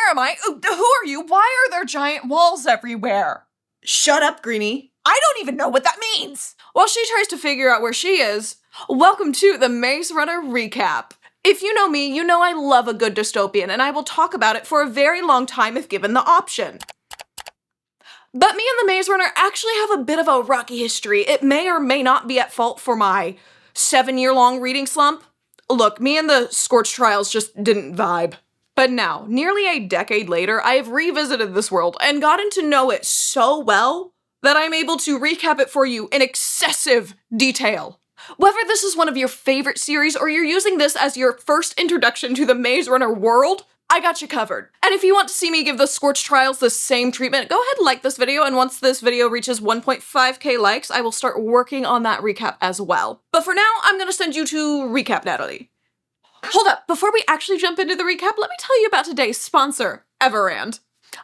Where am I? Who are you? Why are there giant walls everywhere? Shut up, Greenie. I don't even know what that means. While she tries to figure out where she is, welcome to the Maze Runner recap. If you know me, you know I love a good dystopian, and I will talk about it for a very long time if given the option. But me and the Maze Runner actually have a bit of a rocky history. It may or may not be at fault for my 7-year-long reading slump. Look, me and the Scorch Trials just didn't vibe. But now, nearly a decade later, I have revisited this world and gotten to know it so well that I'm able to recap it for you in excessive detail. Whether this is one of your favorite series or you're using this as your first introduction to the Maze Runner world, I got you covered. And if you want to see me give the Scorch Trials the same treatment, go ahead and like this video, and once this video reaches 1.5k likes, I will start working on that recap as well. But for now, I'm gonna send you to Recap Natalie. Hold up, before we actually jump into the recap, let me tell you about today's sponsor, Everand.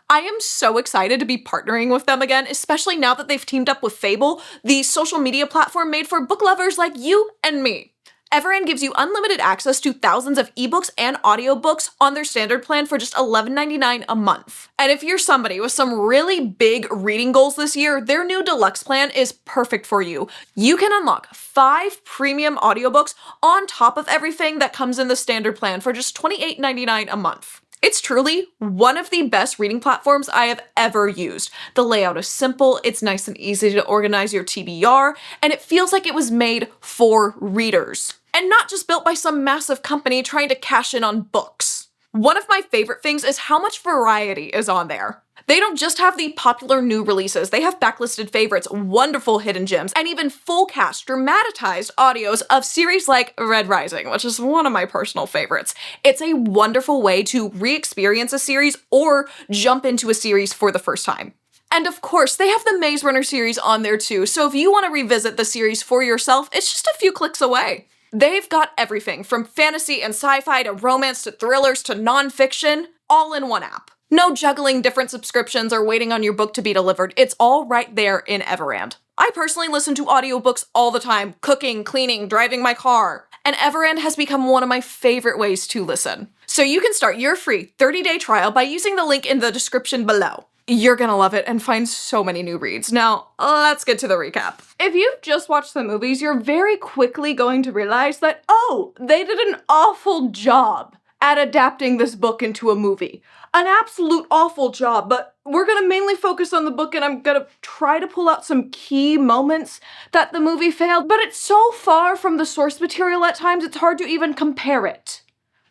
I am so excited to be partnering with them again, especially now that they've teamed up with Fable, the social media platform made for book lovers like you and me. Everand gives you unlimited access to thousands of ebooks and audiobooks on their standard plan for just $11.99 a month. And if you're somebody with some really big reading goals this year, their new deluxe plan is perfect for you. You can unlock 5 premium audiobooks on top of everything that comes in the standard plan for just $28.99 a month. It's truly one of the best reading platforms I have ever used. The layout is simple, it's nice and easy to organize your TBR, and it feels like it was made for readers. And not just built by some massive company trying to cash in on books. One of my favorite things is how much variety is on there. They don't just have the popular new releases, they have backlisted favorites, wonderful hidden gems, and even full cast dramatized audios of series like Red Rising, which is one of my personal favorites. It's a wonderful way to re-experience a series or jump into a series for the first time. And of course, they have the Maze Runner series on there too, so if you want to revisit the series for yourself, it's just a few clicks away. They've got everything from fantasy and sci-fi to romance to thrillers to nonfiction, all in one app. No juggling different subscriptions or waiting on your book to be delivered. It's all right there in Everand. I personally listen to audiobooks all the time, cooking, cleaning, driving my car, and Everand has become one of my favorite ways to listen. So you can start your free 30-day trial by using the link in the description below. You're gonna love it and find so many new reads. Now, let's get to the recap. If you've just watched the movies, you're very quickly going to realize that, oh, they did an awful job at adapting this book into a movie. An absolute awful job, but we're gonna mainly focus on the book and I'm gonna try to pull out some key moments that the movie failed, but it's so far from the source material at times it's hard to even compare it.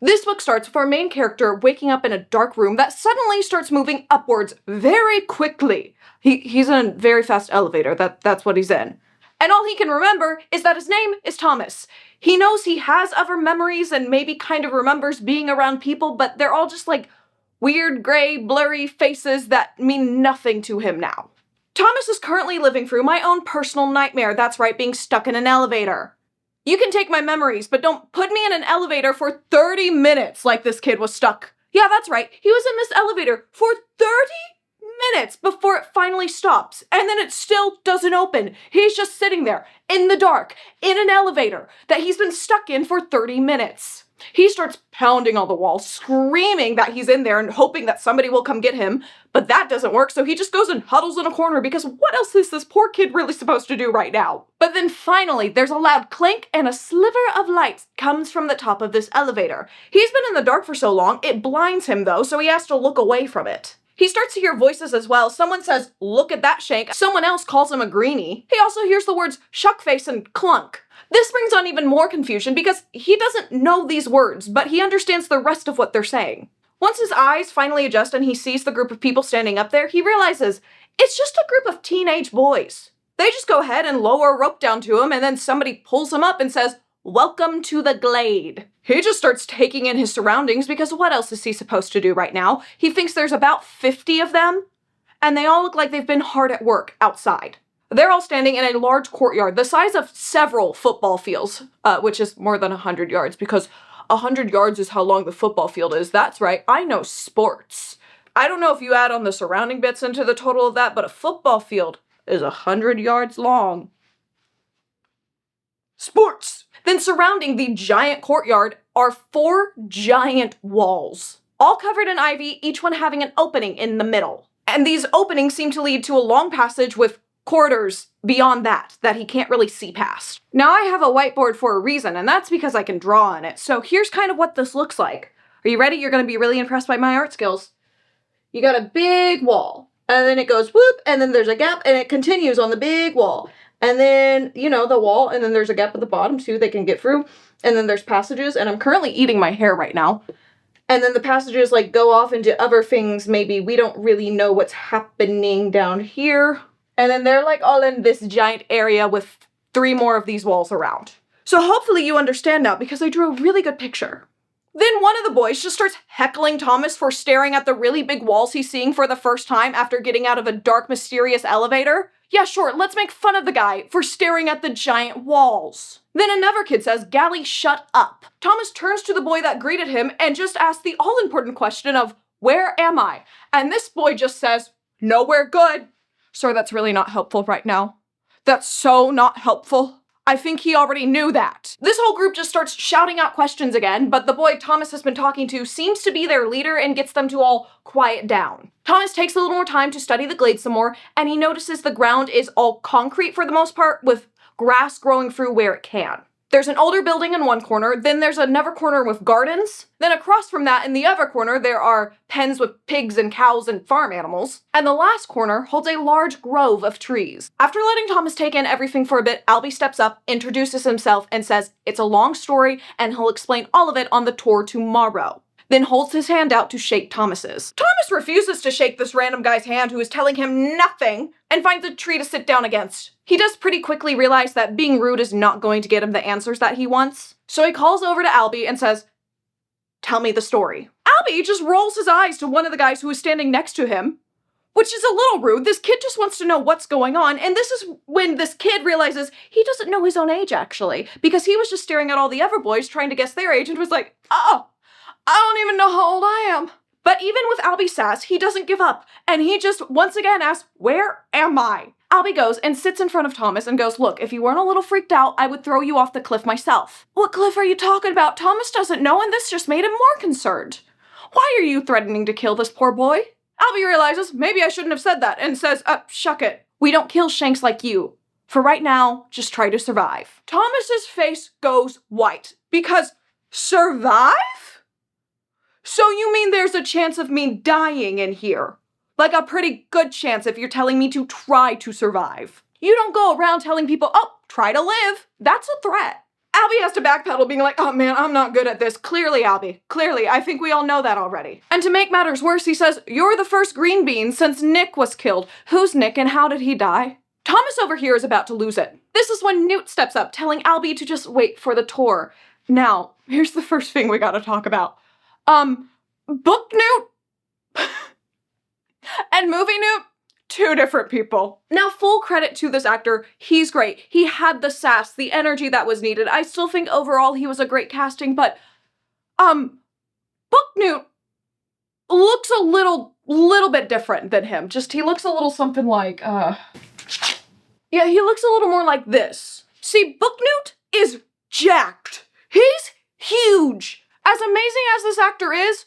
This book starts with our main character waking up in a dark room that suddenly starts moving upwards very quickly. He's in a very fast elevator, that's what he's in. And all he can remember is that his name is Thomas. He knows he has other memories and maybe kind of remembers being around people, but they're all just like weird, gray, blurry faces that mean nothing to him now. Thomas is currently living through my own personal nightmare, that's right, being stuck in an elevator. You can take my memories, but don't put me in an elevator for 30 minutes like this kid was stuck. Yeah, that's right, he was in this elevator for 30 minutes before it finally stops, and then it still doesn't open. He's just sitting there, in the dark, in an elevator that he's been stuck in for 30 minutes. He starts pounding on the wall, screaming that he's in there and hoping that somebody will come get him, but that doesn't work, so he just goes and huddles in a corner because what else is this poor kid really supposed to do right now? But then finally, there's a loud clink and a sliver of light comes from the top of this elevator. He's been in the dark for so long, it blinds him though, so he has to look away from it. He starts to hear voices as well. Someone says, "Look at that shank." Someone else calls him a greenie. He also hears the words shuckface and clunk. This brings on even more confusion because he doesn't know these words, but he understands the rest of what they're saying. Once his eyes finally adjust and he sees the group of people standing up there, he realizes it's just a group of teenage boys. They just go ahead and lower a rope down to him and then somebody pulls him up and says, "Welcome to the Glade." He just starts taking in his surroundings because what else is he supposed to do right now? He thinks there's about 50 of them, and they all look like they've been hard at work outside. They're all standing in a large courtyard, the size of several football fields, which is more than 100 yards, because 100 yards is how long the football field is. That's right, I know sports. I don't know if you add on the surrounding bits into the total of that, but a football field is 100 yards long. Sports! Then surrounding the giant courtyard are 4 giant walls. all covered in ivy, each one having an opening in the middle. And these openings seem to lead to a long passage with corridors beyond that he can't really see past. Now I have a whiteboard for a reason, and that's because I can draw on it. So here's kind of what this looks like. Are you ready? You're gonna be really impressed by my art skills. You got a big wall, and then it goes whoop, and then there's a gap, and it continues on the big wall. And then, you know, the wall, and then there's a gap at the bottom too they can get through. And then there's passages, and I'm currently eating my hair right now. And then the passages like go off into other things, maybe we don't really know what's happening down here. And then they're like all in this giant area with 3 more of these walls around. So hopefully you understand now because I drew a really good picture. Then one of the boys just starts heckling Thomas for staring at the really big walls he's seeing for the first time after getting out of a dark, mysterious elevator. Yeah, sure, let's make fun of the guy for staring at the giant walls. Then another kid says, "Gally, shut up." Thomas turns to the boy that greeted him and just asks the all-important question of, "Where am I?" And this boy just says, "Nowhere good." Sir, that's really not helpful right now. That's so not helpful. I think he already knew that. This whole group just starts shouting out questions again, but the boy Thomas has been talking to seems to be their leader and gets them to all quiet down. Thomas takes a little more time to study the glade some more, and he notices the ground is all concrete for the most part, with grass growing through where it can. There's an older building in one corner, then there's another corner with gardens, then across from that in the other corner there are pens with pigs and cows and farm animals, and the last corner holds a large grove of trees. After letting Thomas take in everything for a bit, Albie steps up, introduces himself, and says it's a long story and he'll explain all of it on the tour tomorrow. Then holds his hand out to shake Thomas's. Thomas refuses to shake this random guy's hand who is telling him nothing and finds a tree to sit down against. He does pretty quickly realize that being rude is not going to get him the answers that he wants. So he calls over to Albie and says, "Tell me the story." Albie just rolls his eyes to one of the guys who is standing next to him, which is a little rude. This kid just wants to know what's going on. And this is when this kid realizes he doesn't know his own age actually, because he was just staring at all the other boys trying to guess their age and was like, "Oh, I don't even know how old I am." But even with Albie's sass, he doesn't give up, and he just once again asks, "Where am I?" Albie goes and sits in front of Thomas and goes, "Look, if you weren't a little freaked out, I would throw you off the cliff myself." "What cliff are you talking about?" Thomas doesn't know, and this just made him more concerned. "Why are you threatening to kill this poor boy?" Albie realizes maybe I shouldn't have said that and says, "Shuck it. We don't kill shanks like you. For right now, just try to survive." Thomas's face goes white because survive? So you mean there's a chance of me dying in here? Like a pretty good chance if you're telling me to try to survive. You don't go around telling people, "Oh, try to live." That's a threat. Albie has to backpedal being like, "Oh man, I'm not good at this." Clearly, Albie. Clearly, I think we all know that already. And to make matters worse, he says, "You're the first green bean since Nick was killed." Who's Nick and how did he die? Thomas over here is about to lose it. This is when Newt steps up, telling Albie to just wait for the tour. Now, here's the first thing we gotta talk about. Book Newt and movie Newt, 2 different people. Now, full credit to this actor, he's great. He had the sass, the energy that was needed. I still think overall he was a great casting, but, Book Newt looks a little bit different than him. Just, he looks a little something like, yeah, he looks a little more like this. See, Book Newt is jacked. He's huge. As amazing as this actor is,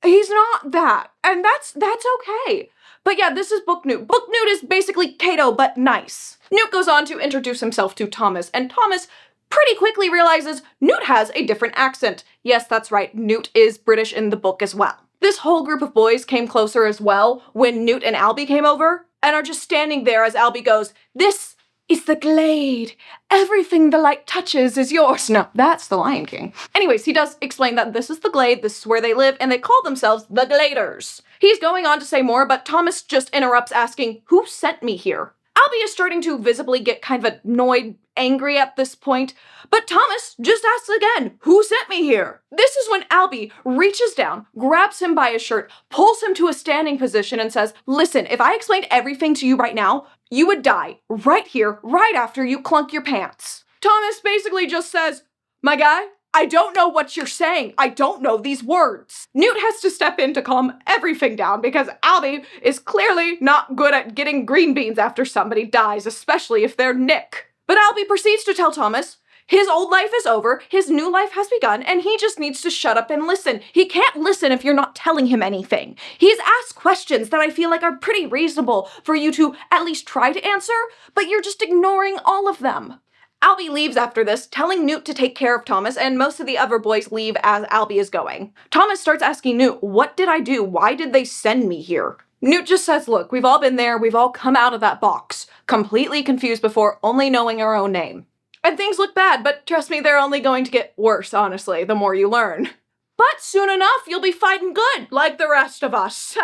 he's not that. And that's okay. But yeah, this is Book Newt. Book Newt is basically Kato, but nice. Newt goes on to introduce himself to Thomas, and Thomas pretty quickly realizes Newt has a different accent. Yes, that's right, Newt is British in the book as well. This whole group of boys came closer as well when Newt and Albie came over, and are just standing there as Albie goes, "This is the glade. Everything the light touches is yours." No, that's the Lion King. Anyways, he does explain that this is the glade, this is where they live, and they call themselves the Gladers. He's going on to say more, but Thomas just interrupts asking, "Who sent me here?" Albie is starting to visibly get kind of annoyed, angry at this point, but Thomas just asks again, "Who sent me here?" This is when Albie reaches down, grabs him by his shirt, pulls him to a standing position and says, "Listen, if I explained everything to you right now, you would die right here, right after you clunk your pants." Thomas basically just says, "My guy, I don't know what you're saying. I don't know these words." Newt has to step in to calm everything down because Albie is clearly not good at getting green beans after somebody dies, especially if they're Nick. But Albie proceeds to tell Thomas His old life is over, his new life has begun, and he just needs to shut up and listen. He can't listen if you're not telling him anything. He's asked questions that I feel like are pretty reasonable for you to at least try to answer, but you're just ignoring all of them. Albie leaves after this, telling Newt to take care of Thomas, and most of the other boys leave as Albie is going. Thomas starts asking Newt, what did I do? Why did they send me here? Newt just says, look, we've all been there, we've all come out of that box, completely confused before, only knowing our own name. And things look bad, but trust me, they're only going to get worse, honestly, the more you learn. But soon enough, you'll be fighting good, like the rest of us.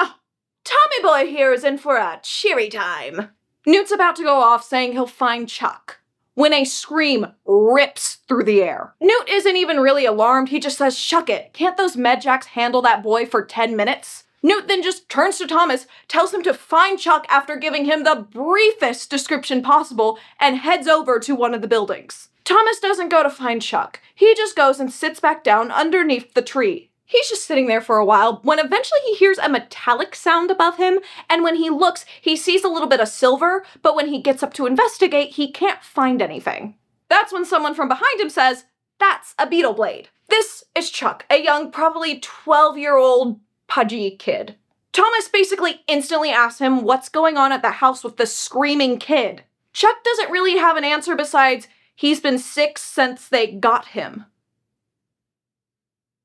Tommy Boy here is in for a cheery time. Newt's about to go off, saying he'll find Chuck, when a scream rips through the air. Newt isn't even really alarmed, he just says, shuck it, can't those medjacks handle that boy for 10 minutes? Newt then just turns to Thomas, tells him to find Chuck after giving him the briefest description possible, and heads over to one of the buildings. Thomas doesn't go to find Chuck. He just goes and sits back down underneath the tree. He's just sitting there for a while when eventually he hears a metallic sound above him, and when he looks, he sees a little bit of silver, but when he gets up to investigate, he can't find anything. That's when someone from behind him says, that's a beetle blade. This is Chuck, a young, probably 12-year-old pudgy kid. Thomas basically instantly asks him what's going on at the house with the screaming kid. Chuck doesn't really have an answer besides, he's been sick since they got him.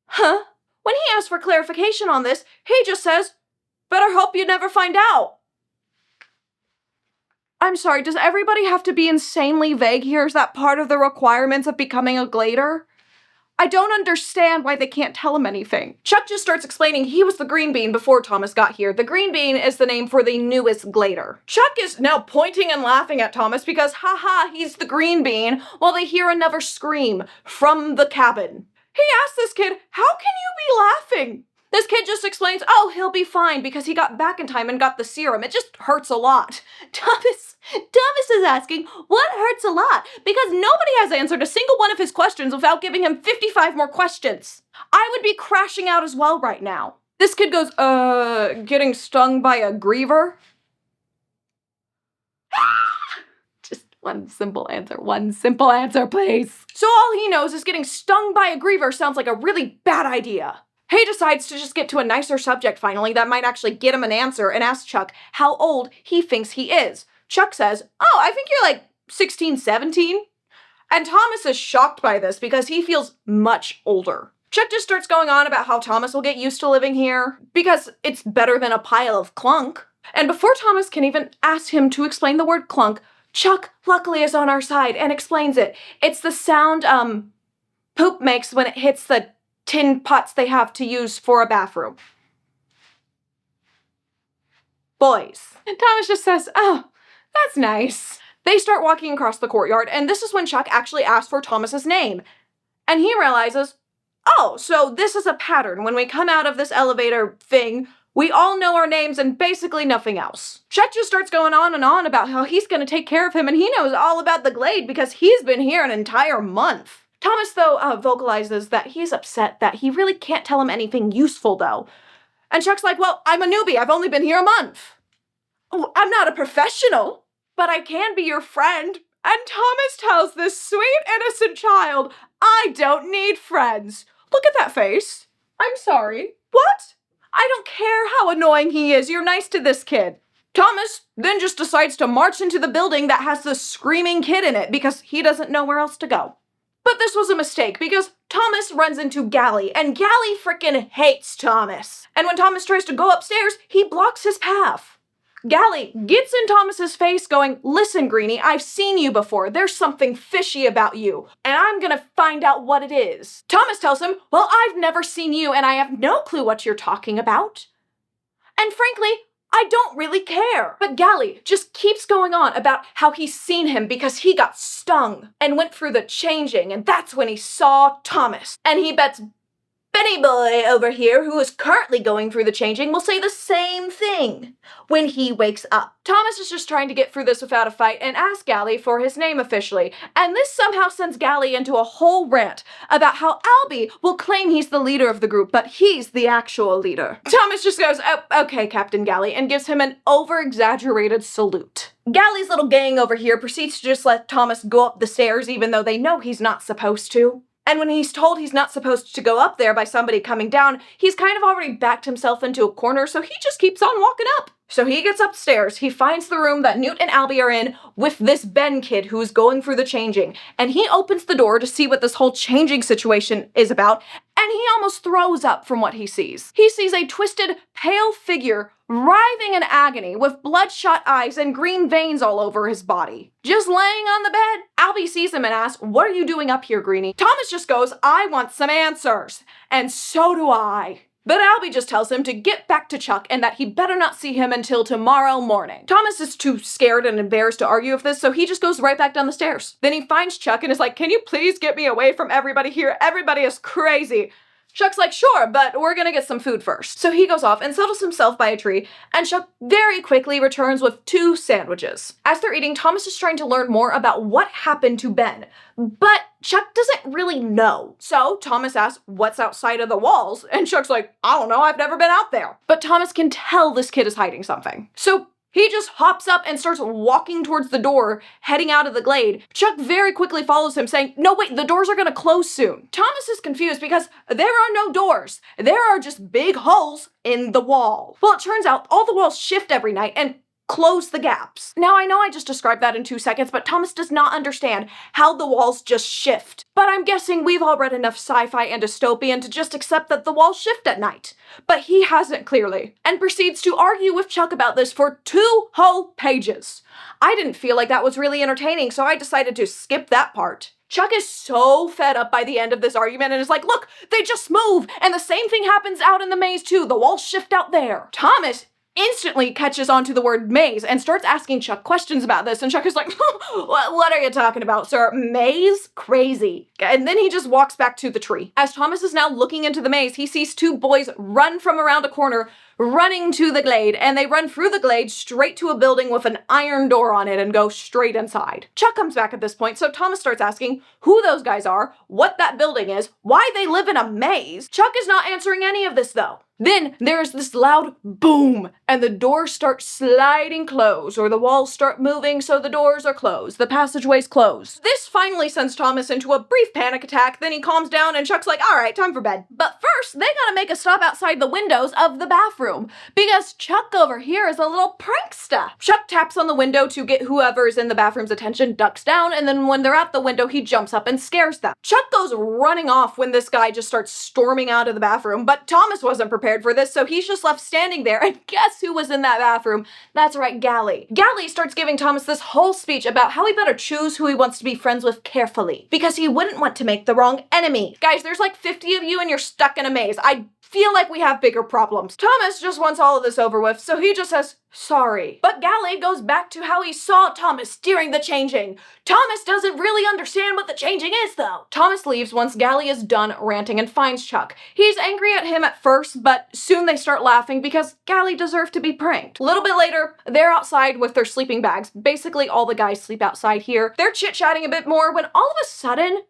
Huh? When he asks for clarification on this, he just says, better hope you never find out. I'm sorry, does everybody have to be insanely vague here? Is that part of the requirements of becoming a glader? I don't understand why they can't tell him anything. Chuck just starts explaining he was the green bean before Thomas got here. The green bean is the name for the newest glader. Chuck is now pointing and laughing at Thomas because, haha, he's the green bean, while they hear another scream from the cabin. He asks this kid, how can you be laughing? This kid just explains, oh, he'll be fine because he got back in time and got the serum. It just hurts a lot. Thomas is asking, what hurts a lot? Because nobody has answered a single one of his questions without giving him 55 more questions. I would be crashing out as well right now. This kid goes, getting stung by a griever? Just one simple answer, please. So all he knows is getting stung by a griever sounds like a really bad idea. He decides to just get to a nicer subject finally that might actually get him an answer and asks Chuck how old he thinks he is. Chuck says, oh, I think you're like 16, 17. And Thomas is shocked by this because he feels much older. Chuck just starts going on about how Thomas will get used to living here because it's better than a pile of clunk. And before Thomas can even ask him to explain the word clunk, Chuck luckily is on our side and explains it. It's the sound poop makes when it hits the tin pots they have to use for a bathroom. Boys. And Thomas just says, oh, that's nice. They start walking across the courtyard, and this is when Chuck actually asks for Thomas's name. And he realizes, oh, so this is a pattern. When we come out of this elevator thing, we all know our names and basically nothing else. Chuck just starts going on and on about how he's going to take care of him, and he knows all about the Glade because he's been here an entire month. Thomas, though, vocalizes that he's upset that he really can't tell him anything useful, though. And Chuck's like, well, I'm a newbie. I've only been here a month. Oh, I'm not a professional, but I can be your friend. And Thomas tells this sweet, innocent child, I don't need friends. Look at that face. I'm sorry. What? I don't care how annoying he is. You're nice to this kid. Thomas then just decides to march into the building that has the screaming kid in it because he doesn't know where else to go. But this was a mistake because Thomas runs into Gally, and Gally frickin' hates Thomas. And when Thomas tries to go upstairs, he blocks his path. Gally gets in Thomas's face going, listen, Greenie, I've seen you before. There's something fishy about you, and I'm gonna find out what it is. Thomas tells him, well, I've never seen you, and I have no clue what you're talking about. And frankly, I don't really care. But Gally just keeps going on about how he's seen him because he got stung and went through the changing, and that's when he saw Thomas. And he bets Benny boy over here, who is currently going through the changing, will say the same thing when he wakes up. Thomas is just trying to get through this without a fight and asks Gally for his name officially, and this somehow sends Gally into a whole rant about how Albie will claim he's the leader of the group, but he's the actual leader. Thomas just goes, "Oh, okay, Captain Gally," and gives him an over-exaggerated salute. Gally's little gang over here proceeds to just let Thomas go up the stairs even though they know he's not supposed to. And when he's told he's not supposed to go up there by somebody coming down, he's kind of already backed himself into a corner, so he just keeps on walking up. So he gets upstairs, he finds the room that Newt and Albie are in with this Ben kid who is going through the changing, and he opens the door to see what this whole changing situation is about, and he almost throws up from what he sees. He sees a twisted, pale figure writhing in agony with bloodshot eyes and green veins all over his body. Just laying on the bed. Albie sees him and asks, "What are you doing up here, Greenie?" Thomas just goes, "I want some answers." And so do I. But Albie just tells him to get back to Chuck and that he better not see him until tomorrow morning. Thomas is too scared and embarrassed to argue with this, so he just goes right back down the stairs. Then he finds Chuck and is like, "Can you please get me away from everybody here? Everybody is crazy." Chuck's like, "Sure, but we're gonna get some food first." So he goes off and settles himself by a tree, and Chuck very quickly returns with 2 sandwiches. As they're eating, Thomas is trying to learn more about what happened to Ben, but Chuck doesn't really know. So Thomas asks, "What's outside of the walls?" And Chuck's like, "I don't know, I've never been out there." But Thomas can tell this kid is hiding something. So he just hops up and starts walking towards the door, heading out of the glade. Chuck very quickly follows him, saying, "No, wait, the doors are gonna close soon." Thomas is confused because there are no doors. There are just big holes in the wall. Well, it turns out all the walls shift every night and close the gaps. Now, I know I just described that in 2 seconds, but Thomas does not understand how the walls just shift. But I'm guessing we've all read enough sci-fi and dystopian to just accept that the walls shift at night. But he hasn't, clearly, and proceeds to argue with Chuck about this for 2 whole pages. I didn't feel like that was really entertaining, so I decided to skip that part. Chuck is so fed up by the end of this argument and is like, "Look, they just move, and the same thing happens out in the maze too. The walls shift out there." Thomas instantly catches on to the word maze and starts asking Chuck questions about this, and Chuck is like, what are you talking about, sir? Maze? Crazy. And then he just walks back to the tree. As Thomas is now looking into the maze, he sees 2 boys run from around a corner, running to the glade, and they run through the glade straight to a building with an iron door on it and go straight inside. Chuck comes back at this point, so Thomas starts asking who those guys are, what that building is, why they live in a maze. Chuck is not answering any of this though. Then there's this loud boom, and the doors start sliding closed, or the walls start moving so the doors are closed, the passageways closed. This finally sends Thomas into a brief panic attack, then he calms down and Chuck's like, "All right, time for bed." But first, they gotta make a stop outside the windows of the bathroom, because Chuck over here is a little prankster. Chuck taps on the window to get whoever's in the bathroom's attention, ducks down, and then when they're at the window, he jumps up and scares them. Chuck goes running off when this guy just starts storming out of the bathroom, but Thomas wasn't prepared for this, so he's just left standing there, and guess who was in that bathroom? That's right, Gally. Gally starts giving Thomas this whole speech about how he better choose who he wants to be friends with carefully, because he wouldn't want to make the wrong enemy. Guys, there's like 50 of you and you're stuck in a maze. I feel like we have bigger problems. Thomas just wants all of this over with, so he just says, "Sorry." But Gally goes back to how he saw Thomas during the changing. Thomas doesn't really understand what the changing is, though. Thomas leaves once Gally is done ranting and finds Chuck. He's angry at him at first, but soon they start laughing because Gally deserved to be pranked. A little bit later, they're outside with their sleeping bags. Basically, all the guys sleep outside here. They're chit-chatting a bit more when all of a sudden,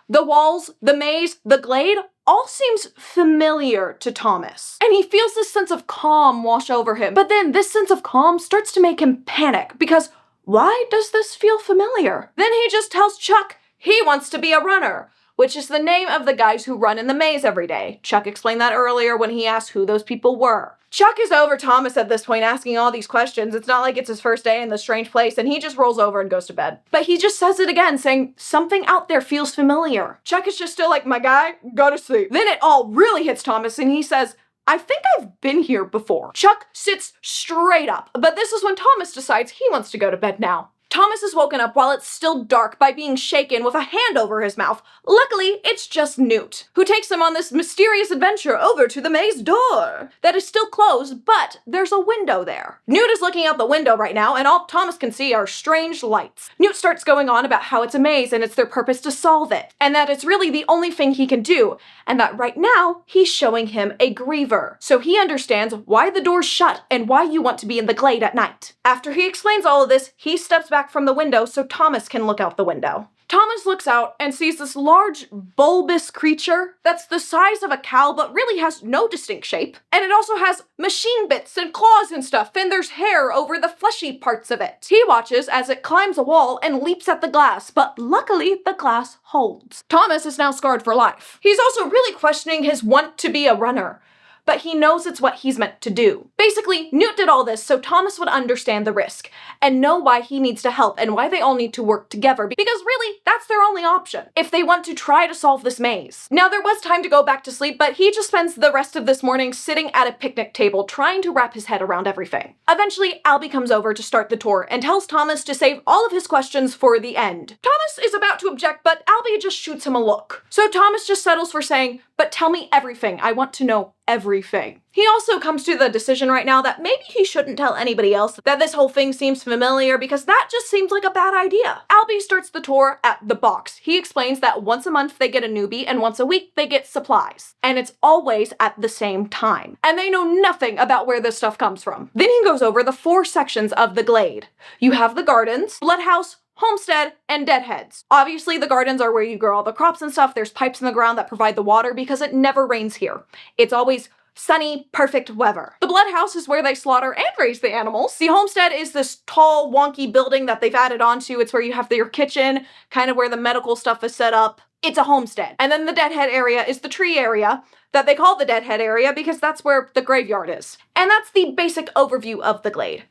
the walls, the maze, the glade, all seems familiar to Thomas. And he feels this sense of calm wash over him. But then this sense of calm starts to make him panic because why does this feel familiar? Then he just tells Chuck he wants to be a runner, which is the name of the guys who run in the maze every day. Chuck explained that earlier when he asked who those people were. Chuck is over Thomas at this point, asking all these questions. It's not like it's his first day in this strange place, and he just rolls over and goes to bed. But he just says it again, saying, "Something out there feels familiar." Chuck is just still like, "My guy, go to sleep." Then it all really hits Thomas, and he says, "I think I've been here before." Chuck sits straight up, but this is when Thomas decides he wants to go to bed now. Thomas is woken up while it's still dark by being shaken with a hand over his mouth. Luckily, it's just Newt, who takes him on this mysterious adventure over to the maze door that is still closed, but there's a window there. Newt is looking out the window right now, and all Thomas can see are strange lights. Newt starts going on about how it's a maze and it's their purpose to solve it, and that it's really the only thing he can do, and that right now, he's showing him a griever. So he understands why the door's shut and why you want to be in the glade at night. After he explains all of this, he steps back from the window so Thomas can look out the window. Thomas looks out and sees this large, bulbous creature that's the size of a cow but really has no distinct shape. And it also has machine bits and claws and stuff, and there's hair over the fleshy parts of it. He watches as it climbs a wall and leaps at the glass, but luckily the glass holds. Thomas is now scarred for life. He's also really questioning his want to be a runner, but he knows it's what he's meant to do. Basically, Newt did all this so Thomas would understand the risk and know why he needs to help and why they all need to work together, because really, that's their only option if they want to try to solve this maze. Now, there was time to go back to sleep, but he just spends the rest of this morning sitting at a picnic table trying to wrap his head around everything. Eventually, Albie comes over to start the tour and tells Thomas to save all of his questions for the end. Thomas is about to object, but Albie just shoots him a look. So Thomas just settles for saying, "But tell me everything. I want to know everything." He also comes to the decision right now that maybe he shouldn't tell anybody else that this whole thing seems familiar, because that just seems like a bad idea. Albie starts the tour at the box. He explains that once a month they get a newbie and once a week they get supplies. And it's always at the same time. And they know nothing about where this stuff comes from. Then he goes over the 4 sections of the glade. You have the gardens, Bloodhouse, Homestead, and Deadheads. Obviously, the gardens are where you grow all the crops and stuff. There's pipes in the ground that provide the water because it never rains here. It's always sunny, perfect weather. The Bloodhouse is where they slaughter and raise the animals. The Homestead is this tall, wonky building that they've added onto. It's where you have your kitchen, kind of where the medical stuff is set up. It's a homestead. And then the Deadhead area is the tree area that they call the Deadhead area because that's where the graveyard is. And that's the basic overview of the glade.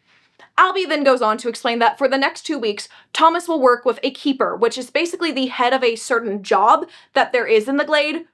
Albie then goes on to explain that for the next 2 weeks, Thomas will work with a keeper, which is basically the head of a certain job that there is in the glade,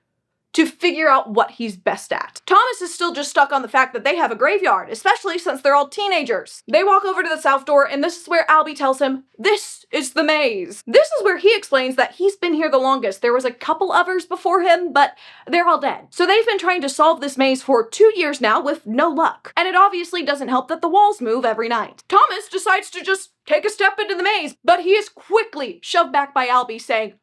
to figure out what he's best at. Thomas is still just stuck on the fact that they have a graveyard, especially since they're all teenagers. They walk over to the south door, and this is where Albie tells him, this is the maze. This is where he explains that he's been here the longest. There was a couple others before him, but they're all dead. So they've been trying to solve this maze for 2 years now with no luck. And it obviously doesn't help that the walls move every night. Thomas decides to just take a step into the maze, but he is quickly shoved back by Albie saying,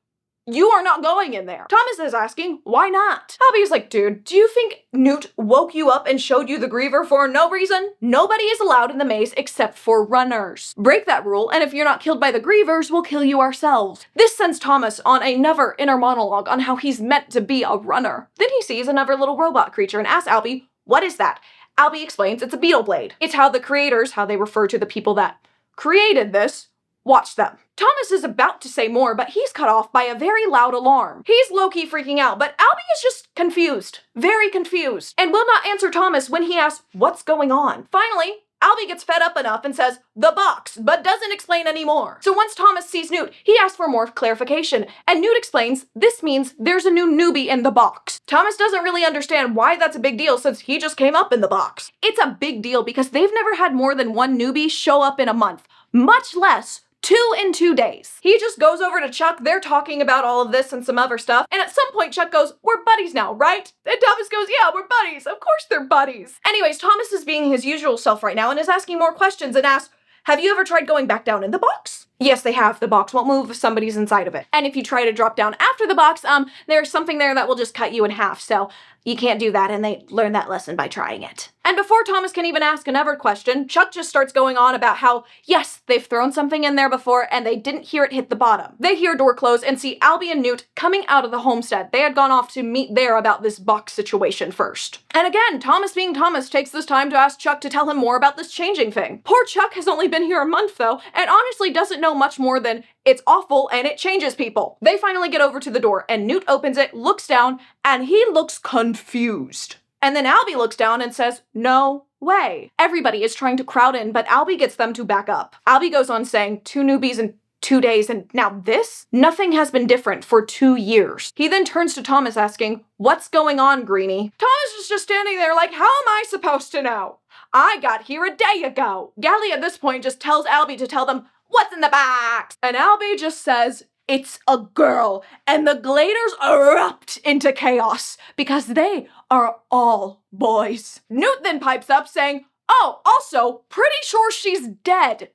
"You are not going in there." Thomas is asking, why not? Albie is like, dude, do you think Newt woke you up and showed you the griever for no reason? Nobody is allowed in the maze except for runners. Break that rule, and if you're not killed by the grievers, we'll kill you ourselves. This sends Thomas on another inner monologue on how he's meant to be a runner. Then he sees another little robot creature and asks Albie, what is that? Albie explains it's a beetle blade. It's how the creators, how they refer to the people that created this, watch them. Thomas is about to say more, but he's cut off by a very loud alarm. He's low-key freaking out, but Albie is just confused. Very confused. And will not answer Thomas when he asks, what's going on? Finally, Albie gets fed up enough and says, the box, but doesn't explain any more. So once Thomas sees Newt, he asks for more clarification, and Newt explains this means there's a new newbie in the box. Thomas doesn't really understand why that's a big deal since he just came up in the box. It's a big deal because they've never had more than 1 newbie show up in a month, much less 2 in 2 days. He just goes over to Chuck, they're talking about all of this and some other stuff, and at some point Chuck goes, we're buddies now, right? And Thomas goes, yeah, we're buddies. Of course they're buddies. Anyways, Thomas is being his usual self right now and is asking more questions and asks, have you ever tried going back down in the box? Yes, they have. The box won't move if somebody's inside of it. And if you try to drop down after the box, there's something there that will just cut you in half, so you can't do that, and they learn that lesson by trying it. And before Thomas can even ask another question, Chuck just starts going on about how, yes, they've thrown something in there before and they didn't hear it hit the bottom. They hear a door close and see Albie and Newt coming out of the homestead. They had gone off to meet there about this box situation first. And again, Thomas being Thomas takes this time to ask Chuck to tell him more about this changing thing. Poor Chuck has only been here a month though, and honestly doesn't know much more than it's awful and it changes people. They finally get over to the door and Newt opens it, looks down, and he looks confused. And then Albie looks down and says, no way. Everybody is trying to crowd in, but Albie gets them to back up. Albie goes on saying 2 newbies in 2 days, and now this? Nothing has been different for 2 years. He then turns to Thomas asking, what's going on, Greenie? Thomas is just standing there like, how am I supposed to know? I got here a day ago. Gally at this point just tells Albie to tell them, What's in the box? And Albie just says, it's a girl. And the Gladers erupt into chaos because they are all boys. Newt then pipes up saying, oh, also, pretty sure she's dead.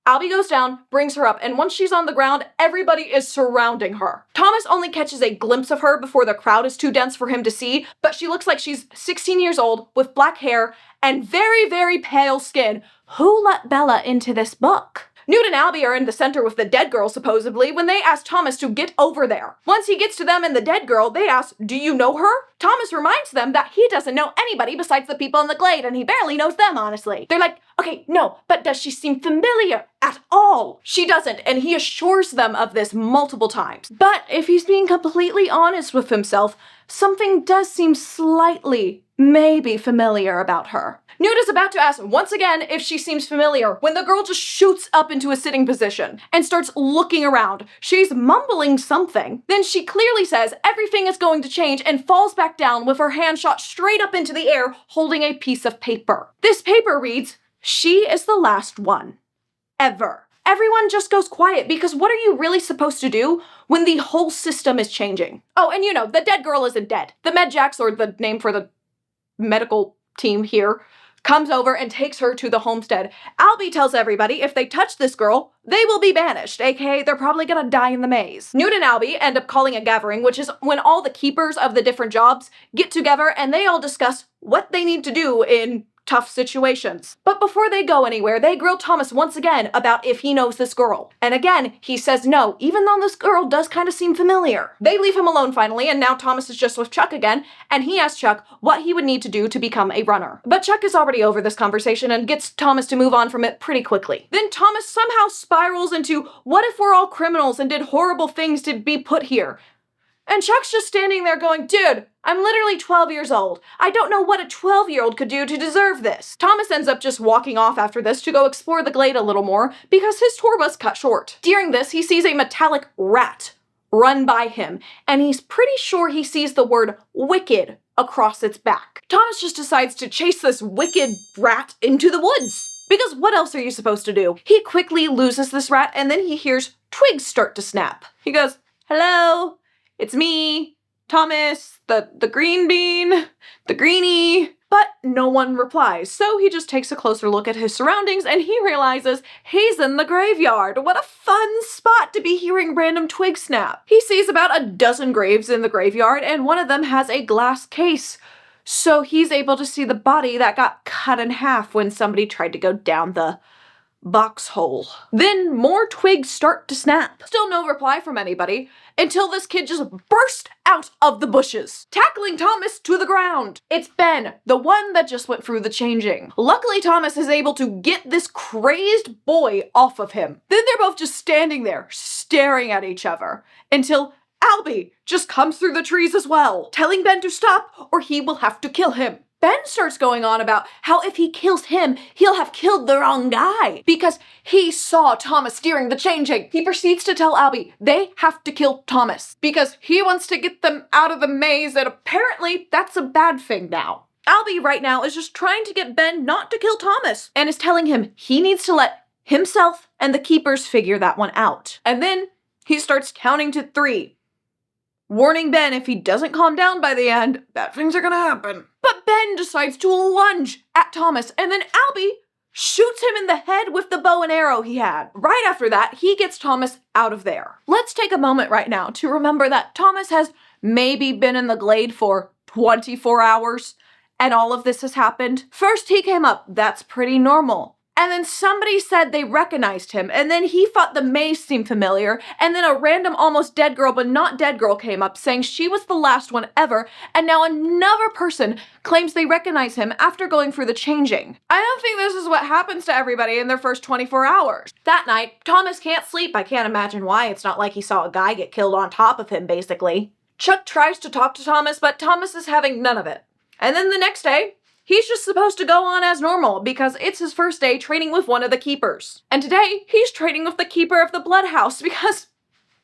Albie goes down, brings her up, and once she's on the ground, everybody is surrounding her. Thomas only catches a glimpse of her before the crowd is too dense for him to see, but she looks like she's 16 years old with black hair and very, very pale skin. Who let Bella into this book? Newt and Albie are in the center with the dead girl, supposedly, when they ask Thomas to get over there. Once he gets to them and the dead girl, they ask, do you know her? Thomas reminds them that he doesn't know anybody besides the people in the glade, and he barely knows them, honestly. They're like, okay, no, but does she seem familiar at all? She doesn't, and he assures them of this multiple times. But if he's being completely honest with himself, something does seem slightly, maybe familiar about her. Newt is about to ask once again if she seems familiar when the girl just shoots up into a sitting position and starts looking around. She's mumbling something. Then she clearly says everything is going to change and falls back down with her hand shot straight up into the air holding a piece of paper. This paper reads, she is the last one. Ever. Everyone just goes quiet because what are you really supposed to do when the whole system is changing? Oh, and you know, the dead girl isn't dead. The Medjacks, or the name for the medical team here, comes over and takes her to the homestead. Albie tells everybody if they touch this girl, they will be banished, aka they're probably gonna die in the maze. Newt and Albie end up calling a gathering, which is when all the keepers of the different jobs get together and they all discuss what they need to do in tough situations. But before they go anywhere, they grill Thomas once again about if he knows this girl. And again, he says no, even though this girl does kind of seem familiar. They leave him alone finally, and now Thomas is just with Chuck again, and he asks Chuck what he would need to do to become a runner. But Chuck is already over this conversation and gets Thomas to move on from it pretty quickly. Then Thomas somehow spirals into, what if we're all criminals and did horrible things to be put here? And Chuck's just standing there going, dude, I'm literally 12 years old. I don't know what a 12-year-old could do to deserve this. Thomas ends up just walking off after this to go explore the glade a little more because his tour was cut short. During this, he sees a metallic rat run by him, and he's pretty sure he sees the word wicked across its back. Thomas just decides to chase this wicked rat into the woods. Because what else are you supposed to do? He quickly loses this rat, and then he hears twigs start to snap. He goes, hello? It's me, Thomas, the green bean, the greenie. But no one replies, so he just takes a closer look at his surroundings and he realizes he's in the graveyard. What a fun spot to be hearing random twigs snap. He sees about a dozen graves in the graveyard and one of them has a glass case. So he's able to see the body that got cut in half when somebody tried to go down the box hole. Then more twigs start to snap. Still no reply from anybody until this kid just burst out of the bushes, tackling Thomas to the ground. It's Ben, the one that just went through the changing. Luckily, Thomas is able to get this crazed boy off of him. Then they're both just standing there, staring at each other, until Albie just comes through the trees as well, telling Ben to stop or he will have to kill him. Ben starts going on about how if he kills him, he'll have killed the wrong guy because he saw Thomas during the changing. He proceeds to tell Albie they have to kill Thomas because he wants to get them out of the maze, and apparently that's a bad thing now. Albie right now is just trying to get Ben not to kill Thomas and is telling him he needs to let himself and the keepers figure that one out. And then he starts counting to 3. Warning Ben if he doesn't calm down by the end, bad things are gonna happen. But Ben decides to lunge at Thomas, and then Albie shoots him in the head with the bow and arrow he had. Right after that, he gets Thomas out of there. Let's take a moment right now to remember that Thomas has maybe been in the glade for 24 hours, and all of this has happened. First he came up, that's pretty normal. And then somebody said they recognized him, and then he thought the maze seemed familiar, and then a random almost dead girl but not dead girl came up saying she was the last one ever, and now another person claims they recognize him after going through the changing. I don't think this is what happens to everybody in their first 24 hours. That night, Thomas can't sleep. I can't imagine why. It's not like he saw a guy get killed on top of him, basically. Chuck tries to talk to Thomas, but Thomas is having none of it. And then the next day, he's just supposed to go on as normal because it's his first day training with one of the keepers. And today, he's training with the keeper of the blood house because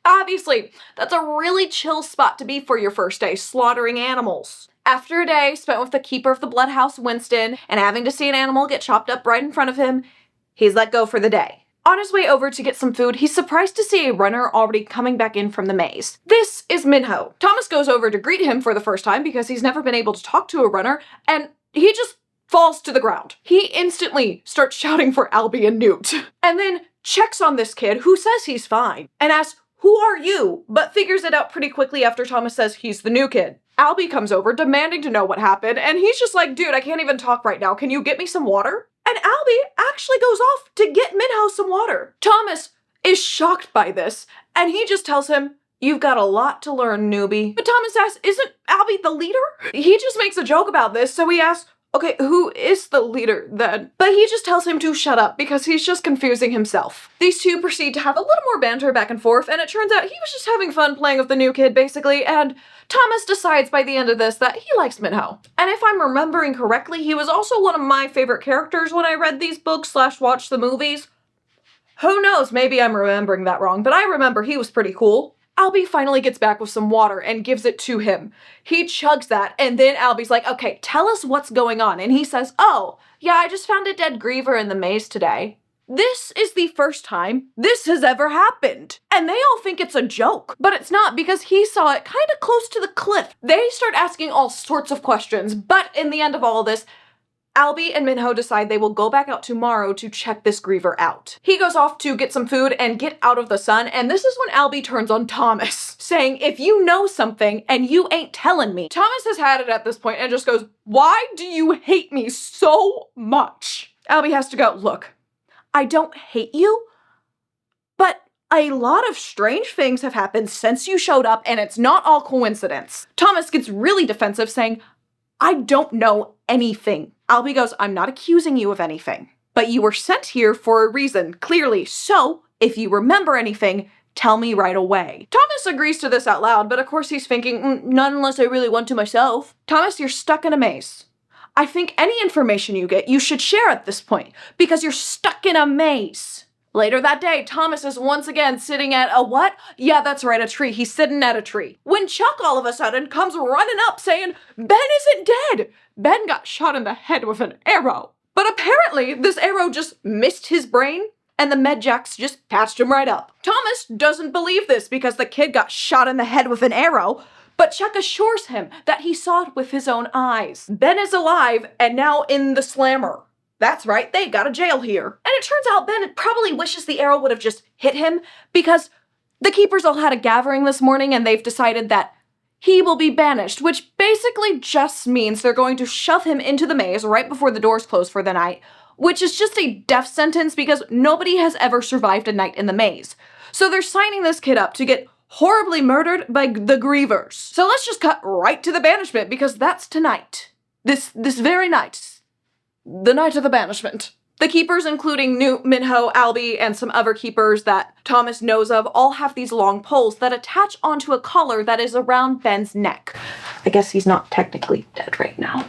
obviously that's a really chill spot to be for your first day, slaughtering animals. After a day spent with the keeper of the blood house, Winston, and having to see an animal get chopped up right in front of him, he's let go for the day. On his way over to get some food, he's surprised to see a runner already coming back in from the maze. This is Minho. Thomas goes over to greet him for the first time because he's never been able to talk to a runner, and he just falls to the ground. He instantly starts shouting for Albie and Newt, and then checks on this kid who says he's fine and asks, "Who are you?" but figures it out pretty quickly after Thomas says he's the new kid. Albie comes over demanding to know what happened, and he's just like, "Dude, I can't even talk right now. Can you get me some water?" And Albie actually goes off to get Minho some water. Thomas is shocked by this, and he just tells him, "You've got a lot to learn, newbie." But Thomas asks, "Isn't Albie the leader?" He just makes a joke about this, so he asks, "Okay, who is the leader then?" But he just tells him to shut up because he's just confusing himself. These two proceed to have a little more banter back and forth, and it turns out he was just having fun playing with the new kid, basically, and Thomas decides by the end of this that he likes Minho. And if I'm remembering correctly, he was also one of my favorite characters when I read these books / watched the movies. Who knows, maybe I'm remembering that wrong, but I remember he was pretty cool. Albie finally gets back with some water and gives it to him. He chugs that, and then Albie's like, "Okay, tell us what's going on." And he says, "Oh, yeah, I just found a dead griever in the maze today." This is the first time this has ever happened. And they all think it's a joke, but it's not because he saw it kind of close to the cliff. They start asking all sorts of questions, but in the end of all this, Albie and Minho decide they will go back out tomorrow to check this griever out. He goes off to get some food and get out of the sun, and this is when Albie turns on Thomas, saying, "If you know something and you ain't telling me." Thomas has had it at this point and just goes, "Why do you hate me so much?" Albie has to go, "Look, I don't hate you, but a lot of strange things have happened since you showed up, and it's not all coincidence." Thomas gets really defensive, saying, "I don't know anything." Albie goes, "I'm not accusing you of anything, but you were sent here for a reason, clearly. So if you remember anything, tell me right away." Thomas agrees to this out loud, but of course he's thinking, "Not unless I really want to myself." "Thomas, you're stuck in a maze. I think any information you get, you should share at this point, because you're stuck in a maze." Later that day, Thomas is once again sitting at a what? Yeah, that's right, a tree. He's sitting at a tree. When Chuck all of a sudden comes running up saying, "Ben isn't dead. Ben got shot in the head with an arrow." But apparently this arrow just missed his brain and the medjacks just patched him right up. Thomas doesn't believe this because the kid got shot in the head with an arrow, but Chuck assures him that he saw it with his own eyes. Ben is alive and now in the slammer. That's right, they got a jail here. And it turns out Ben probably wishes the arrow would have just hit him because the keepers all had a gathering this morning and they've decided that he will be banished, which basically just means they're going to shove him into the maze right before the doors close for the night, which is just a death sentence because nobody has ever survived a night in the maze. So they're signing this kid up to get horribly murdered by the grievers. So let's just cut right to the banishment because that's tonight. This very night. The night of the banishment. The keepers, including Newt, Minho, Albie, and some other keepers that Thomas knows of, all have these long poles that attach onto a collar that is around Ben's neck. I guess he's not technically dead right now.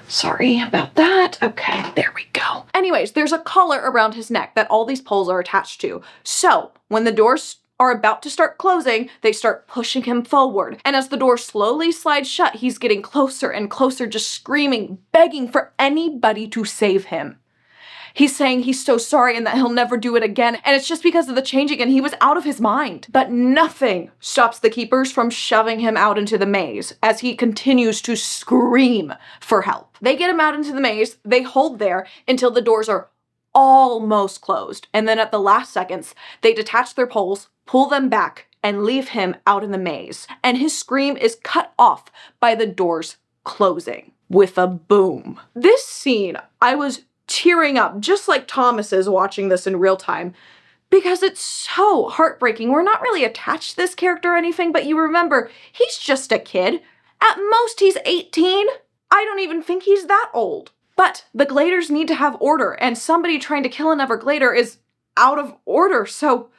Sorry about that. Okay, there we go. Anyways, there's a collar around his neck that all these poles are attached to. So, when the doors are about to start closing, they start pushing him forward. And as the door slowly slides shut, he's getting closer and closer, just screaming, begging for anybody to save him. He's saying he's so sorry and that he'll never do it again, and it's just because of the changing and he was out of his mind. But nothing stops the keepers from shoving him out into the maze as he continues to scream for help. They get him out into the maze, they hold there until the doors are almost closed, and then at the last seconds, they detach their poles, pull them back, and leave him out in the maze. And his scream is cut off by the doors closing with a boom. This scene, I was tearing up, just like Thomas is watching this in real time, because it's so heartbreaking. We're not really attached to this character or anything, but you remember, he's just a kid. At most, he's 18. I don't even think he's that old. But the Gladers need to have order, and somebody trying to kill another Glader is out of order, so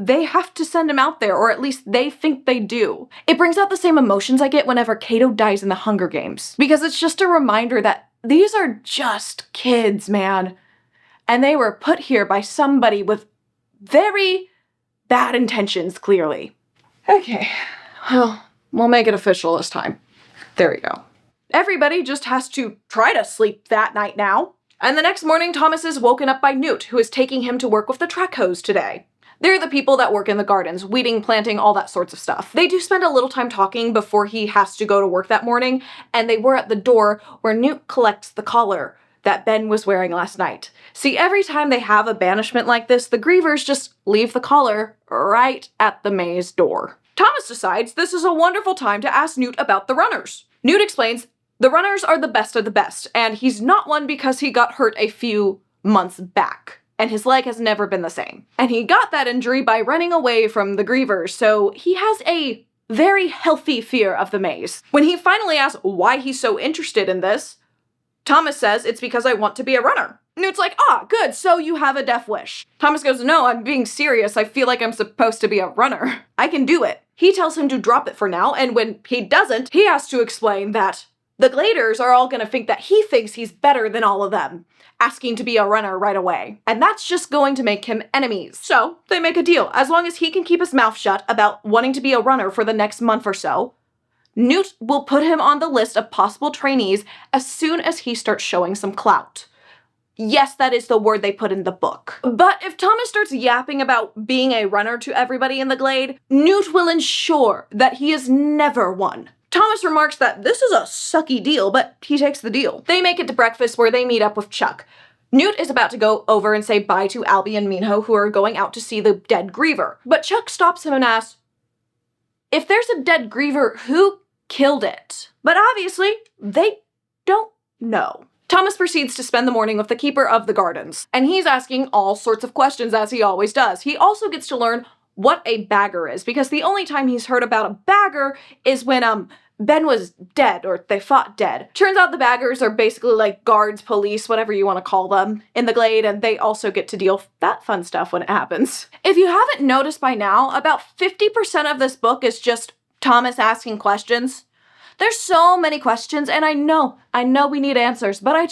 they have to send him out there, or at least they think they do. It brings out the same emotions I get whenever Cato dies in the Hunger Games, because it's just a reminder that these are just kids, man. And they were put here by somebody with very bad intentions, clearly. Okay, well, we'll make it official this time. There we go. Everybody just has to try to sleep that night now. And the next morning, Thomas is woken up by Newt, who is taking him to work with the track hose today. They're the people that work in the gardens, weeding, planting, all that sorts of stuff. They do spend a little time talking before he has to go to work that morning, and they were at the door where Newt collects the collar that Ben was wearing last night. See, every time they have a banishment like this, the grievers just leave the collar right at the maze door. Thomas decides this is a wonderful time to ask Newt about the runners. Newt explains the runners are the best of the best, and he's not one because he got hurt a few months back, and his leg has never been the same. And he got that injury by running away from the grievers, so he has a very healthy fear of the maze. When he finally asks why he's so interested in this, Thomas says it's because I want to be a runner. Newt's like, good, so you have a death wish. Thomas goes, no, I'm being serious. I feel like I'm supposed to be a runner. I can do it. He tells him to drop it for now, and when he doesn't, he has to explain that the Gladers are all gonna think that he thinks he's better than all of them, asking to be a runner right away. And that's just going to make him enemies. So they make a deal. As long as he can keep his mouth shut about wanting to be a runner for the next month or so, Newt will put him on the list of possible trainees as soon as he starts showing some clout. Yes, that is the word they put in the book. But if Thomas starts yapping about being a runner to everybody in the Glade, Newt will ensure that he is never one. Thomas remarks that this is a sucky deal, but he takes the deal. They make it to breakfast where they meet up with Chuck. Newt is about to go over and say bye to Albie and Minho, who are going out to see the dead griever. But Chuck stops him and asks, if there's a dead griever, who killed it? But obviously, they don't know. Thomas proceeds to spend the morning with the keeper of the gardens, and he's asking all sorts of questions as he always does. He also gets to learn what a bagger is, because the only time he's heard about a bagger is when Ben was dead, or they fought dead. Turns out the baggers are basically like guards, police, whatever you want to call them, in the Glade, and they also get to deal with that fun stuff when it happens. If you haven't noticed by now, about 50% of this book is just Thomas asking questions. There's so many questions, and I know we need answers, but I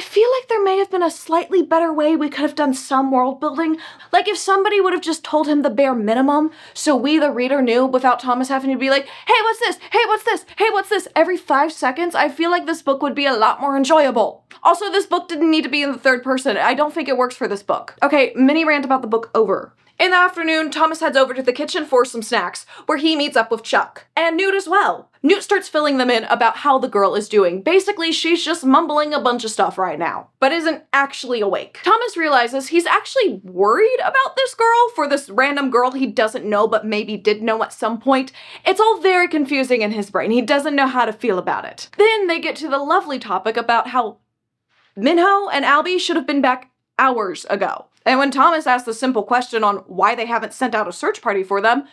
feel like there may have been a slightly better way we could have done some world building. Like if somebody would have just told him the bare minimum, so we, the reader, knew without Thomas having to be like, hey, what's this? Hey, what's this? Hey, what's this? Every 5 seconds, I feel like this book would be a lot more enjoyable. Also, this book didn't need to be in the third person. I don't think it works for this book. Okay, mini rant about the book over. In the afternoon, Thomas heads over to the kitchen for some snacks, where he meets up with Chuck. And Newt as well. Newt starts filling them in about how the girl is doing. Basically, she's just mumbling a bunch of stuff right now, but isn't actually awake. Thomas realizes he's actually worried about this girl, for this random girl he doesn't know but maybe did know at some point. It's all very confusing in his brain. He doesn't know how to feel about it. Then they get to the lovely topic about how Minho and Albie should have been back hours ago. And when Thomas asks the simple question on why they haven't sent out a search party for them,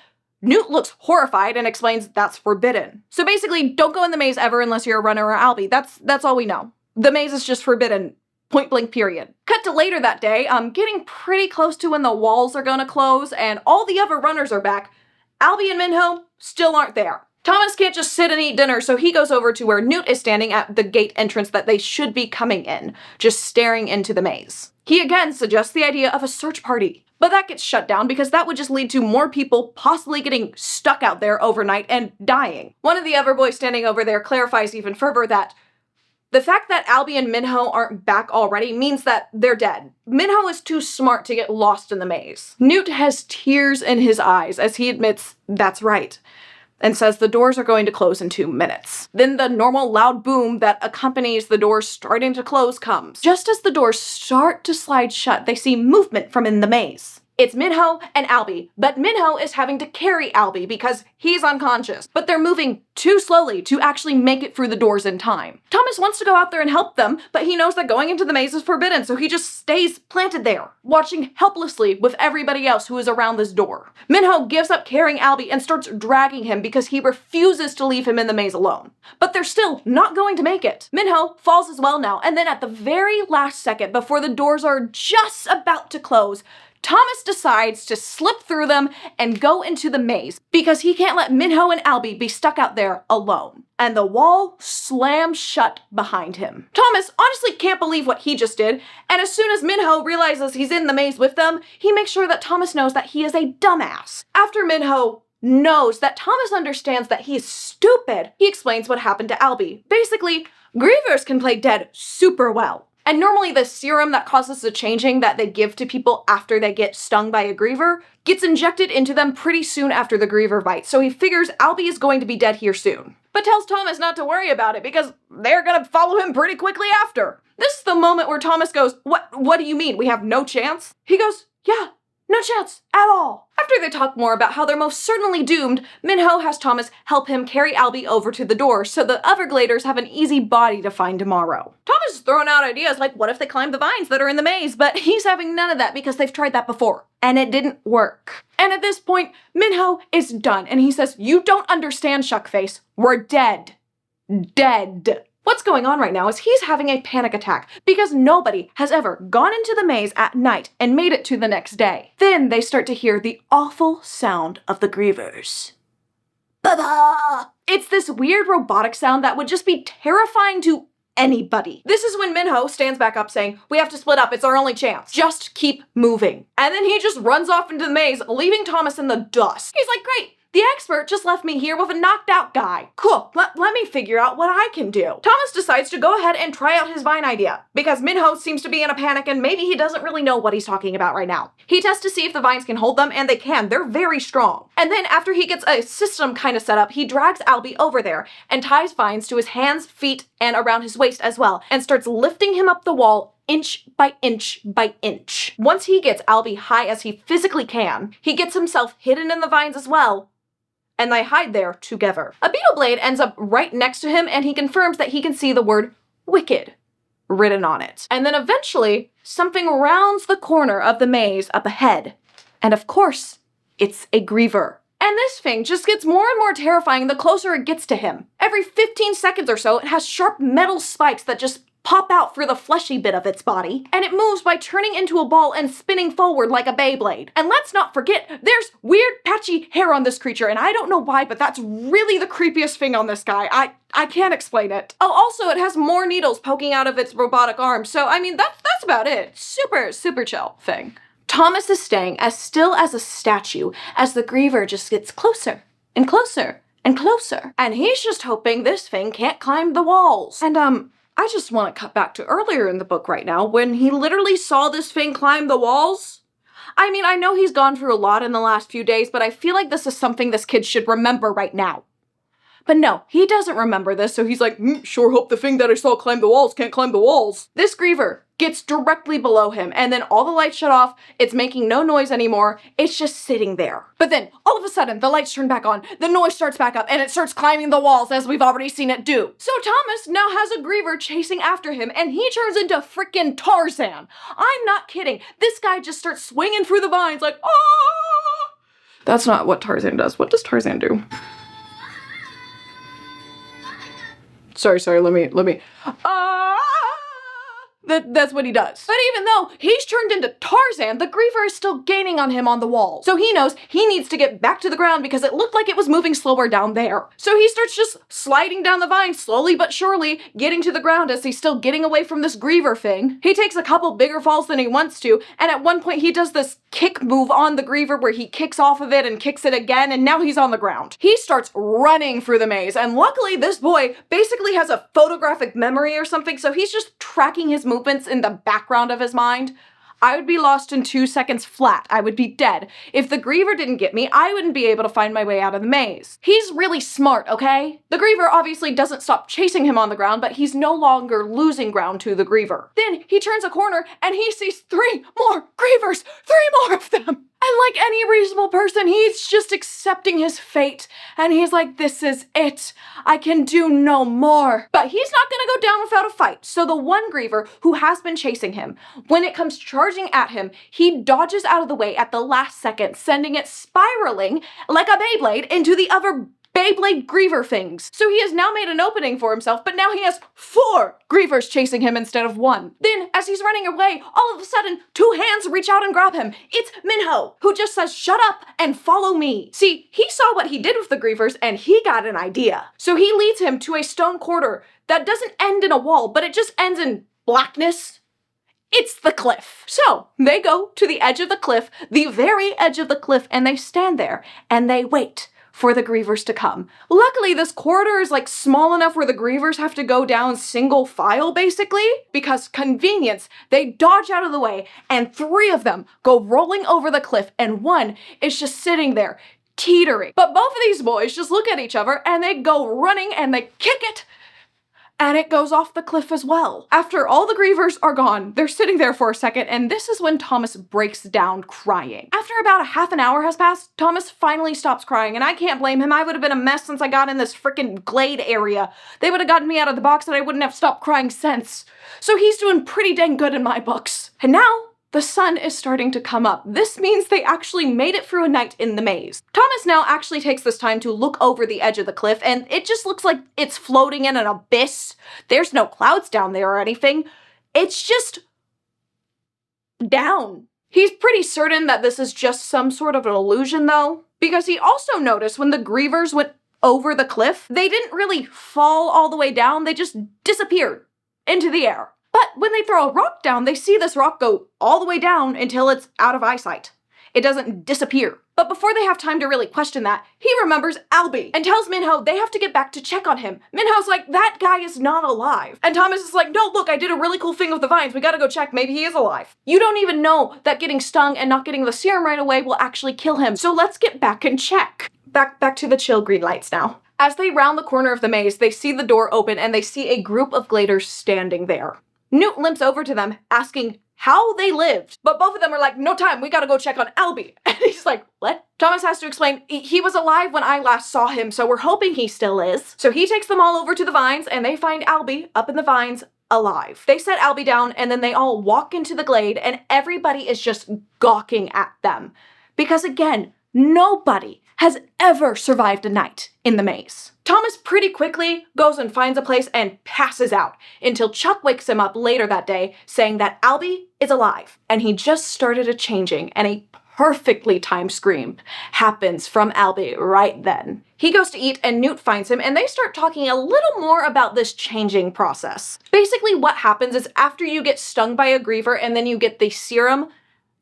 Newt looks horrified and explains that's forbidden. So basically, don't go in the maze ever unless you're a runner or Albie. That's all we know. The maze is just forbidden. Point blank period. Cut to later that day, getting pretty close to when the walls are gonna close and all the other runners are back. Albie and Minho still aren't there. Thomas can't just sit and eat dinner, so he goes over to where Newt is standing at the gate entrance that they should be coming in, just staring into the maze. He again suggests the idea of a search party, but that gets shut down because that would just lead to more people possibly getting stuck out there overnight and dying. One of the other boys standing over there clarifies even further that the fact that Albie and Minho aren't back already means that they're dead. Minho is too smart to get lost in the maze. Newt has tears in his eyes as he admits that's right, and says the doors are going to close in 2 minutes. Then the normal loud boom that accompanies the doors starting to close comes. Just as the doors start to slide shut, they see movement from in the maze. It's Minho and Albie, but Minho is having to carry Albie because he's unconscious, but they're moving too slowly to actually make it through the doors in time. Thomas wants to go out there and help them, but he knows that going into the maze is forbidden, so he just stays planted there, watching helplessly with everybody else who is around this door. Minho gives up carrying Albie and starts dragging him because he refuses to leave him in the maze alone. But they're still not going to make it. Minho falls as well now, and then at the very last second, before the doors are just about to close, Thomas decides to slip through them and go into the maze because he can't let Minho and Albie be stuck out there alone. And the wall slams shut behind him. Thomas honestly can't believe what he just did, and as soon as Minho realizes he's in the maze with them, he makes sure that Thomas knows that he is a dumbass. After Minho knows that Thomas understands that he's stupid, he explains what happened to Albie. Basically, grievers can play dead super well. And normally the serum that causes the changing that they give to people after they get stung by a griever gets injected into them pretty soon after the griever bite, so he figures Albie is going to be dead here soon. But tells Thomas not to worry about it because they're gonna follow him pretty quickly after. This is the moment where Thomas goes, What do you mean, we have no chance? He goes, yeah, no chance at all. After they talk more about how they're most certainly doomed, Minho has Thomas help him carry Albie over to the door so the Evergladers have an easy body to find tomorrow. Thomas is throwing out ideas like what if they climb the vines that are in the maze, but he's having none of that because they've tried that before, and it didn't work. And at this point, Minho is done, and he says, you don't understand, Shuckface. We're dead. Dead. What's going on right now is he's having a panic attack because nobody has ever gone into the maze at night and made it to the next day. Then they start to hear the awful sound of the grievers. Ba-ba! It's this weird robotic sound that would just be terrifying to anybody. This is when Minho stands back up saying, we have to split up, it's our only chance. Just keep moving. And then he just runs off into the maze, leaving Thomas in the dust. He's like, great. The expert just left me here with a knocked out guy. Cool, let me figure out what I can do. Thomas decides to go ahead and try out his vine idea because Minho seems to be in a panic and maybe he doesn't really know what he's talking about right now. He tests to see if the vines can hold them, and they can. They're very strong. And then after he gets a system kind of set up, he drags Albie over there and ties vines to his hands, feet, and around his waist as well, and starts lifting him up the wall inch by inch by inch. Once he gets Albie high as he physically can, he gets himself hidden in the vines as well, and they hide there together. A beetle blade ends up right next to him, and he confirms that he can see the word wicked written on it. And then eventually, something rounds the corner of the maze up ahead. And of course, it's a griever. And this thing just gets more and more terrifying the closer it gets to him. Every 15 seconds or so, it has sharp metal spikes that just pop out through the fleshy bit of its body, and it moves by turning into a ball and spinning forward like a Beyblade. And let's not forget, there's weird patchy hair on this creature, and I don't know why, but that's really the creepiest thing on this guy. I can't explain it. Oh, also, it has more needles poking out of its robotic arms, so I mean, that's about it. Super chill thing. Thomas is staying as still as a statue as the griever just gets closer and closer and closer, and he's just hoping this thing can't climb the walls. And I just want to cut back to earlier in the book right now when he literally saw this thing climb the walls. I mean, I know he's gone through a lot in the last few days, but I feel like this is something this kid should remember right now. But no, he doesn't remember this, so he's like, sure hope the thing that I saw climb the walls can't climb the walls. This griever gets directly below him, and then all the lights shut off, it's making no noise anymore, it's just sitting there. But then, all of a sudden, the lights turn back on, the noise starts back up, and it starts climbing the walls as we've already seen it do. So Thomas now has a griever chasing after him, and he turns into frickin' Tarzan. I'm not kidding. This guy just starts swinging through the vines like, ah! That's not what Tarzan does. What does Tarzan do? Sorry, let me. That's what he does. But even though he's turned into Tarzan, the griever is still gaining on him on the wall. So he knows he needs to get back to the ground because it looked like it was moving slower down there. So he starts just sliding down the vine slowly but surely, getting to the ground as he's still getting away from this griever thing. He takes a couple bigger falls than he wants to, and at one point he does this kick move on the griever where he kicks off of it and kicks it again, and now he's on the ground. He starts running through the maze, and luckily this boy basically has a photographic memory or something, so he's just tracking his movements in the background of his mind. I would be lost in 2 seconds flat. I would be dead. If the griever didn't get me, I wouldn't be able to find my way out of the maze. He's really smart, okay? The griever obviously doesn't stop chasing him on the ground, but he's no longer losing ground to the griever. Then he turns a corner and he sees 3 more grievers! 3 more of them! And like any reasonable person, he's just accepting his fate. And he's like, this is it. I can do no more. But he's not gonna go down without a fight. So the one griever who has been chasing him, when it comes charging at him, he dodges out of the way at the last second, sending it spiraling like a Beyblade into the other Beyblade griever things. So he has now made an opening for himself, but now he has 4 grievers chasing him instead of 1. Then, as he's running away, all of a sudden, 2 hands reach out and grab him. It's Minho, who just says, shut up and follow me. See, he saw what he did with the grievers and he got an idea. So he leads him to a stone quarter that doesn't end in a wall, but it just ends in blackness. It's the cliff. So they go to the edge of the cliff, the very edge of the cliff, and they stand there and they wait for the grievers to come. Luckily, this corridor is like small enough where the grievers have to go down single file basically, because convenience, they dodge out of the way and 3 of them go rolling over the cliff and 1 is just sitting there teetering. But both of these boys just look at each other and they go running and they kick it, and it goes off the cliff as well. After all the grievers are gone, they're sitting there for a second, and this is when Thomas breaks down crying. After about a half an hour has passed, Thomas finally stops crying, and I can't blame him. I would have been a mess since I got in this freaking glade area. They would have gotten me out of the box and I wouldn't have stopped crying since. So he's doing pretty dang good in my books. And now, the sun is starting to come up. This means they actually made it through a night in the maze. Thomas now actually takes this time to look over the edge of the cliff, and it just looks like it's floating in an abyss. There's no clouds down there or anything. It's just down. He's pretty certain that this is just some sort of an illusion though, because he also noticed when the grievers went over the cliff, they didn't really fall all the way down, they just disappeared into the air. But when they throw a rock down, they see this rock go all the way down until it's out of eyesight. It doesn't disappear. But before they have time to really question that, he remembers Albie and tells Minho they have to get back to check on him. Minho's like, that guy is not alive. And Thomas is like, no, look, I did a really cool thing with the vines. We gotta go check. Maybe he is alive. You don't even know that getting stung and not getting the serum right away will actually kill him. So let's get back and check. Back to the chill green lights now. As they round the corner of the maze, they see the door open and they see a group of gladers standing there. Newt limps over to them, asking how they lived. But both of them are like, no time, we gotta go check on Albie. And he's like, what? Thomas has to explain, he was alive when I last saw him, so we're hoping he still is. So he takes them all over to the vines, and they find Albie up in the vines, alive. They set Albie down, and then they all walk into the glade, and everybody is just gawking at them. Because again, nobody has ever survived a night in the maze. Thomas pretty quickly goes and finds a place and passes out until Chuck wakes him up later that day saying that Albie is alive and he just started a changing, and a perfectly timed scream happens from Albie right then. He goes to eat and Newt finds him and they start talking a little more about this changing process. Basically what happens is after you get stung by a griever and then you get the serum,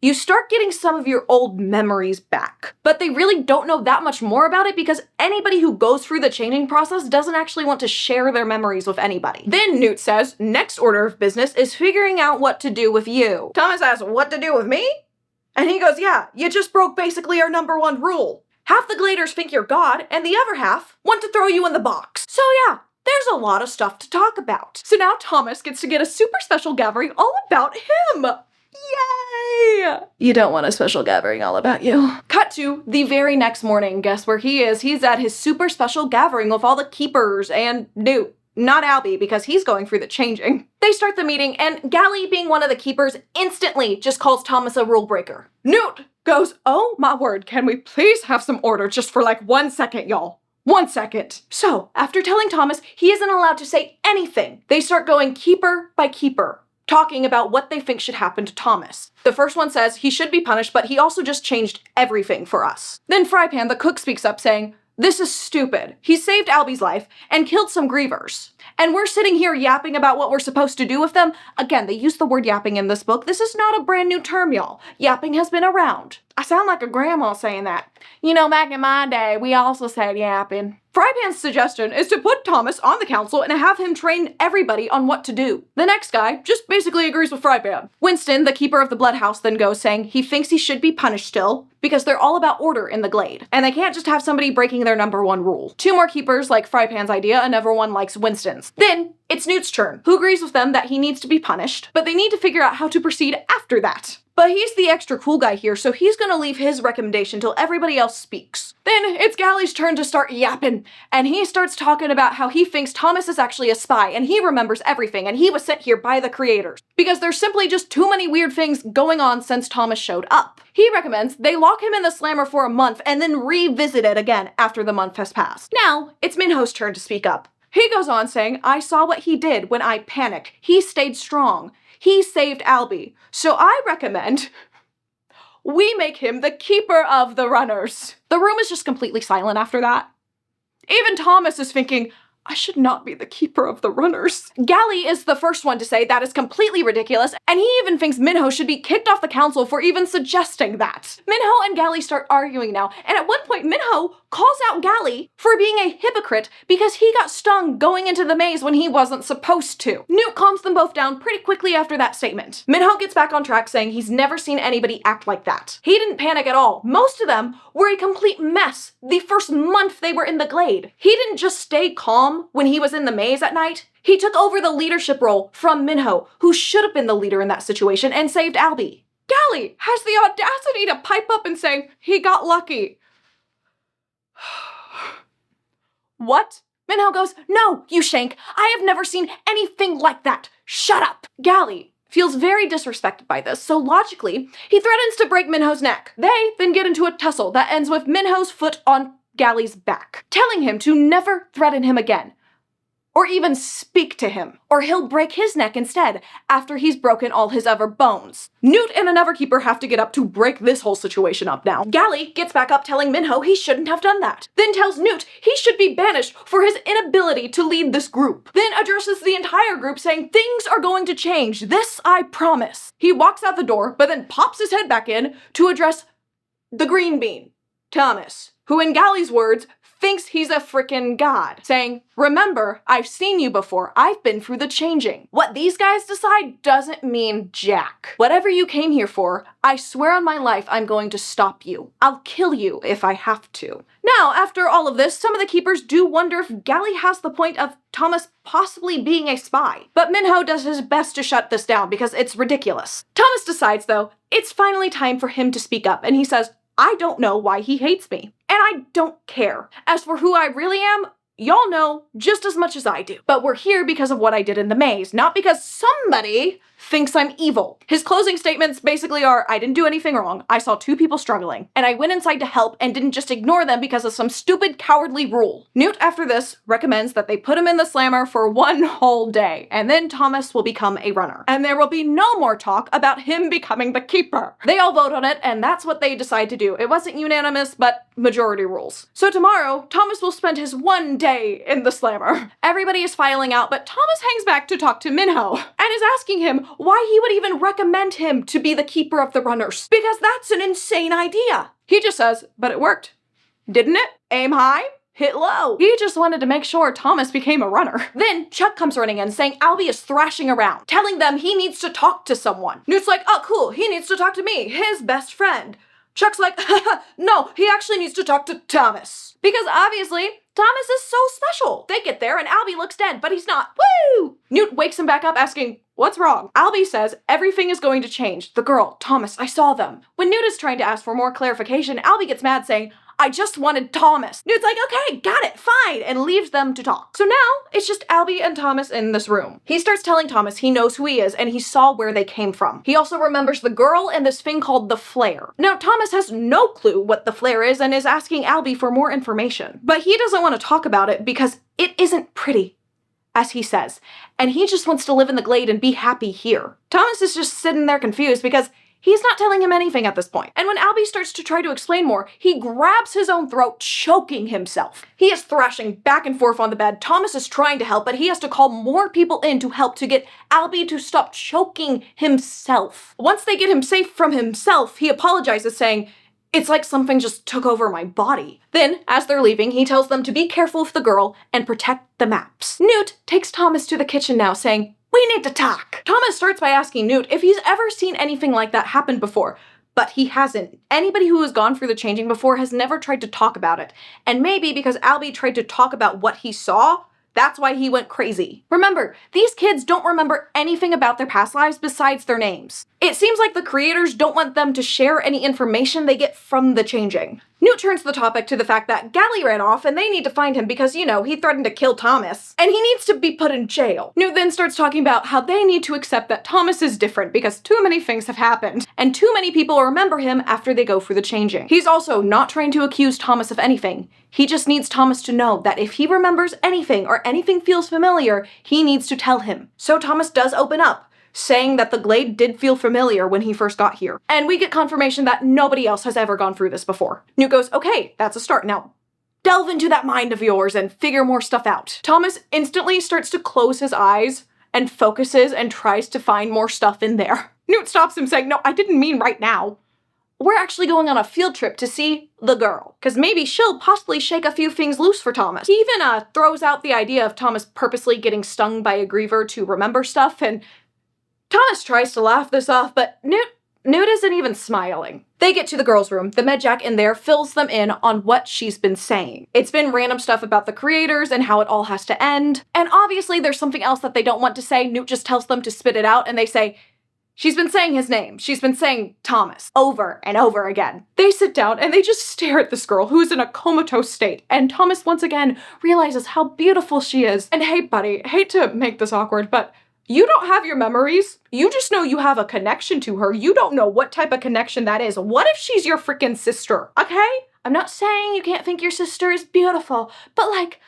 you start getting some of your old memories back. But they really don't know that much more about it because anybody who goes through the changing process doesn't actually want to share their memories with anybody. Then Newt says, next order of business is figuring out what to do with you. Thomas asks, what to do with me? And he goes, yeah, you just broke basically our #1 rule. Half the gladers think you're God, and the other half want to throw you in the box. So yeah, there's a lot of stuff to talk about. So now Thomas gets to get a super special gathering all about him. Yay! You don't want a special gathering all about you. Cut to the very next morning. Guess where he is? He's at his super special gathering with all the keepers and Newt. Not Albie, because he's going through the changing. They start the meeting, and Gally, being one of the keepers, instantly just calls Thomas a rule breaker. Newt goes, oh my word, can we please have some order just for like 1 second, y'all? 1 second. So, after telling Thomas he isn't allowed to say anything, they start going keeper by keeper, talking about what they think should happen to Thomas. The first one says he should be punished, but he also just changed everything for us. Then Frypan, the cook, speaks up saying, this is stupid. He saved Albie's life and killed some grievers. And we're sitting here yapping about what we're supposed to do with them. Again, they use the word yapping in this book. This is not a brand new term, y'all. Yapping has been around. I sound like a grandma saying that. You know, back in my day, we also said yapping. Frypan's suggestion is to put Thomas on the council and have him train everybody on what to do. The next guy just basically agrees with Frypan. Winston, the keeper of the Bloodhouse, then goes saying he thinks he should be punished still because they're all about order in the glade, and they can't just have somebody breaking their #1 rule. 2 more keepers like Frypan's idea, another one likes Winston's. Then it's Newt's turn, who agrees with them that he needs to be punished, but they need to figure out how to proceed after that. But he's the extra cool guy here, so he's gonna leave his recommendation till everybody else speaks. Then it's Gally's turn to start yapping, and he starts talking about how he thinks Thomas is actually a spy, and he remembers everything, and he was sent here by the creators, because there's simply just too many weird things going on since Thomas showed up. He recommends they lock him in the slammer for a month, and then revisit it again after the month has passed. Now, it's Minho's turn to speak up. He goes on saying, I saw what he did when I panicked. He stayed strong. He saved Albie. So I recommend we make him the keeper of the runners. The room is just completely silent after that. Even Thomas is thinking, I should not be the keeper of the runners. Gally is the first one to say that is completely ridiculous, and he even thinks Minho should be kicked off the council for even suggesting that. Minho and Gally start arguing now, and at one point Minho calls out Gally for being a hypocrite because he got stung going into the maze when he wasn't supposed to. Newt calms them both down pretty quickly after that statement. Minho gets back on track saying he's never seen anybody act like that. He didn't panic at all. Most of them were a complete mess the first month they were in the Glade. He didn't just stay calm when he was in the maze at night. He took over the leadership role from Minho, who should have been the leader in that situation, and saved Albie. Gally has the audacity to pipe up and say he got lucky. What? Minho goes, "No, you shank. I have never seen anything like that. Shut up." Gally feels very disrespected by this, so logically, he threatens to break Minho's neck. They then get into a tussle that ends with Minho's foot on Gally's back, telling him to never threaten him again, or even speak to him, or he'll break his neck instead after he's broken all his other bones. Newt and another keeper have to get up to break this whole situation up now. Gally gets back up telling Minho he shouldn't have done that, then tells Newt he should be banished for his inability to lead this group, then addresses the entire group saying things are going to change, this I promise. He walks out the door, but then pops his head back in to address the green bean, Thomas, who in Gally's words thinks he's a frickin' god, saying, "Remember, I've seen you before. I've been through the changing." What these guys decide doesn't mean jack. Whatever you came here for, I swear on my life I'm going to stop you. I'll kill you if I have to. Now, after all of this, some of the keepers do wonder if Gally has the point of Thomas possibly being a spy. But Minho does his best to shut this down because it's ridiculous. Thomas decides, though, it's finally time for him to speak up, and he says, "I don't know why he hates me. And I don't care. As for who I really am, y'all know just as much as I do. But we're here because of what I did in the maze, not because somebody thinks I'm evil." His closing statements basically are, I didn't do anything wrong, I saw two people struggling, and I went inside to help and didn't just ignore them because of some stupid cowardly rule. Newt, after this, recommends that they put him in the slammer for one whole day, and then Thomas will become a runner. And there will be no more talk about him becoming the keeper. They all vote on it, and that's what they decide to do. It wasn't unanimous, but majority rules. So tomorrow, Thomas will spend his one day in the slammer. Everybody is filing out, but Thomas hangs back to talk to Minho, and is asking him why he would even recommend him to be the keeper of the runners, because that's an insane idea. He just says, but it worked. Didn't it? Aim high, hit low. He just wanted to make sure Thomas became a runner. Then Chuck comes running in saying Albie is thrashing around, telling them he needs to talk to someone. Newt's like, oh cool, he needs to talk to me, his best friend. Chuck's like, no, he actually needs to talk to Thomas. Because obviously, Thomas is so special. They get there and Albie looks dead, but he's not. Woo! Newt wakes him back up asking, what's wrong? Albie says everything is going to change. The girl, Thomas, I saw them. When Newt is trying to ask for more clarification, Albie gets mad saying, I just wanted Thomas. Newt's like, okay, got it, fine, and leaves them to talk. So now, it's just Albie and Thomas in this room. He starts telling Thomas he knows who he is and he saw where they came from. He also remembers the girl and this thing called the flare. Now, Thomas has no clue what the flare is and is asking Albie for more information. But he doesn't want to talk about it because it isn't pretty, as he says, and he just wants to live in the Glade and be happy here. Thomas is just sitting there confused because he's not telling him anything at this point. And when Albie starts to try to explain more, he grabs his own throat, choking himself. He is thrashing back and forth on the bed. Thomas is trying to help, but he has to call more people in to help to get Albie to stop choking himself. Once they get him safe from himself, he apologizes saying, it's like something just took over my body. Then, as they're leaving, he tells them to be careful with the girl and protect the maps. Newt takes Thomas to the kitchen now, saying, we need to talk. Thomas starts by asking Newt if he's ever seen anything like that happen before, but he hasn't. Anybody who has gone through the changing before has never tried to talk about it. And maybe because Albie tried to talk about what he saw, that's why he went crazy. Remember, these kids don't remember anything about their past lives besides their names. It seems like the creators don't want them to share any information they get from the changing. Newt turns the topic to the fact that Gally ran off and they need to find him because, you know, he threatened to kill Thomas, and he needs to be put in jail. Newt then starts talking about how they need to accept that Thomas is different because too many things have happened, and too many people remember him after they go through the changing. He's also not trying to accuse Thomas of anything. He just needs Thomas to know that if he remembers anything or anything feels familiar, he needs to tell him. So Thomas does open up, saying that the Glade did feel familiar when he first got here. And we get confirmation that nobody else has ever gone through this before. Newt goes, okay, that's a start. Now, delve into that mind of yours and figure more stuff out. Thomas instantly starts to close his eyes and focuses and tries to find more stuff in there. Newt stops him saying, no, I didn't mean right now. we're actually going on a field trip to see the girl, because maybe she'll possibly shake a few things loose for Thomas. He even throws out the idea of Thomas purposely getting stung by a griever to remember stuff, and Thomas tries to laugh this off, but Newt isn't even smiling. They get to the girls' room. The medjack in there fills them in on what she's been saying. It's been random stuff about the creators and how it all has to end. And obviously there's something else that they don't want to say. Newt just tells them to spit it out, and they say, she's been saying his name. She's been saying Thomas over and over again. They sit down and they just stare at this girl who is in a comatose state. And Thomas once again realizes how beautiful she is. And hey, buddy, hate to make this awkward, but you don't have your memories. You just know you have a connection to her. You don't know what type of connection that is. What if she's your freaking sister? Okay? I'm not saying you can't think your sister is beautiful, but like,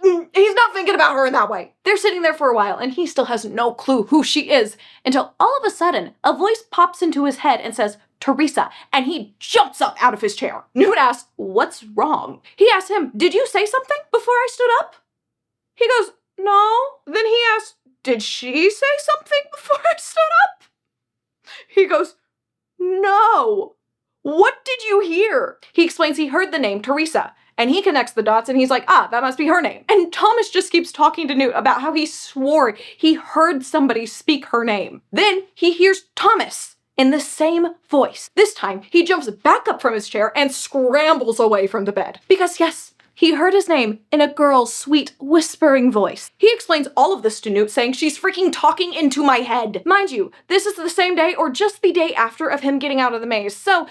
he's not thinking about her in that way. They're sitting there for a while and he still has no clue who she is until all of a sudden a voice pops into his head and says, Teresa, and he jumps up out of his chair. Newt asks, what's wrong? He asks him, did you say something before I stood up? He goes, no. Then he asks, did she say something before I stood up? He goes, no. What did you hear? He explains he heard the name Teresa, and he connects the dots and he's like, that must be her name. And Thomas just keeps talking to Newt about how he swore he heard somebody speak her name. Then he hears Thomas in the same voice. This time, he jumps back up from his chair and scrambles away from the bed. Because yes, he heard his name in a girl's sweet, whispering voice. He explains all of this to Newt, saying she's freaking talking into my head. Mind you, this is the same day or just the day after of him getting out of the maze, so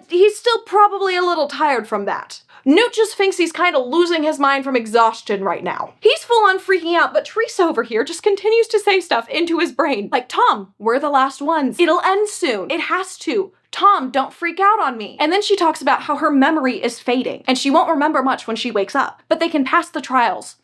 he's still probably a little tired from that. Newt just thinks he's kind of losing his mind from exhaustion right now. He's full on freaking out, but Teresa over here just continues to say stuff into his brain. Like, Tom, we're the last ones. It'll end soon. It has to. Tom, don't freak out on me. And then she talks about how her memory is fading, and she won't remember much when she wakes up, but they can pass the trials.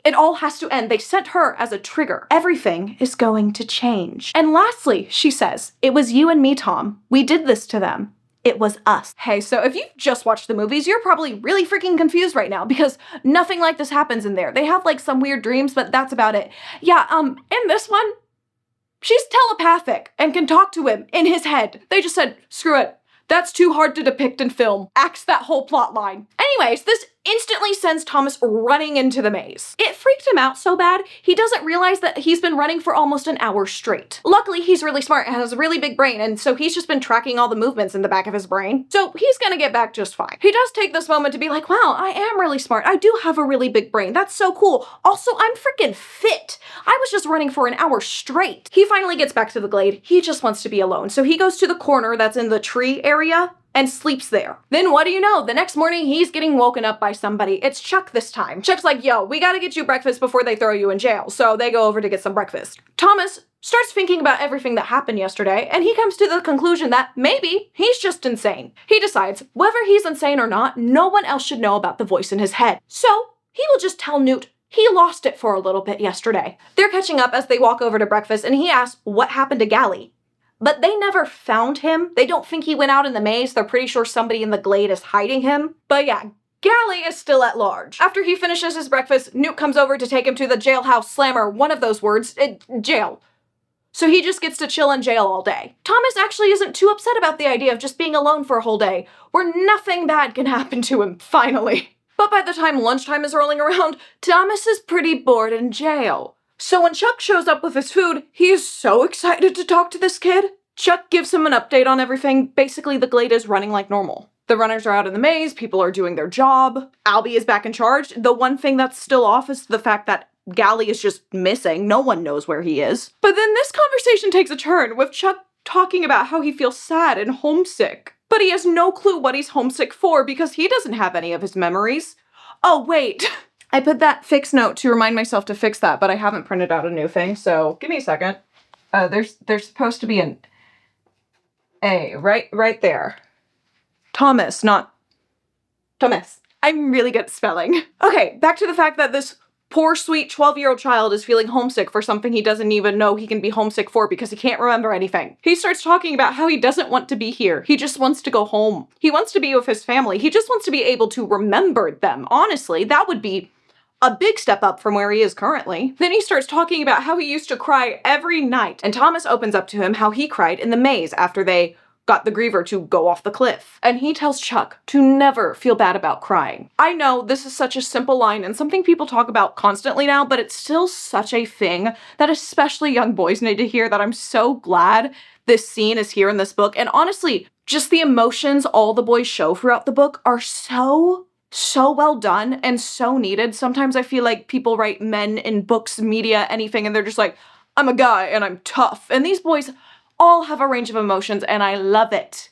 It all has to end. They sent her as a trigger. Everything is going to change. And lastly, she says, it was you and me, Tom. We did this to them. It was us. Hey, so if you've just watched the movies, you're probably really freaking confused right now because nothing like this happens in there. They have like some weird dreams, but that's about it. Yeah, in this one, she's telepathic and can talk to him in his head. They just said, screw it. That's too hard to depict in film. Axe that whole plot line. Anyways, this instantly sends Thomas running into the maze. It freaked him out so bad, he doesn't realize that he's been running for almost an hour straight. Luckily, he's really smart and has a really big brain, and so he's just been tracking all the movements in the back of his brain. So he's gonna get back just fine. He does take this moment to be like, wow, I am really smart. I do have a really big brain. That's so cool. Also, I'm freaking fit. I was just running for an hour straight. He finally gets back to the glade. He just wants to be alone. So he goes to the corner that's in the tree area and sleeps there. Then what do you know? The next morning, he's getting woken up by somebody. It's Chuck this time. Chuck's like, yo, we gotta get you breakfast before they throw you in jail. So they go over to get some breakfast. Thomas starts thinking about everything that happened yesterday, and he comes to the conclusion that maybe he's just insane. He decides, whether he's insane or not, no one else should know about the voice in his head. So he will just tell Newt he lost it for a little bit yesterday. They're catching up as they walk over to breakfast, and he asks what happened to Gally. But they never found him. They don't think he went out in the maze. They're pretty sure somebody in the glade is hiding him. But yeah, Gally is still at large. After he finishes his breakfast, Newt comes over to take him to the jailhouse slammer, one of those words, jail. So he just gets to chill in jail all day. Thomas actually isn't too upset about the idea of just being alone for a whole day, where nothing bad can happen to him, finally. But by the time lunchtime is rolling around, Thomas is pretty bored in jail. So when Chuck shows up with his food, he is so excited to talk to this kid. Chuck gives him an update on everything. Basically, the glade is running like normal. The runners are out in the maze, people are doing their job. Albie is back in charge. The one thing that's still off is the fact that Gally is just missing. No one knows where he is. But then this conversation takes a turn with Chuck talking about how he feels sad and homesick. But he has no clue what he's homesick for because he doesn't have any of his memories. Oh, wait. I put that fix note to remind myself to fix that, but I haven't printed out a new thing, so give me a second. There's supposed to be an A right there. Thomas, not Thomas. I'm really good at spelling. Okay, back to the fact that this poor, sweet 12-year-old child is feeling homesick for something he doesn't even know he can be homesick for because he can't remember anything. He starts talking about how he doesn't want to be here. He just wants to go home. He wants to be with his family. He just wants to be able to remember them. Honestly, that would be a big step up from where he is currently. Then he starts talking about how he used to cry every night, and Thomas opens up to him how he cried in the maze after they got the griever to go off the cliff. And he tells Chuck to never feel bad about crying. I know this is such a simple line and something people talk about constantly now, but it's still such a thing that especially young boys need to hear, that I'm so glad this scene is here in this book. And honestly, just the emotions all the boys show throughout the book are so well done and so needed. Sometimes I feel like people write men in books, media, anything, and they're just like, I'm a guy and I'm tough. And these boys all have a range of emotions and I love it.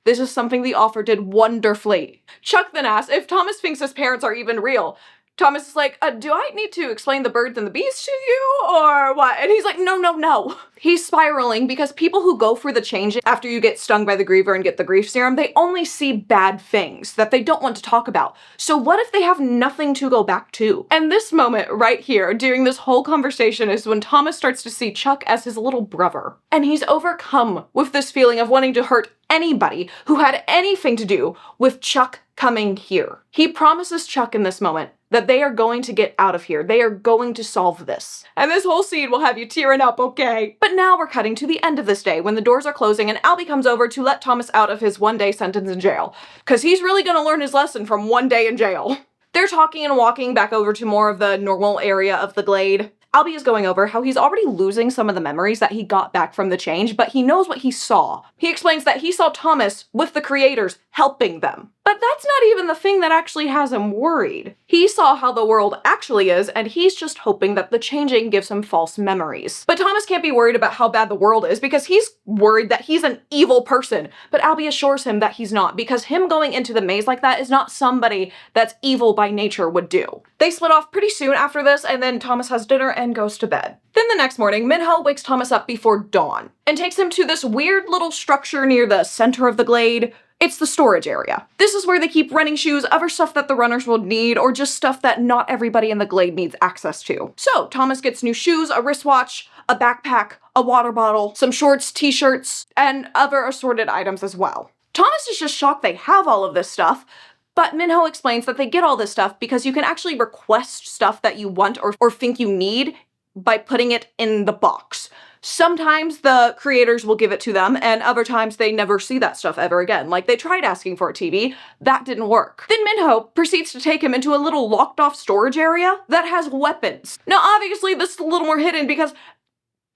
This is something the author did wonderfully. Chuck then asks if Thomas thinks his parents are even real. Thomas is like, do I need to explain the birds and the bees to you, or what? And he's like, no. He's spiraling because people who go through the change after you get stung by the griever and get the grief serum, they only see bad things that they don't want to talk about. So what if they have nothing to go back to? And this moment right here, during this whole conversation, is when Thomas starts to see Chuck as his little brother. And he's overcome with this feeling of wanting to hurt anybody who had anything to do with Chuck coming here. He promises Chuck in this moment that they are going to get out of here. They are going to solve this. And this whole scene will have you tearing up, okay? But now we're cutting to the end of this day when the doors are closing and Albie comes over to let Thomas out of his one-day sentence in jail. Because he's really gonna learn his lesson from one day in jail. They're talking and walking back over to more of the normal area of the glade. Albie is going over how he's already losing some of the memories that he got back from the change, but he knows what he saw. He explains that he saw Thomas with the creators helping them. But that's not even the thing that actually has him worried. He saw how the world actually is, and he's just hoping that the changing gives him false memories. But Thomas can't be worried about how bad the world is because he's worried that he's an evil person. But Albie assures him that he's not, because him going into the maze like that is not somebody that's evil by nature would do. They split off pretty soon after this, and then Thomas has dinner and goes to bed. Then the next morning, Minho wakes Thomas up before dawn and takes him to this weird little structure near the center of the glade. It's the storage area. This is where they keep running shoes, other stuff that the runners will need, or just stuff that not everybody in the glade needs access to. So Thomas gets new shoes, a wristwatch, a backpack, a water bottle, some shorts, t-shirts, and other assorted items as well. Thomas is just shocked they have all of this stuff, but Minho explains that they get all this stuff because you can actually request stuff that you want or think you need by putting it in the box. Sometimes the creators will give it to them, and other times they never see that stuff ever again. Like, they tried asking for a TV, that didn't work. Then Minho proceeds to take him into a little locked-off storage area that has weapons. Now, obviously, this is a little more hidden because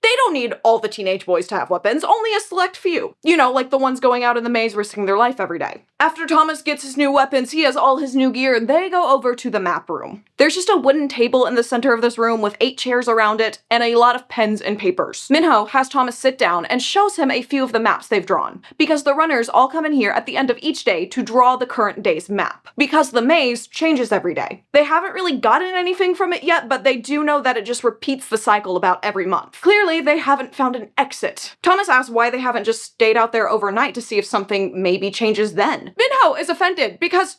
they don't need all the teenage boys to have weapons, only a select few. You know, like the ones going out in the maze risking their life every day. After Thomas gets his new weapons, he has all his new gear, and they go over to the map room. There's just a wooden table in the center of this room with 8 chairs around it and a lot of pens and papers. Minho has Thomas sit down and shows him a few of the maps they've drawn, because the runners all come in here at the end of each day to draw the current day's map, because the maze changes every day. They haven't really gotten anything from it yet, but they do know that it just repeats the cycle about every month. Clearly, they haven't found an exit. Thomas asks why they haven't just stayed out there overnight to see if something maybe changes then. Minho is offended because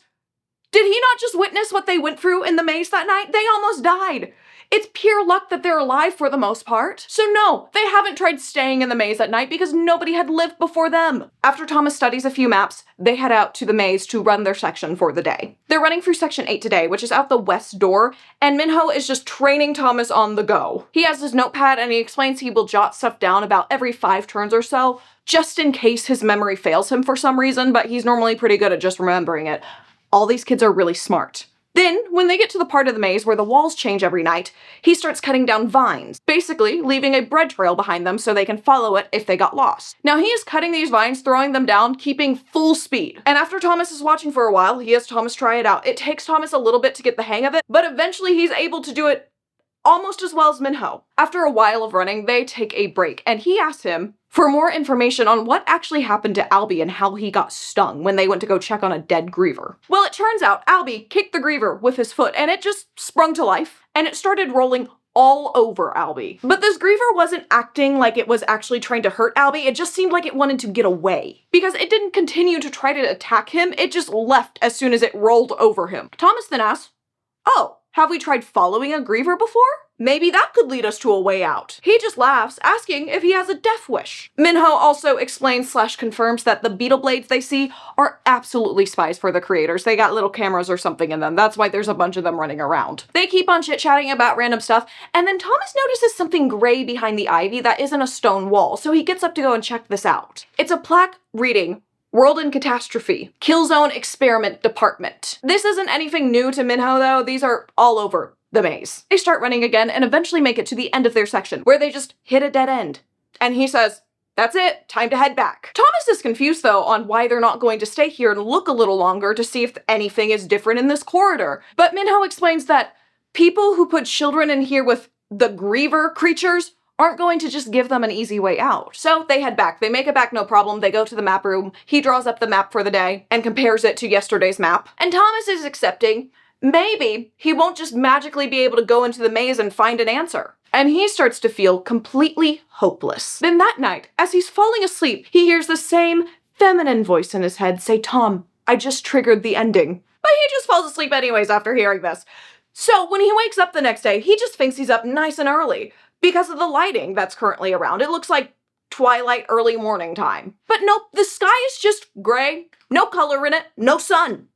did he not just witness what they went through in the maze that night? They almost died. It's pure luck that they're alive for the most part. So no, they haven't tried staying in the maze at night because nobody had lived before them. After Thomas studies a few maps, they head out to the maze to run their section for the day. They're running through section 8 today, which is out the west door, and Minho is just training Thomas on the go. He has his notepad and he explains he will jot stuff down about every 5 turns or so, just in case his memory fails him for some reason, but he's normally pretty good at just remembering it. All these kids are really smart. Then, when they get to the part of the maze where the walls change every night, he starts cutting down vines, basically leaving a bread trail behind them so they can follow it if they got lost. Now, he is cutting these vines, throwing them down, keeping full speed. And after Thomas is watching for a while, he has Thomas try it out. It takes Thomas a little bit to get the hang of it, but eventually he's able to do it almost as well as Minho. After a while of running, they take a break, and he asks him for more information on what actually happened to Albie and how he got stung when they went to go check on a dead griever. Well, it turns out Albie kicked the griever with his foot, and it just sprung to life, and it started rolling all over Albie. But this griever wasn't acting like it was actually trying to hurt Albie, it just seemed like it wanted to get away. Because it didn't continue to try to attack him, it just left as soon as it rolled over him. Thomas then asks, "Oh, have we tried following a griever before?" maybe that could lead us to a way out. He just laughs, asking if he has a death wish. Minho also explains / confirms that the beetle blades they see are absolutely spies for the creators. They got little cameras or something in them. That's why there's a bunch of them running around. They keep on chit-chatting about random stuff, and then Thomas notices something gray behind the ivy that isn't a stone wall, so he gets up to go and check this out. It's a plaque reading, World in Catastrophe, Killzone Experiment Department. This isn't anything new to Minho though, these are all over the maze. They start running again and eventually make it to the end of their section, where they just hit a dead end. And he says, that's it, time to head back. Thomas is confused though on why they're not going to stay here and look a little longer to see if anything is different in this corridor. But Minho explains that people who put children in here with the Griever creatures aren't going to just give them an easy way out. So they head back. They make it back no problem. They go to the map room. He draws up the map for the day and compares it to yesterday's map. And Thomas is accepting maybe he won't just magically be able to go into the maze and find an answer. And he starts to feel completely hopeless. Then that night, as he's falling asleep, he hears the same feminine voice in his head say, Tom, I just triggered the ending. But he just falls asleep anyways after hearing this. So when he wakes up the next day, he just thinks he's up nice and early because of the lighting that's currently around. It looks like twilight, early morning time. But nope, the sky is just gray, no color in it, no sun.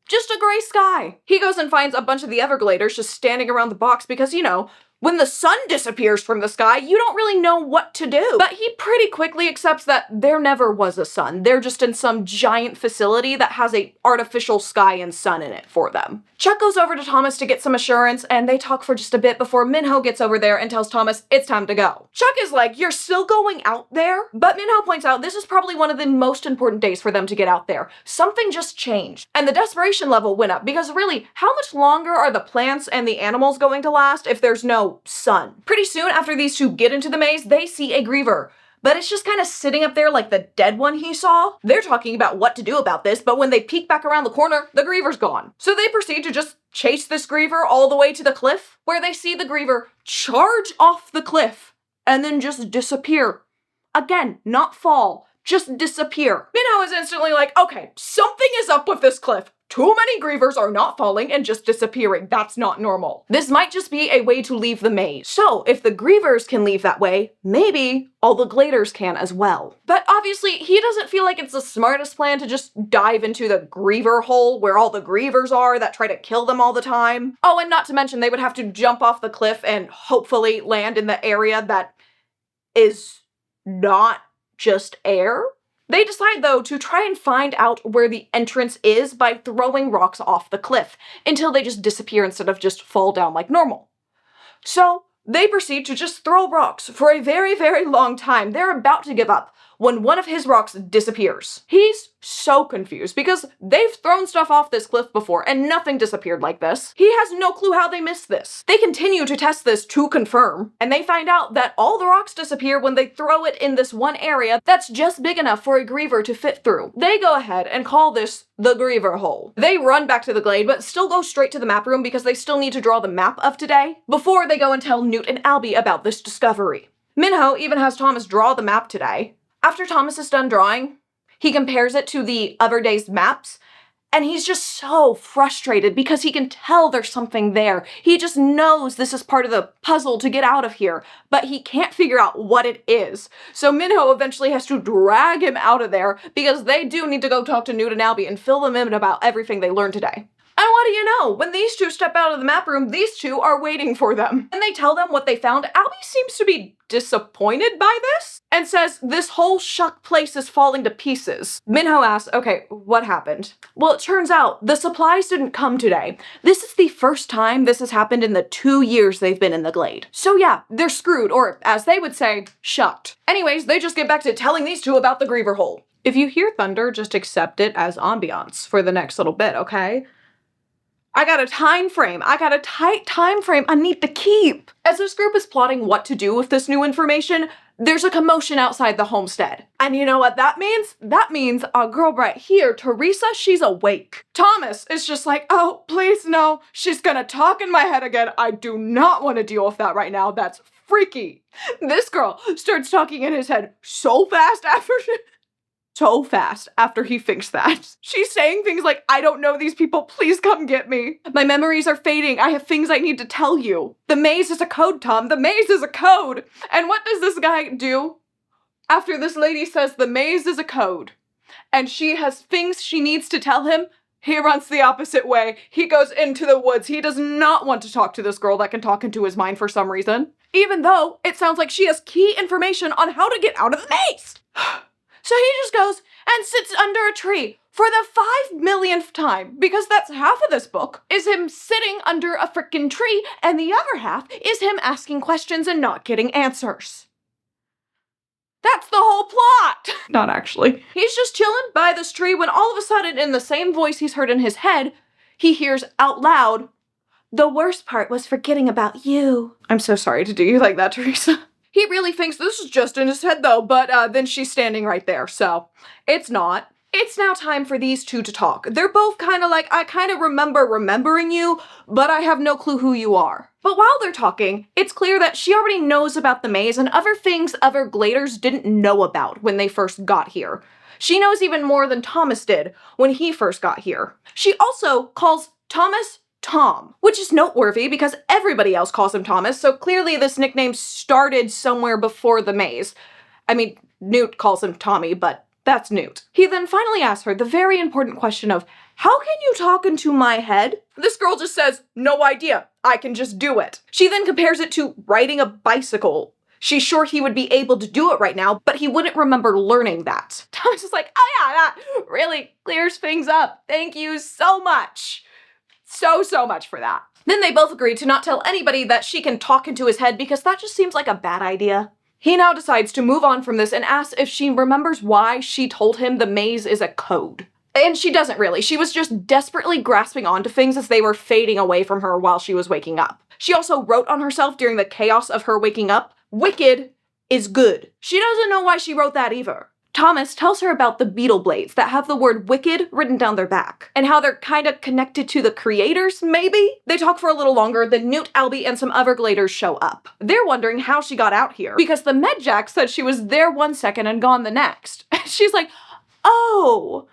Just a gray sky. He goes and finds a bunch of the Evergladers just standing around the box because, you know, when the sun disappears from the sky, you don't really know what to do. But he pretty quickly accepts that there never was a sun. They're just in some giant facility that has a artificial sky and sun in it for them. Chuck goes over to Thomas to get some assurance, and they talk for just a bit before Minho gets over there and tells Thomas it's time to go. Chuck is like, you're still going out there? But Minho points out this is probably one of the most important days for them to get out there. Something just changed. And the desperation level went up because really, how much longer are the plants and the animals going to last if there's no sun? Pretty soon after these two get into the maze, they see a Griever. But it's just kind of sitting up there like the dead one he saw. They're talking about what to do about this, but when they peek back around the corner, the Griever's gone. So they proceed to just chase this Griever all the way to the cliff, where they see the Griever charge off the cliff and then just disappear. Again, not fall, just disappear. Minho is instantly like, okay, something is up with this cliff. Too many Grievers are not falling and just disappearing. That's not normal. This might just be a way to leave the maze. So if the Grievers can leave that way, maybe all the Gladers can as well. But obviously, he doesn't feel like it's the smartest plan to just dive into the Griever hole where all the Grievers are that try to kill them all the time. Oh, and not to mention they would have to jump off the cliff and hopefully land in the area that is not just air. They decide, though, to try and find out where the entrance is by throwing rocks off the cliff until they just disappear instead of just fall down like normal. So they proceed to just throw rocks for a very, very long time. They're about to give up when one of his rocks disappears. He's so confused because they've thrown stuff off this cliff before and nothing disappeared like this. He has no clue how they missed this. They continue to test this to confirm, and they find out that all the rocks disappear when they throw it in this one area that's just big enough for a Griever to fit through. They go ahead and call this the Griever hole. They run back to the glade, but still go straight to the map room because they still need to draw the map of today before they go and tell Newt and Albie about this discovery. Minho even has Thomas draw the map today. After Thomas is done drawing, he compares it to the other day's maps, and he's just so frustrated because he can tell there's something there. He just knows this is part of the puzzle to get out of here, but he can't figure out what it is. So Minho eventually has to drag him out of there because they do need to go talk to Newt and Albie and fill them in about everything they learned today. And what do you know? When these two step out of the map room, these two are waiting for them. And they tell them what they found. Albie seems to be disappointed by this and says this whole shuck place is falling to pieces. Minho asks, okay, what happened? Well, it turns out the supplies didn't come today. This is the first time this has happened in the 2 years they've been in the glade. So yeah, they're screwed, or as they would say, shucked. Anyways, they just get back to telling these two about the Griever hole. If you hear thunder, just accept it as ambiance for the next little bit, okay? I got a time frame. I got a tight time frame I need to keep. As this group is plotting what to do with this new information, there's a commotion outside the homestead. And you know what that means? That means our girl right here, Teresa, she's awake. Thomas is just like, oh, please no, she's gonna talk in my head again. I do not want to deal with that right now. That's freaky. This girl starts talking in his head so fast after so fast after he thinks that. She's saying things like, I don't know these people, please come get me. My memories are fading, I have things I need to tell you. The maze is a code, Tom, the maze is a code. And what does this guy do? After this lady says the maze is a code, and she has things she needs to tell him, he runs the opposite way. He goes into the woods. He does not want to talk to this girl that can talk into his mind for some reason, even though it sounds like she has key information on how to get out of the maze. So he just goes and sits under a tree for the 5 millionth time, because that's half of this book is him sitting under a frickin' tree, and the other half is him asking questions and not getting answers. That's the whole plot! Not actually. He's just chilling by this tree when all of a sudden, in the same voice he's heard in his head, he hears out loud, "The worst part was forgetting about you." I'm so sorry to do you like that, Teresa. He really thinks this is just in his head though, but then she's standing right there, so it's not. It's now time for these two to talk. They're both kind of like, I kind of remember remembering you, but I have no clue who you are. But while they're talking, it's clear that she already knows about the maze and other things other Gladers didn't know about when they first got here. She knows even more than Thomas did when he first got here. She also calls Thomas Tom, which is noteworthy because everybody else calls him Thomas, so clearly this nickname started somewhere before the maze. I mean, Newt calls him Tommy, but that's Newt. He then finally asks her the very important question of, how can you talk into my head? This girl just says, no idea, I can just do it. She then compares it to riding a bicycle. She's sure he would be able to do it right now, but he wouldn't remember learning that. Thomas is like, oh yeah, that really clears things up. Thank you so much. So much for that. Then they both agree to not tell anybody that she can talk into his head because that just seems like a bad idea. He now decides to move on from this and asks if she remembers why she told him the maze is a code. And she doesn't really. She was just desperately grasping onto things as they were fading away from her while she was waking up. She also wrote on herself during the chaos of her waking up, "Wicked is good." She doesn't know why she wrote that either. Thomas tells her about the beetle blades that have the word wicked written down their back, and how they're kind of connected to the creators, maybe? They talk for a little longer, then Newt, Albie, and some other Gladers show up. They're wondering how she got out here, because the Medjack said she was there 1 second and gone the next. She's like, oh,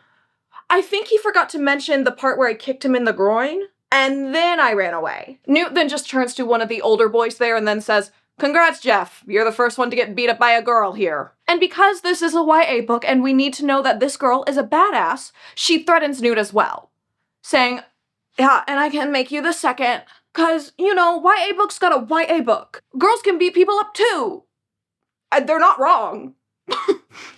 I think he forgot to mention the part where I kicked him in the groin, and then I ran away. Newt then just turns to one of the older boys there and then says, congrats, Jeff. You're the first one to get beat up by a girl here. And because this is a YA book and we need to know that this girl is a badass, she threatens Newt as well, saying, yeah, and I can make you the second, cause, you know, YA books got a YA book. Girls can beat people up too. And they're not wrong.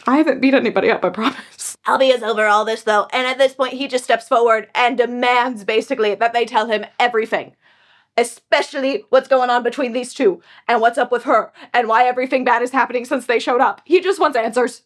I haven't beat anybody up, I promise. Albie is over all this though, and at this point he just steps forward and demands basically that they tell him everything. Especially what's going on between these two, and what's up with her, and why everything bad is happening since they showed up. He just wants answers.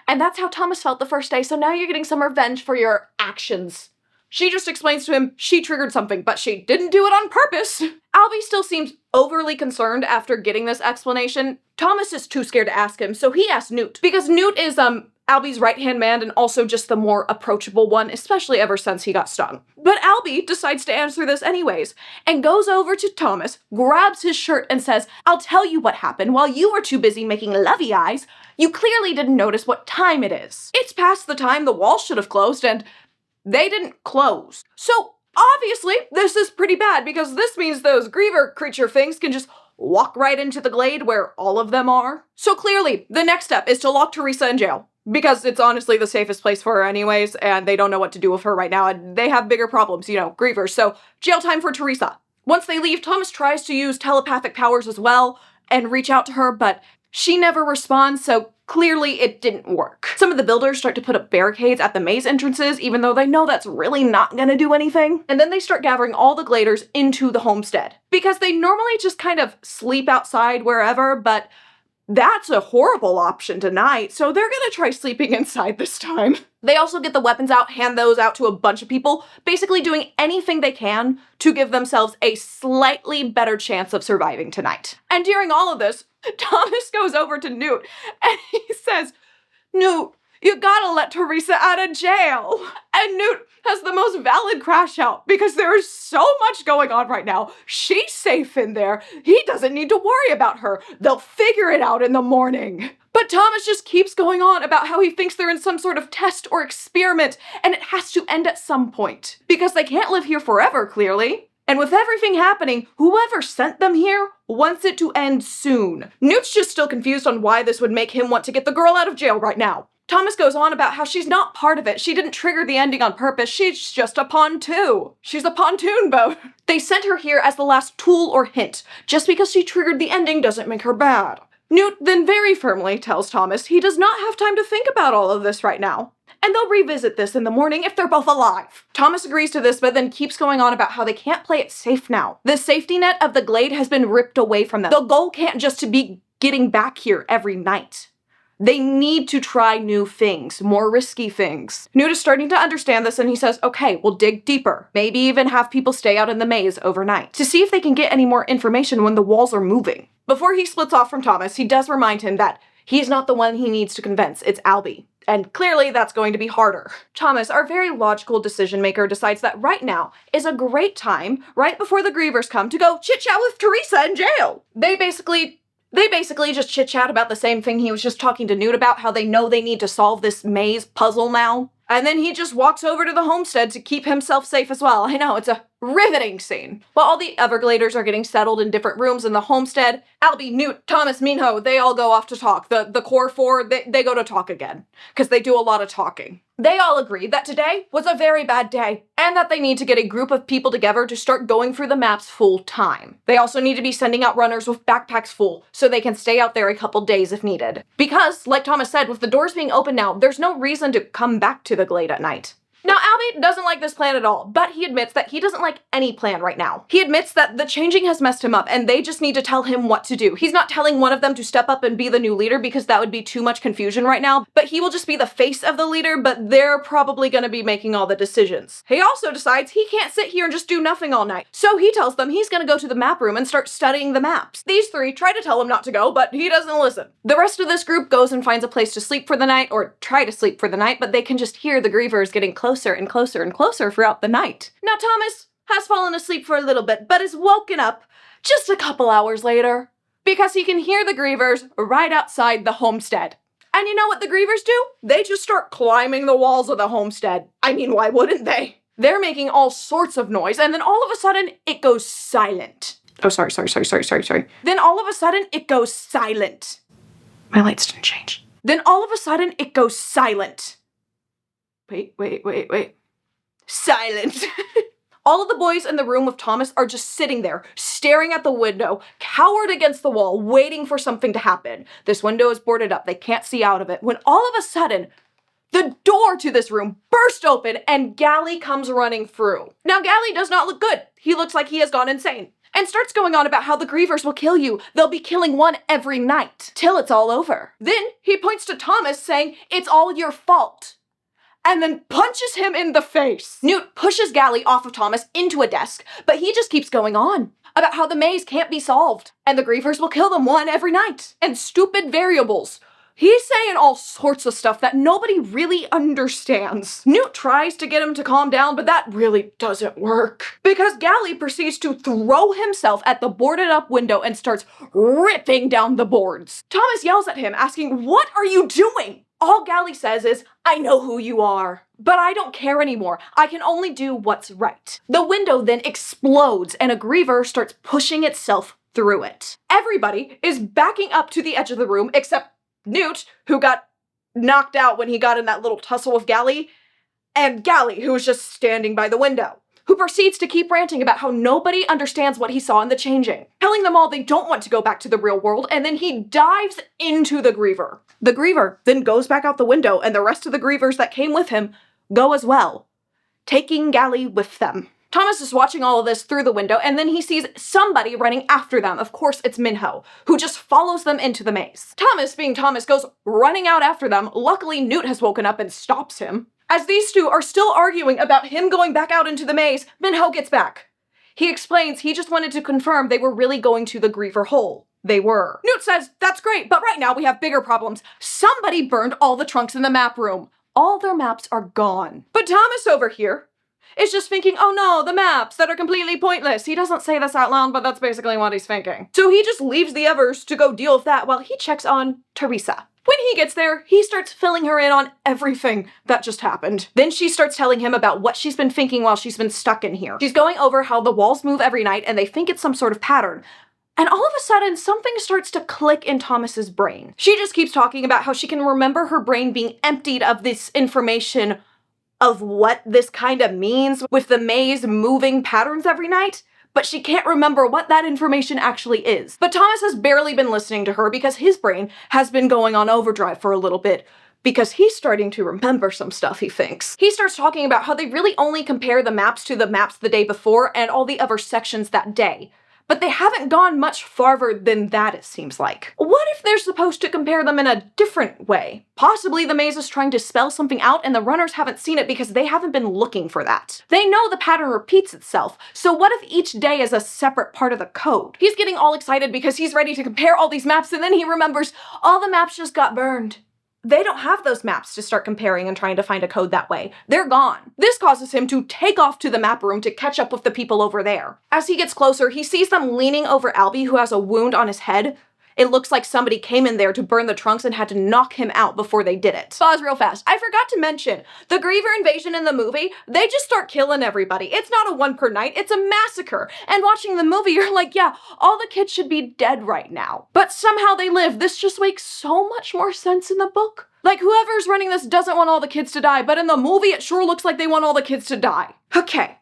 And that's how Thomas felt the first day, so now you're getting some revenge for your actions. She just explains to him she triggered something, but she didn't do it on purpose. Albie still seems overly concerned after getting this explanation. Thomas is too scared to ask him, so he asks Newt. Because Newt is, Albie's right-hand man and also just the more approachable one, especially ever since he got stung. But Albie decides to answer this anyways, and goes over to Thomas, grabs his shirt and says, I'll tell you what happened while you were too busy making lovey eyes. You clearly didn't notice what time it is. It's past the time the wall should have closed and they didn't close. So obviously this is pretty bad because this means those Griever creature things can just walk right into the glade where all of them are. So clearly the next step is to lock Teresa in jail. Because it's honestly the safest place for her anyways, and they don't know what to do with her right now, and they have bigger problems, you know, grievers. So, jail time for Teresa. Once they leave, Thomas tries to use telepathic powers as well and reach out to her, but she never responds, so clearly it didn't work. Some of the builders start to put up barricades at the maze entrances, even though they know that's really not gonna do anything. And then they start gathering all the Gladers into the homestead. Because they normally just kind of sleep outside wherever, but that's a horrible option tonight, so they're gonna try sleeping inside this time. They also get the weapons out, hand those out to a bunch of people, basically doing anything they can to give themselves a slightly better chance of surviving tonight. And during all of this, Thomas goes over to Newt and he says, Newt, You gotta let Teresa out of jail. And Newt has the most valid crash out because there is so much going on right now. She's safe in there. He doesn't need to worry about her. They'll figure it out in the morning. But Thomas just keeps going on about how he thinks they're in some sort of test or experiment, and it has to end at some point. Because they can't live here forever, clearly. And with everything happening, whoever sent them here wants it to end soon. Newt's just still confused on why this would make him want to get the girl out of jail right now. Thomas goes on about how she's not part of it. She didn't trigger the ending on purpose. She's just a pawn too. She's a pontoon boat. They sent her here as the last tool or hint. Just because she triggered the ending doesn't make her bad. Newt then very firmly tells Thomas he does not have time to think about all of this right now. And they'll revisit this in the morning if they're both alive. Thomas agrees to this, but then keeps going on about how they can't play it safe now. The safety net of the Glade has been ripped away from them. The goal can't just to be getting back here every night. They need to try new things, more risky things. Newt is starting to understand this and he says, okay, we'll dig deeper. Maybe even have people stay out in the maze overnight to see if they can get any more information when the walls are moving. Before he splits off from Thomas, he does remind him that he's not the one he needs to convince, it's Albie. And clearly that's going to be harder. Thomas, our very logical decision maker, decides that right now is a great time, right before the Grievers come, to go chit-chat with Teresa in jail. They basically just chit-chat about the same thing he was just talking to Newt about, how they know they need to solve this maze puzzle now. And then he just walks over to the homestead to keep himself safe as well. I know, it's a riveting scene. While all the Evergladers are getting settled in different rooms in the homestead, Albie, Newt, Thomas, Minho, they all go off to talk. The core four, they go to talk again, because they do a lot of talking. They all agree that today was a very bad day, and that they need to get a group of people together to start going through the maps full time. They also need to be sending out runners with backpacks full, so they can stay out there a couple days if needed. Because, like Thomas said, with the doors being open now, there's no reason to come back to the Glade at night. Now, Albie doesn't like this plan at all, but he admits that he doesn't like any plan right now. He admits that the changing has messed him up, and they just need to tell him what to do. He's not telling one of them to step up and be the new leader because that would be too much confusion right now, but he will just be the face of the leader, but they're probably gonna be making all the decisions. He also decides he can't sit here and just do nothing all night, so he tells them he's gonna go to the map room and start studying the maps. These three try to tell him not to go, but he doesn't listen. The rest of this group goes and finds a place to sleep for the night, or try to sleep for the night, but they can just hear the Grievers getting closer and closer and closer throughout the night. Now Thomas has fallen asleep for a little bit, but is woken up just a couple hours later because he can hear the Grievers right outside the homestead. And you know what the Grievers do? They just start climbing the walls of the homestead. I mean, why wouldn't they? They're making all sorts of noise, and then all of a sudden, it goes silent. Oh, sorry. Then all of a sudden, it goes silent. My lights didn't change. Then all of a sudden, it goes silent. Wait. Silent. All of the boys in the room with Thomas are just sitting there, staring at the window, cowered against the wall, waiting for something to happen. This window is boarded up. They can't see out of it. When all of a sudden, the door to this room burst open and Gally comes running through. Now, Gally does not look good. He looks like he has gone insane. And starts going on about how the Grievers will kill you. They'll be killing one every night, till it's all over. Then he points to Thomas saying, "It's all your fault." And then punches him in the face. Newt pushes Gally off of Thomas into a desk, but he just keeps going on about how the maze can't be solved, and the Grievers will kill them one every night, and stupid variables. He's saying all sorts of stuff that nobody really understands. Newt tries to get him to calm down, but that really doesn't work. Because Gally proceeds to throw himself at the boarded up window and starts ripping down the boards. Thomas yells at him, asking, "What are you doing?" All Gally says is, "I know who you are, but I don't care anymore. I can only do what's right." The window then explodes and a Griever starts pushing itself through it. Everybody is backing up to the edge of the room except Newt, who got knocked out when he got in that little tussle with Gally, and Gally, who was just standing by the window, who proceeds to keep ranting about how nobody understands what he saw in the changing, telling them all they don't want to go back to the real world, and then he dives into the Griever. The Griever then goes back out the window, and the rest of the Grievers that came with him go as well, taking Gally with them. Thomas is watching all of this through the window, and then he sees somebody running after them. Of course, it's Minho, who just follows them into the maze. Thomas, being Thomas, goes running out after them. Luckily, Newt has woken up and stops him. As these two are still arguing about him going back out into the maze, Minho gets back. He explains he just wanted to confirm they were really going to the Griever hole. they were. Newt says, that's great, but right now we have bigger problems. Somebody burned all the trunks in the map room. All their maps are gone. But Thomas over here is just thinking, oh no, the maps that are completely pointless. He doesn't say this out loud, but that's basically what he's thinking. So he just leaves the others to go deal with that while he checks on Teresa. When he gets there, he starts filling her in on everything that just happened. Then she starts telling him about what she's been thinking while she's been stuck in here. She's going over how the walls move every night and they think it's some sort of pattern. And all of a sudden, something starts to click in Thomas's brain. She just keeps talking about how she can remember her brain being emptied of this information of what this kind of means with the maze moving patterns every night, but she can't remember what that information actually is. But Thomas has barely been listening to her because his brain has been going on overdrive for a little bit, because he's starting to remember some stuff, he thinks. He starts talking about how they really only compare the maps to the maps the day before and all the other sections that day. But they haven't gone much farther than that, it seems like. What if they're supposed to compare them in a different way? Possibly the maze is trying to spell something out and the runners haven't seen it because they haven't been looking for that. They know the pattern repeats itself, so what if each day is a separate part of the code? He's getting all excited because he's ready to compare all these maps, and then he remembers all the maps just got burned. They don't have those maps to start comparing and trying to find a code that way. They're gone. This causes him to take off to the map room to catch up with the people over there. As he gets closer, he sees them leaning over Albie, who has a wound on his head. It looks like somebody came in there to burn the trunks and had to knock him out before they did it. Pause real fast. I forgot to mention, the Griever invasion in the movie, they just start killing everybody. It's not a one per night, it's a massacre. And watching the movie, you're like, yeah, all the kids should be dead right now. But somehow they live. This just makes so much more sense in the book. Like, whoever's running this doesn't want all the kids to die, but in the movie, it sure looks like they want all the kids to die. Okay.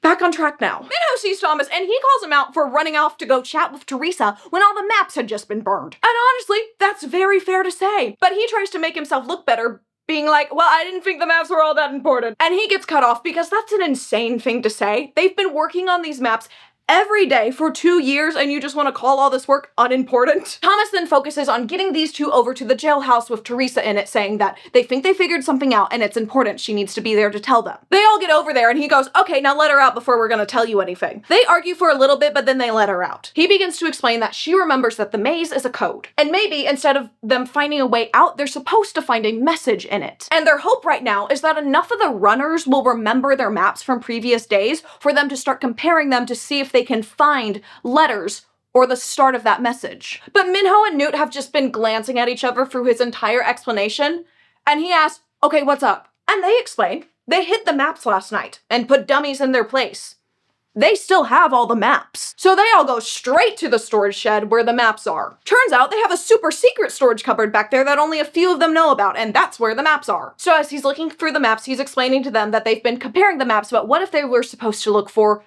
Back on track now. Minho sees Thomas and he calls him out for running off to go chat with Teresa when all the maps had just been burned. And honestly, that's very fair to say. But he tries to make himself look better, being like, well, I didn't think the maps were all that important. And he gets cut off because that's an insane thing to say. They've been working on these maps every day for 2 years and you just want to call all this work unimportant? Thomas then focuses on getting these two over to the jailhouse with Teresa in it, saying that they think they figured something out and it's important. She needs to be there to tell them. They all get over there and he goes, okay, now let her out before we're gonna tell you anything. They argue for a little bit, but then they let her out. He begins to explain that she remembers that the maze is a code. And maybe instead of them finding a way out, they're supposed to find a message in it. And their hope right now is that enough of the runners will remember their maps from previous days for them to start comparing them to see if they can find letters or the start of that message. But Minho and Newt have just been glancing at each other through his entire explanation, and he asks, okay, what's up? And they explain they hid the maps last night and put dummies in their place. They still have all the maps. So they all go straight to the storage shed where the maps are. Turns out they have a super secret storage cupboard back there that only a few of them know about, and that's where the maps are. So as he's looking through the maps, he's explaining to them that they've been comparing the maps, but what if they were supposed to look for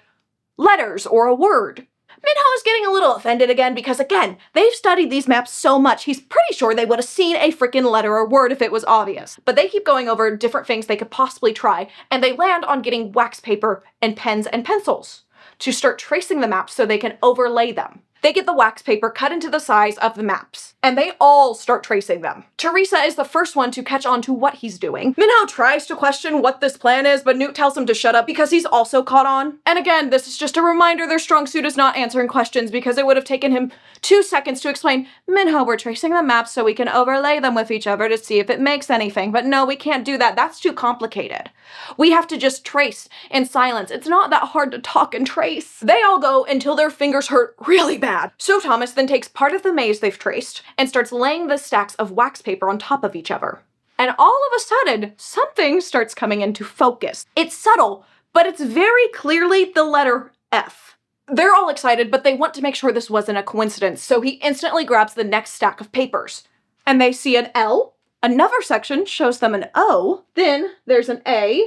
letters or a word? Minho is getting a little offended again because, again, they've studied these maps so much, he's pretty sure they would have seen a freaking letter or word if it was obvious. But they keep going over different things they could possibly try, and they land on getting wax paper and pens and pencils to start tracing the maps so they can overlay them. They get the wax paper cut into the size of the maps, and they all start tracing them. Teresa is the first one to catch on to what he's doing. Minho tries to question what this plan is, but Newt tells him to shut up because he's also caught on. And again, this is just a reminder their strong suit is not answering questions, because it would have taken him 2 seconds to explain, Minho, we're tracing the maps so we can overlay them with each other to see if it makes anything. But no, we can't do that. That's too complicated. We have to just trace in silence. It's not that hard to talk and trace. They all go until their fingers hurt really bad. So Thomas then takes part of the maze they've traced and starts laying the stacks of wax paper on top of each other. And all of a sudden, something starts coming into focus. It's subtle, but it's very clearly the letter F. They're all excited, but they want to make sure this wasn't a coincidence, so he instantly grabs the next stack of papers. And they see an L, another section shows them an O, then there's an A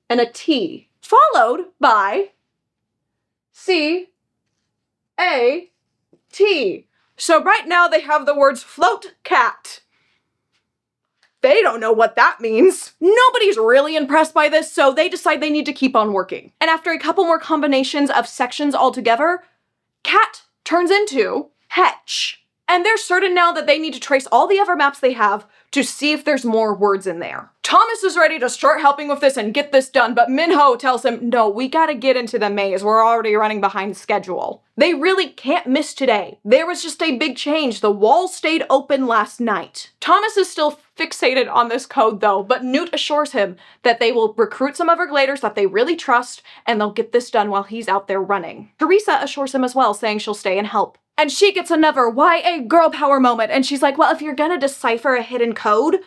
and a T, followed by C, A, T. So right now they have the words float cat. They don't know what that means. Nobody's really impressed by this, so they decide they need to keep on working. And after a couple more combinations of sections altogether, cat turns into hetch. And they're certain now that they need to trace all the other maps they have to see if there's more words in there. Thomas is ready to start helping with this and get this done, but Minho tells him, no, we gotta get into the maze. We're already running behind schedule. They really can't miss today. There was just a big change. The walls stayed open last night. Thomas is still fixated on this code though, but Newt assures him that they will recruit some Evergladers that they really trust, and they'll get this done while he's out there running. Teresa assures him as well, saying she'll stay and help. And she gets another YA girl power moment, and she's like, well, if you're gonna decipher a hidden code,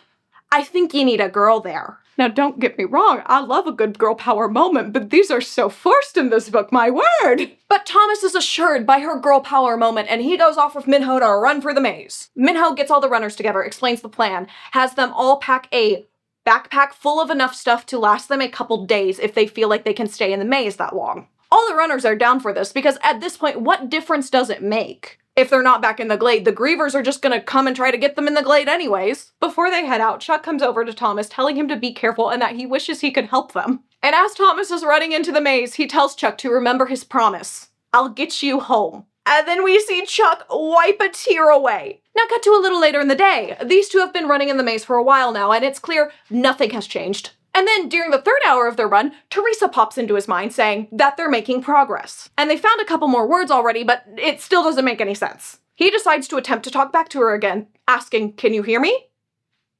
I think you need a girl there. Now, don't get me wrong, I love a good girl power moment, but these are so forced in this book, my word. But Thomas is assured by her girl power moment, and he goes off with Minho to run for the maze. Minho gets all the runners together, explains the plan, has them all pack a backpack full of enough stuff to last them a couple days if they feel like they can stay in the maze that long. All the runners are down for this, because at this point, what difference does it make? If they're not back in the glade, the grievers are just gonna come and try to get them in the glade anyways. Before they head out, Chuck comes over to Thomas, telling him to be careful and that he wishes he could help them. And as Thomas is running into the maze, he tells Chuck to remember his promise. I'll get you home. And then we see Chuck wipe a tear away. Now cut to a little later in the day. These two have been running in the maze for a while now, and it's clear nothing has changed. And then, during the third hour of their run, Teresa pops into his mind saying that they're making progress. And they found a couple more words already, but it still doesn't make any sense. He decides to attempt to talk back to her again, asking, can you hear me?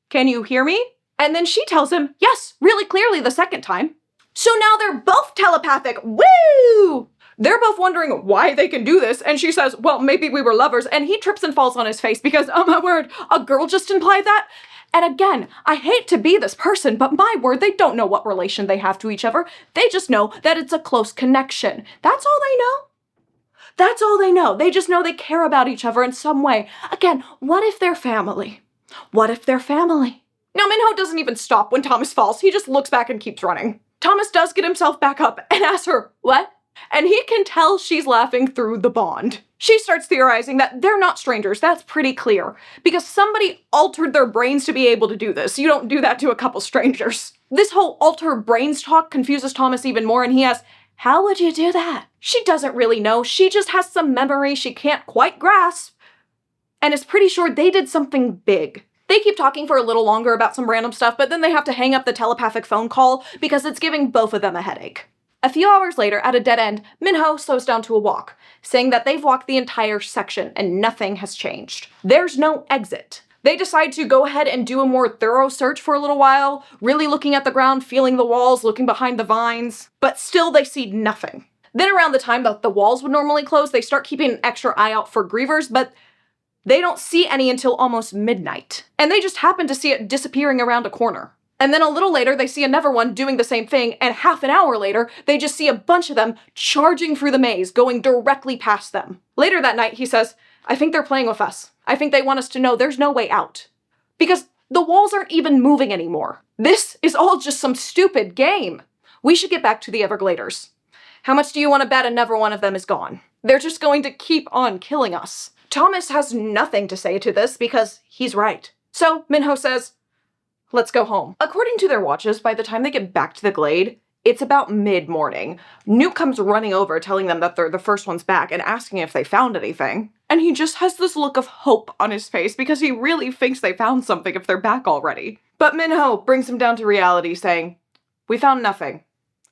Can you hear me? And then she tells him, yes, really clearly the second time. So now they're both telepathic. Woo! They're both wondering why they can do this, and she says, well, maybe we were lovers, and he trips and falls on his face because, oh my word, a girl just implied that? And again, I hate to be this person, but my word, they don't know what relation they have to each other. They just know that it's a close connection. That's all they know. That's all they know. They just know they care about each other in some way. Again, what if they're family? What if they're family? Now, Minho doesn't even stop when Thomas falls. He just looks back and keeps running. Thomas does get himself back up and asks her, what? And he can tell she's laughing through the bond. She starts theorizing that they're not strangers. That's pretty clear. Because somebody altered their brains to be able to do this. You don't do that to a couple strangers. This whole alter brains talk confuses Thomas even more, and he asks, how would you do that? She doesn't really know. She just has some memory she can't quite grasp, and is pretty sure they did something big. They keep talking for a little longer about some random stuff, but then they have to hang up the telepathic phone call because it's giving both of them a headache. A few hours later, at a dead end, Minho slows down to a walk, saying that they've walked the entire section and nothing has changed. There's no exit. They decide to go ahead and do a more thorough search for a little while, really looking at the ground, feeling the walls, looking behind the vines, but still they see nothing. Then around the time that the walls would normally close, they start keeping an extra eye out for grievers, but they don't see any until almost midnight. And they just happen to see it disappearing around a corner. And then a little later, they see another one doing the same thing, and half an hour later, they just see a bunch of them charging through the maze, going directly past them. Later that night, he says, I think they're playing with us. I think they want us to know there's no way out. Because the walls aren't even moving anymore. This is all just some stupid game. We should get back to the Evergladers. How much do you want to bet another one of them is gone? They're just going to keep on killing us. Thomas has nothing to say to this because he's right. So Minho says, let's go home. According to their watches, by the time they get back to the glade, it's about mid-morning. Newt comes running over, telling them that they're the first ones back and asking if they found anything. And he just has this look of hope on his face because he really thinks they found something if they're back already. But Minho brings him down to reality, saying, we found nothing.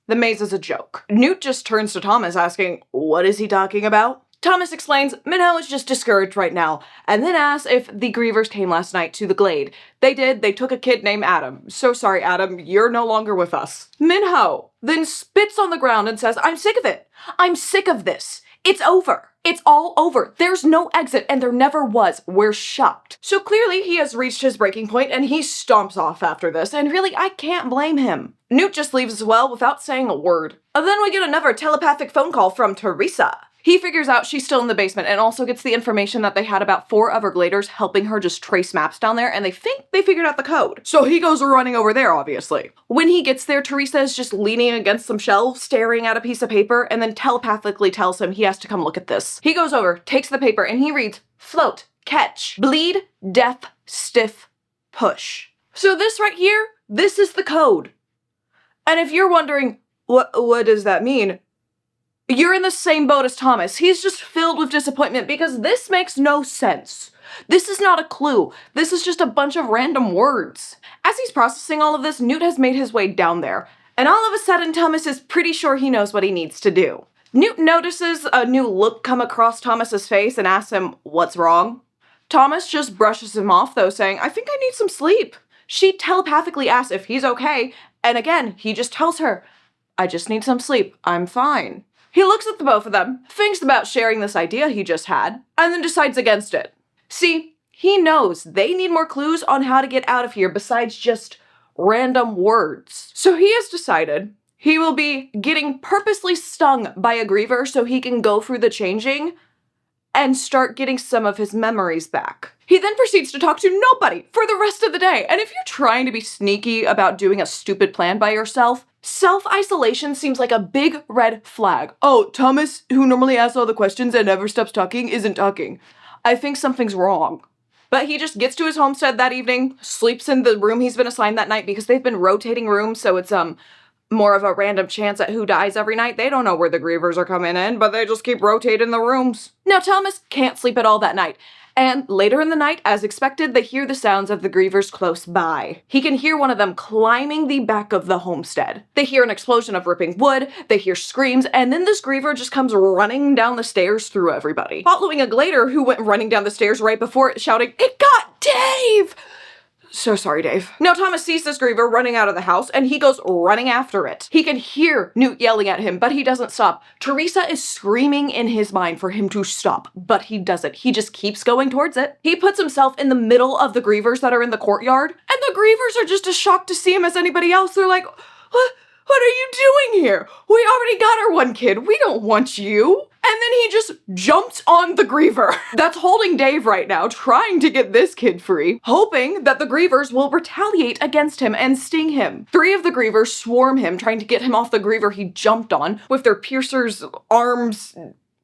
The maze is a joke. Newt just turns to Thomas asking, what is he talking about? Thomas explains Minho is just discouraged right now, and then asks if the grievers came last night to the glade. They did. They took a kid named Adam. So sorry, Adam, you're no longer with us. Minho then spits on the ground and says, I'm sick of it. I'm sick of this. It's over. It's all over. There's no exit, and there never was. We're shocked. So clearly he has reached his breaking point, and he stomps off after this, and really, I can't blame him. Newt just leaves as well without saying a word. And then we get another telepathic phone call from Teresa. He figures out she's still in the basement and also gets the information that they had about 4 Evergladers helping her just trace maps down there, and they think they figured out the code. So he goes running over there, obviously. When he gets there, Teresa is just leaning against some shelves, staring at a piece of paper, and then telepathically tells him he has to come look at this. He goes over, takes the paper, and he reads, float, catch, bleed, death, stiff, push. So this right here, this is the code. And if you're wondering, what does that mean? You're in the same boat as Thomas. He's just filled with disappointment because this makes no sense. This is not a clue. This is just a bunch of random words. As he's processing all of this, Newt has made his way down there, and all of a sudden Thomas is pretty sure he knows what he needs to do. Newt notices a new look come across Thomas's face and asks him, "What's wrong?" Thomas just brushes him off though, saying, "I think I need some sleep." She telepathically asks if he's okay, and again, he just tells her, "I just need some sleep. I'm fine." He looks at the both of them, thinks about sharing this idea he just had, and then decides against it. See, he knows they need more clues on how to get out of here besides just random words. So he has decided he will be getting purposely stung by a griever so he can go through the changing and start getting some of his memories back. He then proceeds to talk to nobody for the rest of the day. And if you're trying to be sneaky about doing a stupid plan by yourself, self-isolation seems like a big red flag. Oh, Thomas, who normally asks all the questions and never stops talking, isn't talking. I think something's wrong. But he just gets to his homestead that evening, sleeps in the room he's been assigned that night because they've been rotating rooms, so it's more of a random chance at who dies every night. They don't know where the grievers are coming in, but they just keep rotating the rooms. Now, Thomas can't sleep at all that night. And later in the night, as expected, they hear the sounds of the grievers close by. He can hear one of them climbing the back of the homestead. They hear an explosion of ripping wood, they hear screams, and then this griever just comes running down the stairs through everybody. Following a glader who went running down the stairs right before it, shouting, "It got Dave!" So sorry, Dave. Now Thomas sees this griever running out of the house and he goes running after it. He can hear Newt yelling at him, but he doesn't stop. Teresa is screaming in his mind for him to stop, but he doesn't. He just keeps going towards it. He puts himself in the middle of the grievers that are in the courtyard, and the grievers are just as shocked to see him as anybody else. They're like, What are you doing here? We already got our one kid. We don't want you." And then he just jumps on the griever that's holding Dave right now, trying to get this kid free, hoping that the grievers will retaliate against him and sting him. 3 of the grievers swarm him, trying to get him off the griever he jumped on with their piercers, arms,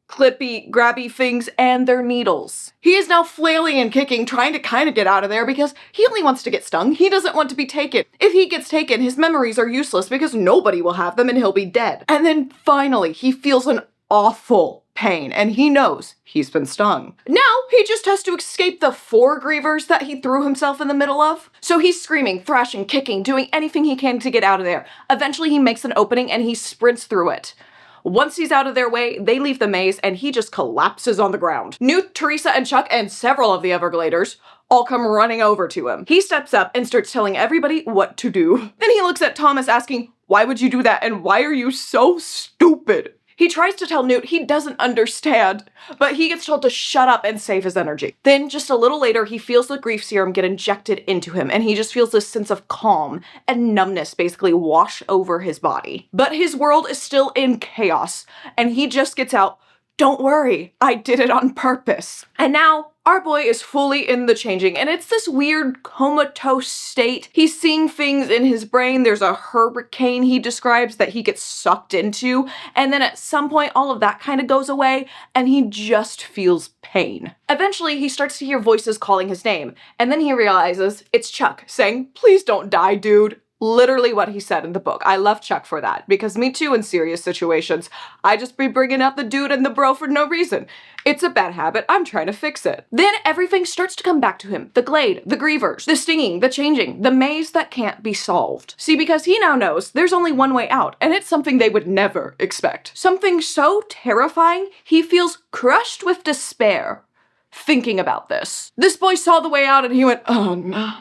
clippy, grabby things, and their needles. He is now flailing and kicking, trying to kind of get out of there because he only wants to get stung. He doesn't want to be taken. If he gets taken, his memories are useless because nobody will have them and he'll be dead. And then finally, he feels an awful pain, and he knows he's been stung. Now, he just has to escape the 4 grievers that he threw himself in the middle of. So he's screaming, thrashing, kicking, doing anything he can to get out of there. Eventually, he makes an opening and he sprints through it. Once he's out of their way, they leave the maze and he just collapses on the ground. Newt, Teresa, and Chuck, and several of the Evergladers all come running over to him. He steps up and starts telling everybody what to do. Then he looks at Thomas asking, "Why would you do that? And why are you so stupid?" He tries to tell Newt he doesn't understand, but he gets told to shut up and save his energy. Then, just a little later, he feels the grief serum get injected into him, and he just feels this sense of calm and numbness basically wash over his body. But his world is still in chaos, and he just gets out, "Don't worry, I did it on purpose." And now, our boy is fully in the changing, and it's this weird comatose state. He's seeing things in his brain. There's a hurricane he describes that he gets sucked into, and then at some point all of that kind of goes away, and he just feels pain. Eventually, he starts to hear voices calling his name, and then he realizes it's Chuck saying, "Please don't die, dude." Literally what he said in the book. I love Chuck for that, because me too in serious situations. I just be bringing out the dude and the bro for no reason. It's a bad habit. I'm trying to fix it. Then everything starts to come back to him. The glade, the grievers, the stinging, the changing, the maze that can't be solved. See, because he now knows there's only one way out, and it's something they would never expect. Something so terrifying, he feels crushed with despair thinking about this. This boy saw the way out and he went, "Oh no.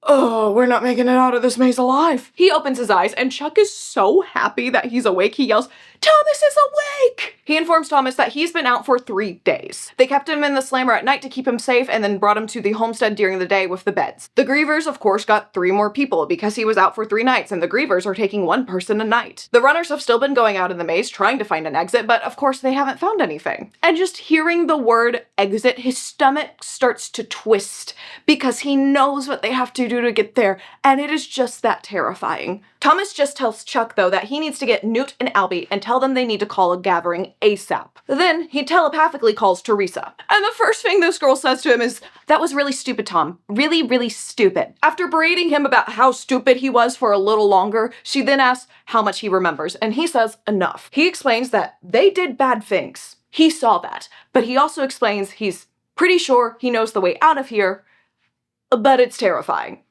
Oh, we're not making it out of this maze alive." He opens his eyes and Chuck is so happy that he's awake, he yells, "Thomas is awake!" He informs Thomas that he's been out for 3 days. They kept him in the slammer at night to keep him safe and then brought him to the homestead during the day with the beds. The grievers, of course, got 3 more people because he was out for 3 nights and the grievers are taking 1 person a night. The runners have still been going out in the maze trying to find an exit, but of course they haven't found anything. And just hearing the word exit, his stomach starts to twist because he knows what they have to do to get there, and it is just that terrifying. Thomas just tells Chuck, though, that he needs to get Newt and Albie and tell them they need to call a gathering ASAP. Then he telepathically calls Teresa. And the first thing this girl says to him is, "That was really stupid, Tom. Really, really stupid." After berating him about how stupid he was for a little longer, she then asks how much he remembers, and he says enough. He explains that they did bad things. He saw that, but he also explains he's pretty sure he knows the way out of here, but it's terrifying.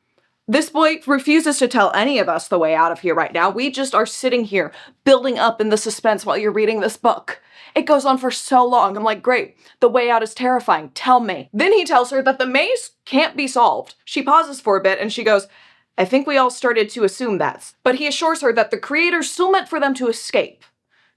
This boy refuses to tell any of us the way out of here right now. We just are sitting here building up in the suspense while you're reading this book. It goes on for so long. I'm like, great, the way out is terrifying. Tell me. Then he tells her that the maze can't be solved. She pauses for a bit and she goes, I think we all started to assume that. But he assures her that the creators still meant for them to escape,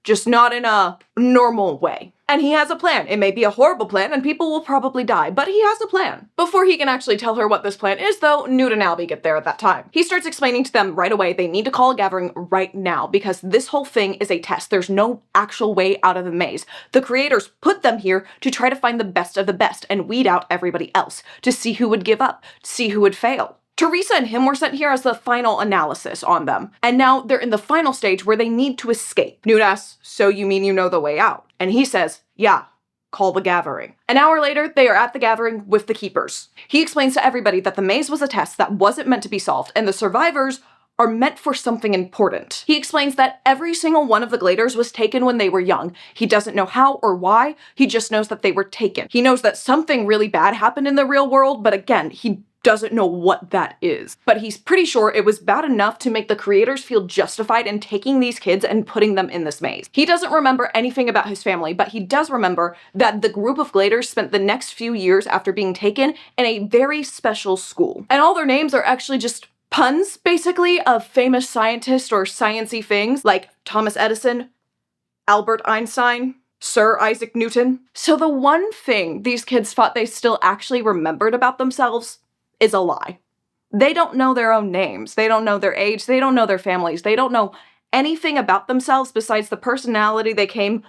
just not in a normal way. And he has a plan. It may be a horrible plan and people will probably die, but he has a plan. Before he can actually tell her what this plan is, though, Newt and Albie get there at that time. He starts explaining to them right away they need to call a gathering right now because this whole thing is a test. There's no actual way out of the maze. The creators put them here to try to find the best of the best and weed out everybody else, to see who would give up, to see who would fail. Teresa and him were sent here as the final analysis on them, and now they're in the final stage where they need to escape. Newt asks, so you mean you know the way out? And he says, yeah, call the gathering. An hour later, they are at the gathering with the keepers. He explains to everybody that the maze was a test that wasn't meant to be solved, and the survivors are meant for something important. He explains that every single one of the Gladers was taken when they were young. He doesn't know how or why, he just knows that they were taken. He knows that something really bad happened in the real world, but again, he doesn't know what that is. But he's pretty sure it was bad enough to make the creators feel justified in taking these kids and putting them in this maze. He doesn't remember anything about his family, but he does remember that the group of Gladers spent the next few years after being taken in a very special school. And all their names are actually just puns, basically, of famous scientists or science-y things like Thomas Edison, Albert Einstein, Sir Isaac Newton. So the one thing these kids thought they still actually remembered about themselves is a lie. They don't know their own names. They don't know their age. They don't know their families. They don't know anything about themselves besides the personality they came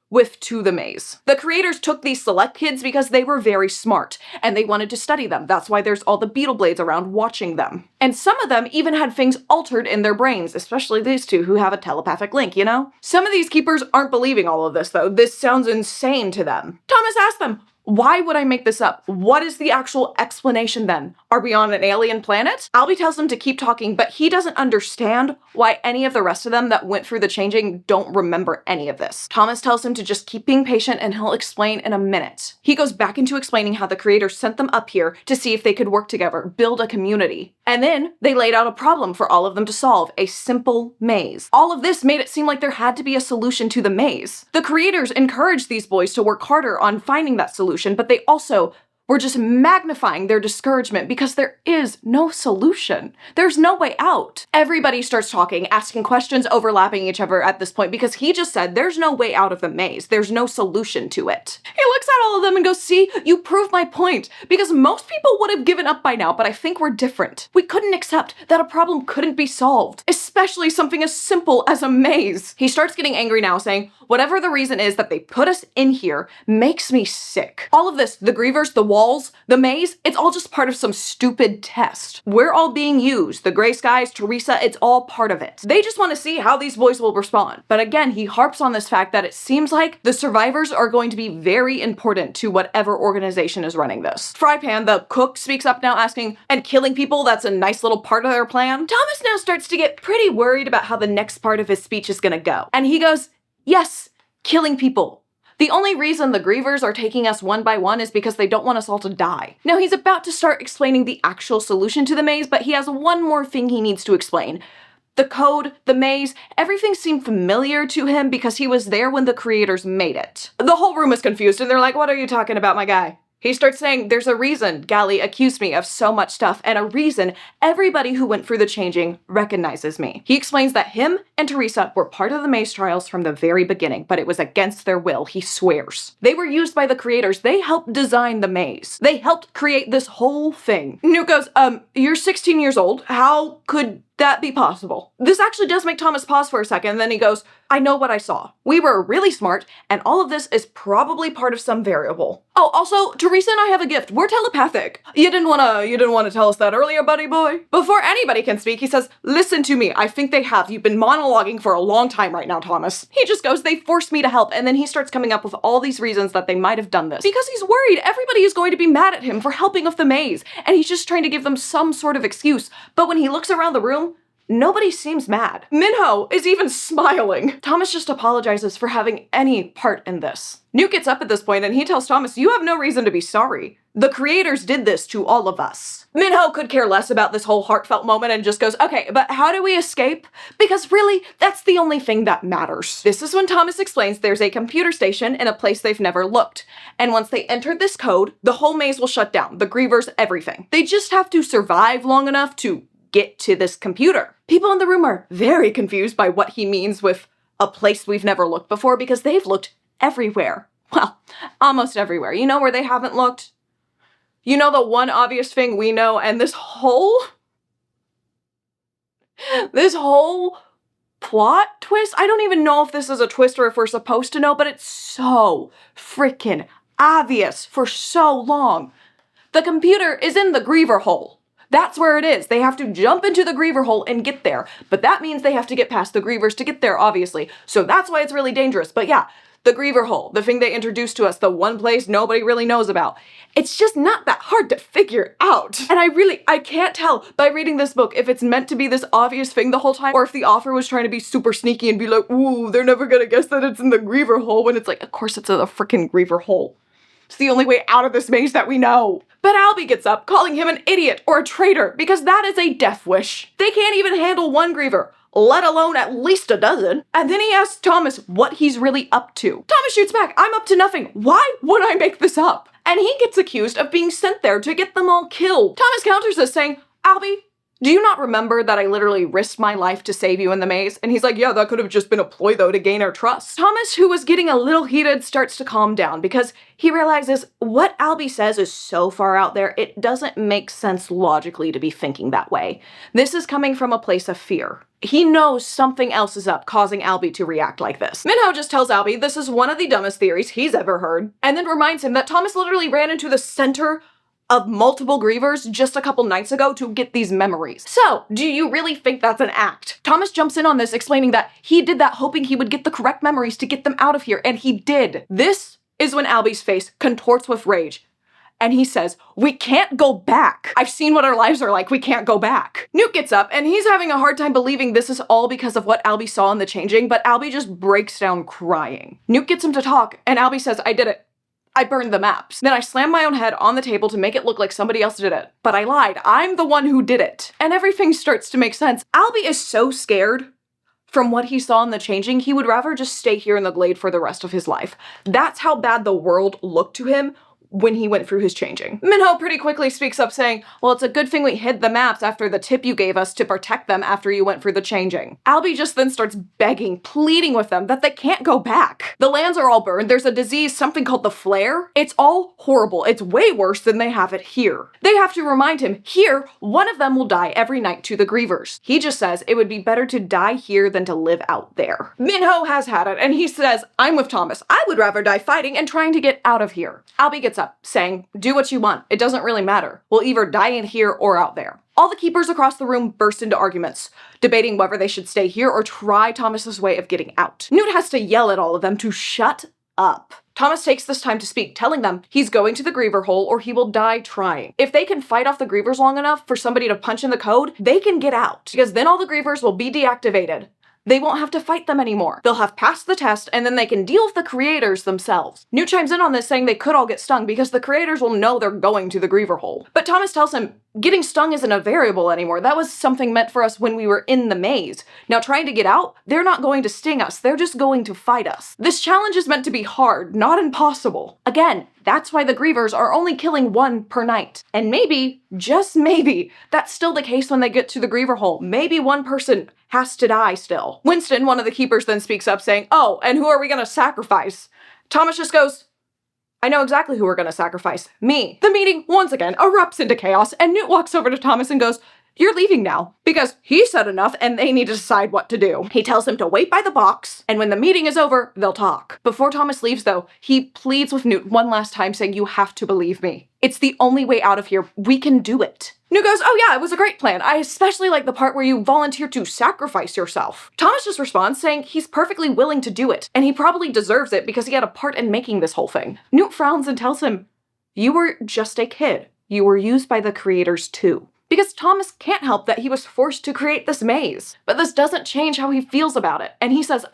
with to the maze. The creators took these select kids because they were very smart and they wanted to study them. That's why there's all the beetle blades around watching them. And some of them even had things altered in their brains, especially these two who have a telepathic link, you know? Some of these keepers aren't believing all of this though. This sounds insane to them. Thomas asked them, why would I make this up? What is the actual explanation then? Are we on an alien planet? Albie tells him to keep talking, but he doesn't understand why any of the rest of them that went through the changing don't remember any of this. Thomas tells him to just keep being patient and he'll explain in a minute. He goes back into explaining how the creators sent them up here to see if they could work together, build a community. And then they laid out a problem for all of them to solve, a simple maze. All of this made it seem like there had to be a solution to the maze. The creators encouraged these boys to work harder on finding that solution, but they also were just magnifying their discouragement because there is no solution. There's no way out. Everybody starts talking, asking questions, overlapping each other at this point because he just said there's no way out of the maze. There's no solution to it. He looks at all of them and goes, see, you prove my point. Because most people would have given up by now, but I think we're different. We couldn't accept that a problem couldn't be solved, especially something as simple as a maze. He starts getting angry now, saying, whatever the reason is that they put us in here makes me sick. All of this, the grievers, the walls, the maze, it's all just part of some stupid test. We're all being used. The gray skies, Teresa, it's all part of it. They just want to see how these boys will respond. But again, he harps on this fact that it seems like the survivors are going to be very important to whatever organization is running this. Frypan, the cook, speaks up now asking, and killing people, that's a nice little part of their plan? Thomas now starts to get pretty worried about how the next part of his speech is gonna go. And he goes, yes, killing people. The only reason the grievers are taking us one by one is because they don't want us all to die. Now he's about to start explaining the actual solution to the maze, but he has one more thing he needs to explain. The code, the maze, everything seemed familiar to him because he was there when the creators made it. The whole room is confused and they're like, what are you talking about, my guy? He starts saying, there's a reason Gally accused me of so much stuff, and a reason everybody who went through the changing recognizes me. He explains that him and Teresa were part of the maze trials from the very beginning, but it was against their will, he swears. They were used by the creators. They helped design the maze. They helped create this whole thing. Newt goes, you're 16 years old. How could that be possible? This actually does make Thomas pause for a second, and then he goes, I know what I saw. We were really smart, and all of this is probably part of some variable. Oh, also, Teresa and I have a gift. We're telepathic. You didn't wanna tell us that earlier, buddy boy? Before anybody can speak, he says, listen to me. I think they have. You've been monologuing for a long time right now, Thomas. He just goes, they forced me to help, and then he starts coming up with all these reasons that they might have done this. Because he's worried everybody is going to be mad at him for helping with the maze, and he's just trying to give them some sort of excuse. But when he looks around the room, nobody seems mad. Minho is even smiling. Thomas just apologizes for having any part in this. Newt gets up at this point and he tells Thomas, you have no reason to be sorry. The creators did this to all of us. Minho could care less about this whole heartfelt moment and just goes, okay, but how do we escape? Because really, that's the only thing that matters. This is when Thomas explains there's a computer station in a place they've never looked. And once they enter this code, the whole maze will shut down. The Grievers, everything. They just have to survive long enough to get to this computer. People in the room are very confused by what he means with a place we've never looked before because they've looked everywhere. Well, almost everywhere. You know where they haven't looked? You know the one obvious thing we know, and this whole plot twist, I don't even know if this is a twist or if we're supposed to know, but it's so freaking obvious for so long. The computer is in the Griever hole. That's where it is. They have to jump into the Griever hole and get there, but that means they have to get past the Grievers to get there, obviously. So that's why it's really dangerous. But yeah, the Griever hole, the thing they introduced to us, the one place nobody really knows about. It's just not that hard to figure out. And I can't tell by reading this book if it's meant to be this obvious thing the whole time or if the author was trying to be super sneaky and be like, ooh, they're never gonna guess that it's in the Griever hole, when it's like, of course it's in the freaking Griever hole. It's the only way out of this maze that we know. But Albie gets up, calling him an idiot or a traitor, because that is a death wish. They can't even handle one Griever, let alone at least a dozen. And then he asks Thomas what he's really up to. Thomas shoots back, I'm up to nothing. Why would I make this up? And he gets accused of being sent there to get them all killed. Thomas counters this saying, Albie, do you not remember that I literally risked my life to save you in the maze? And he's like, yeah, that could have just been a ploy though to gain our trust. Thomas, who was getting a little heated, starts to calm down because he realizes what Albie says is so far out there, it doesn't make sense logically to be thinking that way. This is coming from a place of fear. He knows something else is up, causing Albie to react like this. Minho just tells Albie this is one of the dumbest theories he's ever heard, and then reminds him that Thomas literally ran into the center of multiple Grievers just a couple nights ago to get these memories. So, do you really think that's an act? Thomas jumps in on this, explaining that he did that hoping he would get the correct memories to get them out of here, and he did. This is when Albie's face contorts with rage. And he says, we can't go back. I've seen what our lives are like. We can't go back. Newt gets up and he's having a hard time believing this is all because of what Albie saw in the changing, but Albie just breaks down crying. Newt gets him to talk and Albie says, I did it. I burned the maps. Then I slammed my own head on the table to make it look like somebody else did it. But I lied. I'm the one who did it. And everything starts to make sense. Albie is so scared from what he saw in the changing, he would rather just stay here in the glade for the rest of his life. That's how bad the world looked to him when he went through his changing. Minho pretty quickly speaks up saying, well, it's a good thing we hid the maps after the tip you gave us to protect them after you went through the changing. Albie just then starts begging, pleading with them that they can't go back. The lands are all burned. There's a disease, something called the flare. It's all horrible. It's way worse than they have it here. They have to remind him, here, one of them will die every night to the Grievers. He just says it would be better to die here than to live out there. Minho has had it, and he says, I'm with Thomas. I would rather die fighting and trying to get out of here. Albie gets up, saying, do what you want. It doesn't really matter. We'll either die in here or out there. All the keepers across the room burst into arguments, debating whether they should stay here or try Thomas's way of getting out. Newt has to yell at all of them to shut up. Thomas takes this time to speak, telling them he's going to the Griever hole or he will die trying. If they can fight off the Grievers long enough for somebody to punch in the code, they can get out, because then all the Grievers will be deactivated. They won't have to fight them anymore. They'll have passed the test, and then they can deal with the creators themselves. Newt chimes in on this, saying they could all get stung because the creators will know they're going to the Griever hole. But Thomas tells him, getting stung isn't a variable anymore. That was something meant for us when we were in the maze. Now trying to get out, they're not going to sting us. They're just going to fight us. This challenge is meant to be hard, not impossible. Again, that's why the Grievers are only killing one per night. And maybe, just maybe, that's still the case when they get to the Griever hole. Maybe one person has to die still. Winston, one of the keepers, then speaks up saying, oh, and who are we gonna sacrifice? Thomas just goes, I know exactly who we're gonna sacrifice. Me. The meeting, once again, erupts into chaos, and Newt walks over to Thomas and goes, you're leaving now, because he said enough and they need to decide what to do. He tells him to wait by the box, and when the meeting is over, they'll talk. Before Thomas leaves, though, he pleads with Newt one last time, saying, you have to believe me. It's the only way out of here. We can do it. Newt goes, oh yeah, it was a great plan. I especially like the part where you volunteer to sacrifice yourself. Thomas just responds, saying he's perfectly willing to do it, and he probably deserves it because he had a part in making this whole thing. Newt frowns and tells him, you were just a kid. You were used by the creators too. because Thomas can't help that he was forced to create this maze. But this doesn't change how he feels about it, and he says,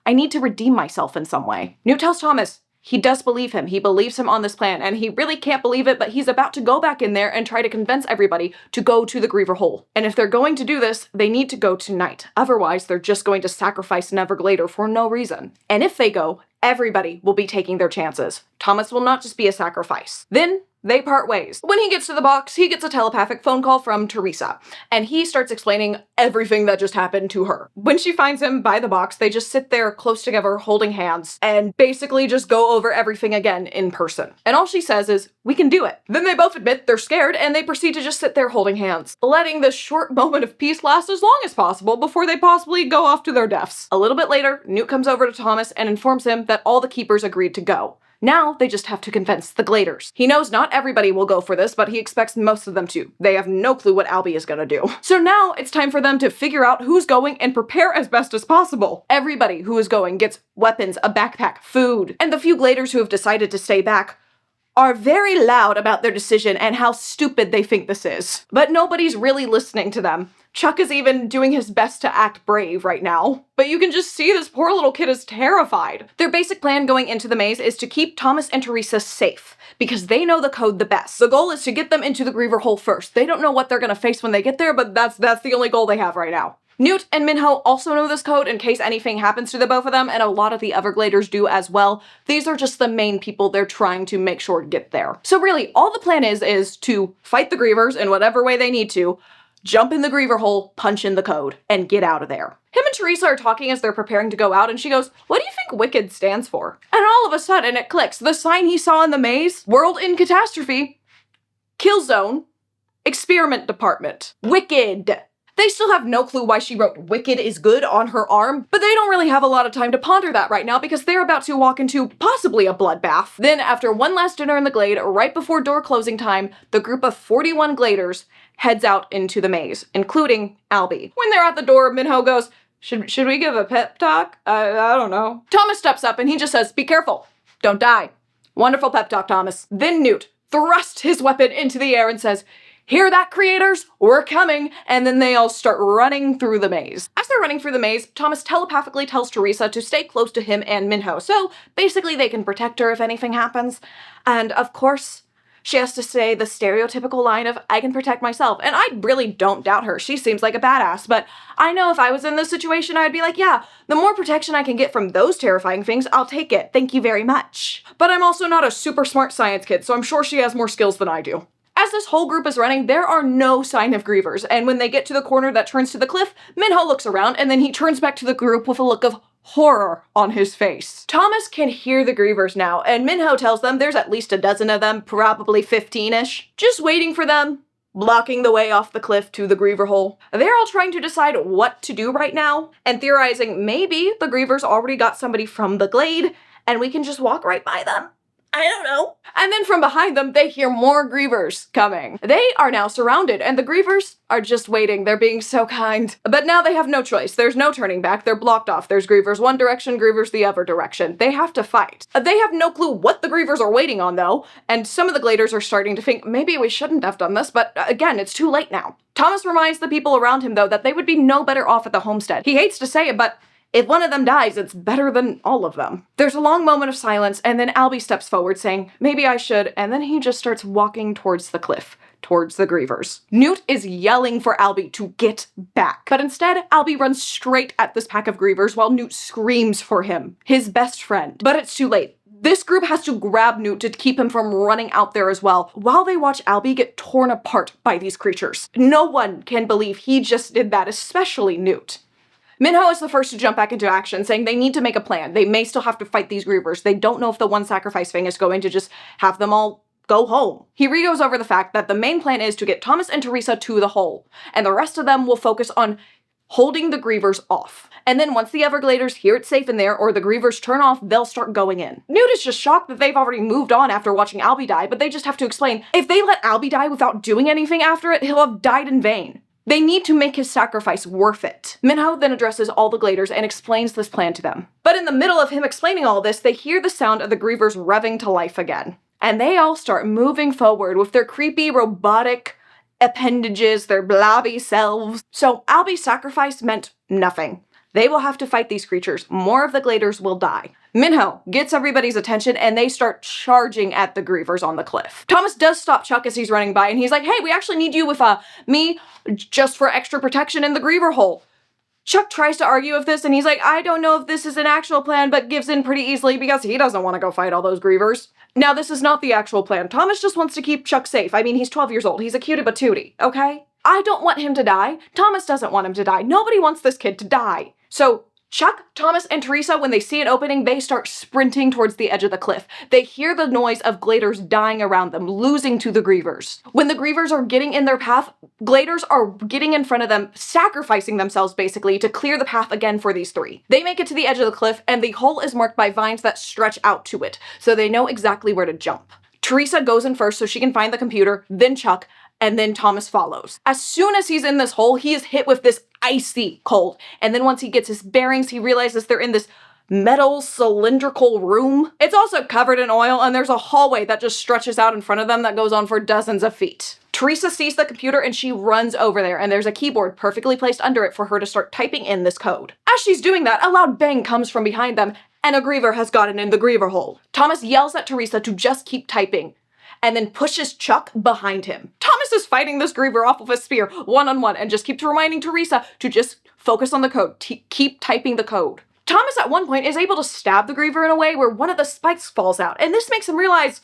I need to redeem myself in some way. Newt tells Thomas he does believe him. He believes him on this plan, and he really can't believe it, but he's about to go back in there and try to convince everybody to go to the Griever Hole. And if they're going to do this, they need to go tonight. Otherwise, they're just going to sacrifice Neverglader for no reason. And if they go, everybody will be taking their chances. Thomas will not just be a sacrifice. Then they part ways. When he gets to the box, he gets a telepathic phone call from Teresa, and he starts explaining everything that just happened to her. When she finds him by the box, they just sit there close together holding hands and basically just go over everything again in person. And all she says is, "We can do it." Then they both admit they're scared and they proceed to just sit there holding hands, letting this short moment of peace last as long as possible before they possibly go off to their deaths. A little bit later, Newt comes over to Thomas and informs him that all the keepers agreed to go. Now, they just have to convince the Gladers. He knows not everybody will go for this, but he expects most of them to. They have no clue what Albie is gonna do. So now, it's time for them to figure out who's going and prepare as best as possible. Everybody who is going gets weapons, a backpack, food, and the few Gladers who have decided to stay back are very loud about their decision and how stupid they think this is. But nobody's really listening to them. Chuck is even doing his best to act brave right now. But you can just see this poor little kid is terrified. Their basic plan going into the maze is to keep Thomas and Teresa safe, because they know the code the best. The goal is to get them into the Griever Hole first. They don't know what they're gonna face when they get there, but that's the only goal they have right now. Newt and Minho also know this code in case anything happens to the both of them, and a lot of the other Gladers do as well. These are just the main people they're trying to make sure get there. So really, all the plan is to fight the Grievers in whatever way they need to, jump in the Griever Hole, punch in the code, and get out of there. Him and Teresa are talking as they're preparing to go out, and she goes, "What do you think Wicked stands for?" And all of a sudden it clicks. The sign he saw in the maze, World in Catastrophe, Kill Zone, Experiment Department, Wicked. They still have no clue why she wrote "Wicked is good" on her arm, but they don't really have a lot of time to ponder that right now because they're about to walk into possibly a bloodbath. Then, after one last dinner in the Glade, right before door closing time, the group of 41 Gladers heads out into the maze, including Albie. When they're at the door, Minho goes, Should we give a pep talk? I don't know. Thomas steps up and he just says, "Be careful. Don't die." Wonderful pep talk, Thomas. Then Newt thrusts his weapon into the air and says, "Hear that, creators? We're coming!" And then they all start running through the maze. As they're running through the maze, Thomas telepathically tells Teresa to stay close to him and Minho, so basically they can protect her if anything happens. And of course, she has to say the stereotypical line of, "I can protect myself." And I really don't doubt her. She seems like a badass, but I know if I was in this situation, I'd be like, yeah, the more protection I can get from those terrifying things, I'll take it. Thank you very much. But I'm also not a super smart science kid, so I'm sure she has more skills than I do. As this whole group is running, there are no sign of Grievers, and when they get to the corner that turns to the cliff, Minho looks around and then he turns back to the group with a look of horror on his face. Thomas can hear the Grievers now, and Minho tells them there's at least a dozen of them, probably 15-ish, just waiting for them, blocking the way off the cliff to the Griever Hole. They're all trying to decide what to do right now, and theorizing maybe the Grievers already got somebody from the Glade, and we can just walk right by them. I don't know. And then from behind them, they hear more Grievers coming. They are now surrounded, and the Grievers are just waiting. They're being so kind. But now they have no choice. There's no turning back. They're blocked off. There's Grievers one direction, Grievers the other direction. They have to fight. They have no clue what the Grievers are waiting on, though, and some of the Gladers are starting to think, maybe we shouldn't have done this, but again, it's too late now. Thomas reminds the people around him, though, that they would be no better off at the homestead. He hates to say it, but if one of them dies, it's better than all of them. There's a long moment of silence, and then Albie steps forward saying, "Maybe I should," and then he just starts walking towards the cliff, towards the Grievers. Newt is yelling for Albie to get back, but instead, Albie runs straight at this pack of Grievers while Newt screams for him, his best friend. But it's too late. This group has to grab Newt to keep him from running out there as well, while they watch Albie get torn apart by these creatures. No one can believe he just did that, especially Newt. Minho is the first to jump back into action, saying they need to make a plan. They may still have to fight these Grievers. They don't know if the one sacrifice thing is going to just have them all go home. He re-goes over the fact that the main plan is to get Thomas and Teresa to the hole, and the rest of them will focus on holding the Grievers off. And then once the Evergladers hear it's safe in there, or the Grievers turn off, they'll start going in. Newt is just shocked that they've already moved on after watching Albie die, but they just have to explain, if they let Albie die without doing anything after it, he'll have died in vain. They need to make his sacrifice worth it. Minho then addresses all the Gladers and explains this plan to them. But in the middle of him explaining all this, they hear the sound of the Grievers revving to life again. And they all start moving forward with their creepy, robotic appendages, their blobby selves. So Albie's sacrifice meant nothing. They will have to fight these creatures. More of the Gladers will die. Minho gets everybody's attention and they start charging at the Grievers on the cliff. Thomas does stop Chuck as he's running by and he's like, hey, we actually need you with me just for extra protection in the Griever hole. Chuck tries to argue with this and he's like, I don't know if this is an actual plan, but gives in pretty easily because he doesn't want to go fight all those Grievers. Now, this is not the actual plan. Thomas just wants to keep Chuck safe. I mean, he's 12 years old. He's a cutie patootie, okay? I don't want him to die. Thomas doesn't want him to die. Nobody wants this kid to die. So Chuck, Thomas, and Teresa, when they see an opening, they start sprinting towards the edge of the cliff. They hear the noise of Gladers dying around them, losing to the Grievers. When the Grievers are getting in their path, Gladers are getting in front of them, sacrificing themselves basically to clear the path again for these three. They make it to the edge of the cliff, and the hole is marked by vines that stretch out to it, so they know exactly where to jump. Teresa goes in first so she can find the computer, then Chuck, and then Thomas follows. As soon as he's in this hole, he is hit with this icy cold. And then once he gets his bearings, he realizes they're in this metal cylindrical room. It's also covered in oil, and there's a hallway that just stretches out in front of them that goes on for dozens of feet. Teresa sees the computer and she runs over there, and there's a keyboard perfectly placed under it for her to start typing in this code. As she's doing that, a loud bang comes from behind them, and a Griever has gotten in the Griever hole. Thomas yells at Teresa to just keep typing, and then pushes Chuck behind him. Thomas is fighting this Griever off with a spear, one-on-one, and just keeps reminding Teresa to just focus on the code, keep typing the code. Thomas at one point is able to stab the Griever in a way where one of the spikes falls out, and this makes him realize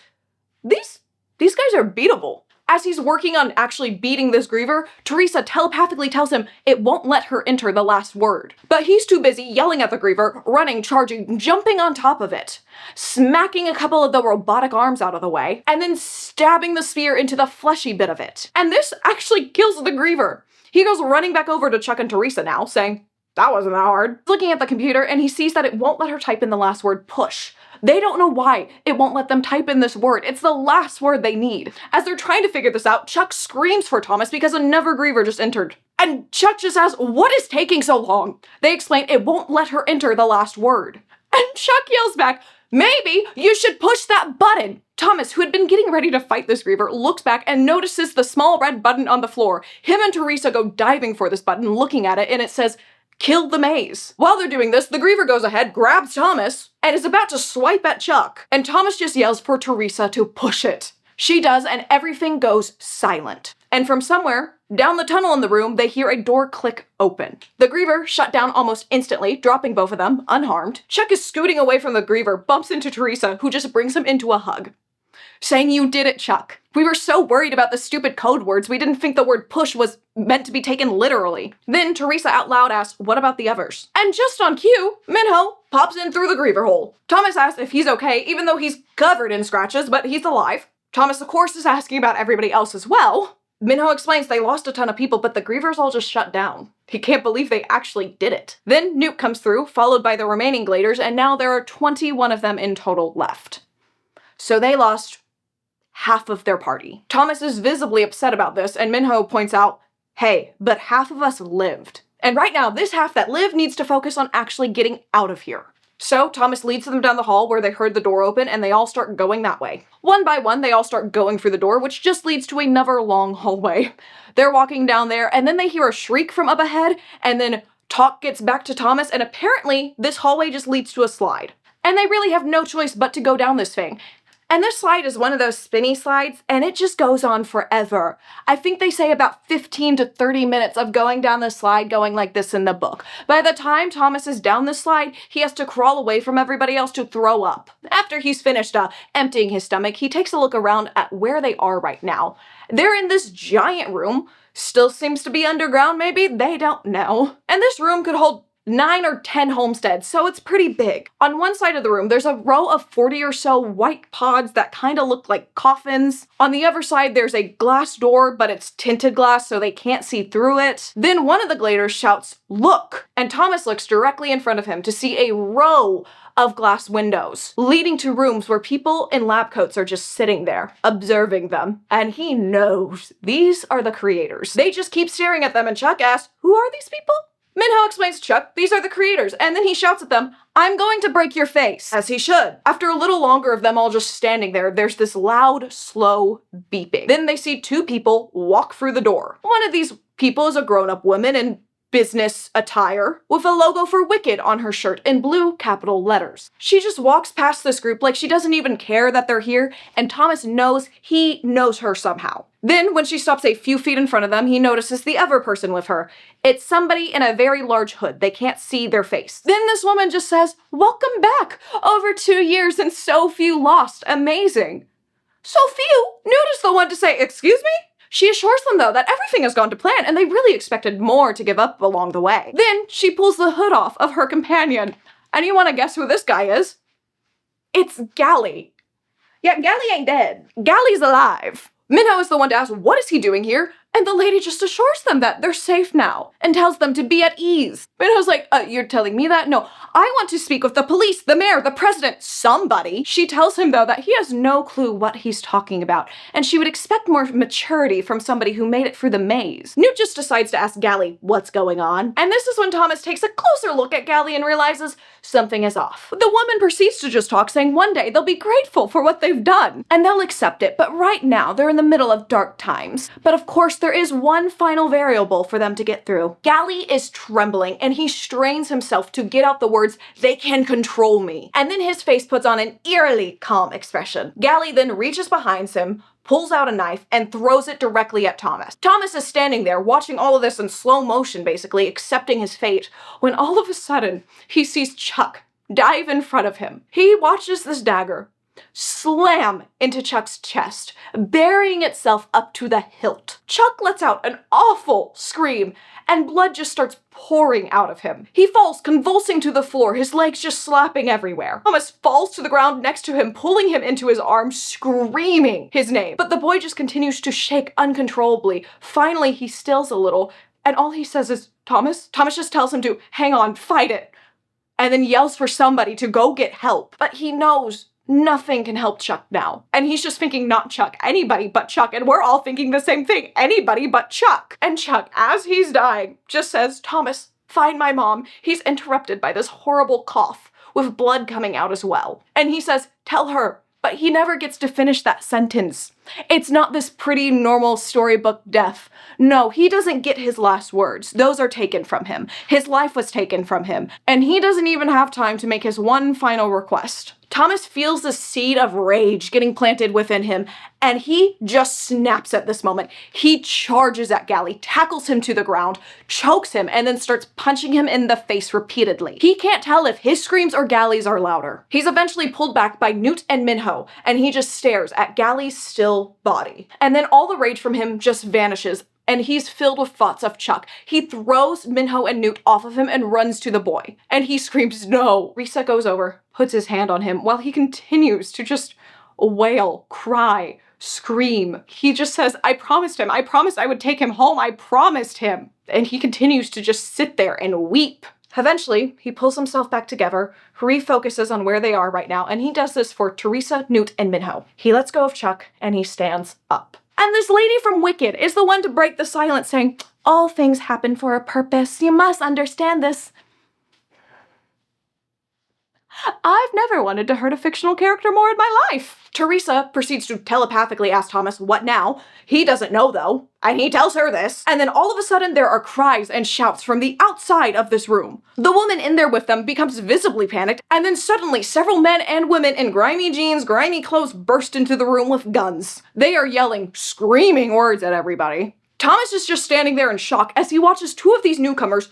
these guys are beatable. As he's working on actually beating this Griever, Teresa telepathically tells him it won't let her enter the last word. But he's too busy yelling at the Griever, running, charging, jumping on top of it, smacking a couple of the robotic arms out of the way, and then stabbing the spear into the fleshy bit of it. And this actually kills the Griever. He goes running back over to Chuck and Teresa now, saying, that wasn't that hard. Looking at the computer, and he sees that it won't let her type in the last word, push. They don't know why it won't let them type in this word. It's the last word they need. As they're trying to figure this out, Chuck screams for Thomas because another Griever just entered. And Chuck just asks, what is taking so long? They explain it won't let her enter the last word. And Chuck yells back, maybe you should push that button. Thomas, who had been getting ready to fight this Griever, looks back and notices the small red button on the floor. Him and Teresa go diving for this button, looking at it, and it says, kill the maze. While they're doing this, the Griever goes ahead, grabs Thomas, and is about to swipe at Chuck. And Thomas just yells for Teresa to push it. She does, and everything goes silent. And from somewhere, down the tunnel in the room, they hear a door click open. The Griever shut down almost instantly, dropping both of them, unharmed. Chuck is scooting away from the Griever, bumps into Teresa, who just brings him into a hug, saying, you did it, Chuck. We were so worried about the stupid code words, we didn't think the word push was meant to be taken literally. Then Teresa out loud asks, what about the others? And just on cue, Minho pops in through the Griever hole. Thomas asks if he's okay, even though he's covered in scratches, but he's alive. Thomas, of course, is asking about everybody else as well. Minho explains they lost a ton of people, but the Grievers all just shut down. He can't believe they actually did it. Then Nuke comes through, followed by the remaining Gladers, and now there are 21 of them in total left. So they lost half of their party. Thomas is visibly upset about this, and Minho points out, hey, but half of us lived. And right now, this half that lived needs to focus on actually getting out of here. So Thomas leads them down the hall where they heard the door open, and they all start going that way. One by one, they all start going through the door, which just leads to another long hallway. They're walking down there, and then they hear a shriek from up ahead, and then talk gets back to Thomas, and apparently this hallway just leads to a slide. And they really have no choice but to go down this thing. And this slide is one of those spinny slides, and it just goes on forever. I think they say about 15 to 30 minutes of going down this slide going like this in the book. By the time Thomas is down this slide, he has to crawl away from everybody else to throw up. After he's finished emptying his stomach, he takes a look around at where they are right now. They're in this giant room. Still seems to be underground, maybe? They don't know. And this room could hold 9 or 10 homesteads, so it's pretty big. On one side of the room, there's a row of 40 or so white pods that kind of look like coffins. On the other side, there's a glass door, but it's tinted glass, so they can't see through it. Then one of the Gladers shouts, look! And Thomas looks directly in front of him to see a row of glass windows, leading to rooms where people in lab coats are just sitting there, observing them. And he knows these are the creators. They just keep staring at them, and Chuck asks, who are these people? Minho explains to Chuck, these are the creators, and then he shouts at them, I'm going to break your face. As he should. After a little longer of them all just standing there, there's this loud, slow beeping. Then they see two people walk through the door. One of these people is a grown-up woman in business attire with a logo for Wicked on her shirt in blue capital letters. She just walks past this group like she doesn't even care that they're here, and Thomas knows he knows her somehow. Then, when she stops a few feet in front of them, he notices the other person with her. It's somebody in a very large hood. They can't see their face. Then this woman just says, welcome back! Over 2 years and so few lost. Amazing. So few? Newt is the one to say, excuse me? She assures them, though, that everything has gone to plan, and they really expected more to give up along the way. Then, she pulls the hood off of her companion. And you want to guess who this guy is? It's Gally. Yeah, Gally ain't dead. Gally's alive. Minho is the one to ask, what is he doing here? And the lady just assures them that they're safe now and tells them to be at ease. Minho's like, you're telling me that? No, I want to speak with the police, the mayor, the president, somebody. She tells him, though, that he has no clue what he's talking about, and she would expect more maturity from somebody who made it through the maze. Newt just decides to ask Gally what's going on, and this is when Thomas takes a closer look at Gally and realizes something is off. The woman proceeds to just talk, saying one day they'll be grateful for what they've done, and they'll accept it, but right now they're in the middle of dark times. But of course, there is one final variable for them to get through. Gally is trembling, and he strains himself to get out the words, they can control me. And then his face puts on an eerily calm expression. Gally then reaches behind him, pulls out a knife, and throws it directly at Thomas. Thomas is standing there, watching all of this in slow motion, basically, accepting his fate, when all of a sudden, he sees Chuck dive in front of him. He watches this dagger slam into Chuck's chest, burying itself up to the hilt. Chuck lets out an awful scream, and blood just starts pouring out of him. He falls convulsing to the floor, his legs just slapping everywhere. Thomas falls to the ground next to him, pulling him into his arms, screaming his name. But the boy just continues to shake uncontrollably. Finally, he stills a little, and all he says is, Thomas? Thomas just tells him to hang on, fight it, and then yells for somebody to go get help. But he knows nothing can help Chuck now. And he's just thinking, not Chuck, anybody but Chuck. And we're all thinking the same thing, anybody but Chuck. And Chuck, as he's dying, just says, Thomas, find my mom. He's interrupted by this horrible cough with blood coming out as well. And he says, tell her. But he never gets to finish that sentence. It's not this pretty normal storybook death. No, he doesn't get his last words. Those are taken from him. His life was taken from him. And he doesn't even have time to make his one final request. Thomas feels the seed of rage getting planted within him, and he just snaps at this moment. He charges at Gally, tackles him to the ground, chokes him, and then starts punching him in the face repeatedly. He can't tell if his screams or Gally's are louder. He's eventually pulled back by Newt and Minho, and he just stares at Gally's still body. And then all the rage from him just vanishes, and he's filled with thoughts of Chuck. He throws Minho and Newt off of him and runs to the boy. And he screams, no. Risa goes over, puts his hand on him while he continues to just wail, cry, scream. He just says, I promised him. I promised I would take him home. I promised him. And he continues to just sit there and weep. Eventually, he pulls himself back together, refocuses on where they are right now, and he does this for Teresa, Newt, and Minho. He lets go of Chuck, and he stands up. And this lady from Wicked is the one to break the silence, saying, all things happen for a purpose. You must understand this. I've never wanted to hurt a fictional character more in my life. Teresa proceeds to telepathically ask Thomas, what now? He doesn't know, though, and he tells her this. And then all of a sudden, there are cries and shouts from the outside of this room. The woman in there with them becomes visibly panicked, and then suddenly, several men and women in grimy jeans, grimy clothes burst into the room with guns. They are yelling, screaming words at everybody. Thomas is just standing there in shock as he watches two of these newcomers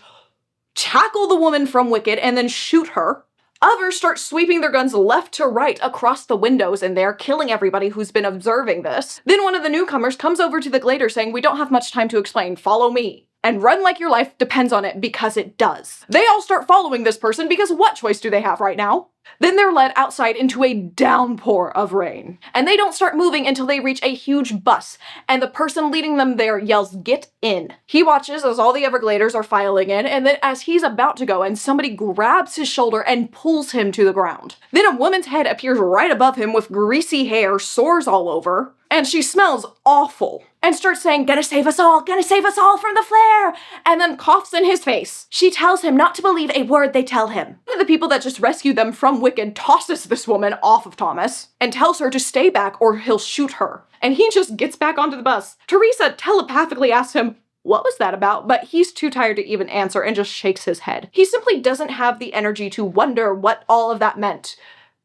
tackle the woman from Wicked and then shoot her. Others start sweeping their guns left to right across the windows in there, killing everybody who's been observing this. Then one of the newcomers comes over to the Glader saying, we don't have much time to explain, follow me. And run like your life depends on it, because it does. They all start following this person because what choice do they have right now? Then they're led outside into a downpour of rain. And they don't start moving until they reach a huge bus, and the person leading them there yells, get in. He watches as all the Evergladers are filing in, and then as he's about to go in, somebody grabs his shoulder and pulls him to the ground. Then a woman's head appears right above him with greasy hair, sores all over, and she smells awful and starts saying, gonna save us all from the flare, and then coughs in his face. She tells him not to believe a word they tell him. One of the people that just rescued them from Wicked tosses this woman off of Thomas and tells her to stay back or he'll shoot her. And he just gets back onto the bus. Teresa telepathically asks him, what was that about? But he's too tired to even answer and just shakes his head. He simply doesn't have the energy to wonder what all of that meant,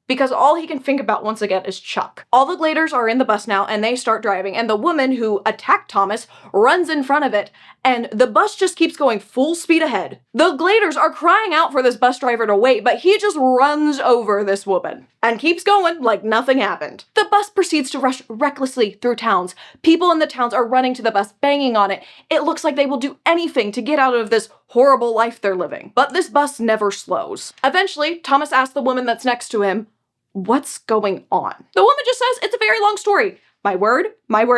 because all he can think about once again is Chuck. All the Gladers are in the bus now and they start driving, and the woman who attacked Thomas runs in front of it, and the bus just keeps going full speed ahead. The Gladers are crying out for this bus driver to wait, but he just runs over this woman and keeps going like nothing happened. The bus proceeds to rush recklessly through towns. People in the towns are running to the bus, banging on it. It looks like they will do anything to get out of this horrible life they're living. But this bus never slows. Eventually, Thomas asks the woman that's next to him, what's going on? The woman just says, it's a very long story. My word,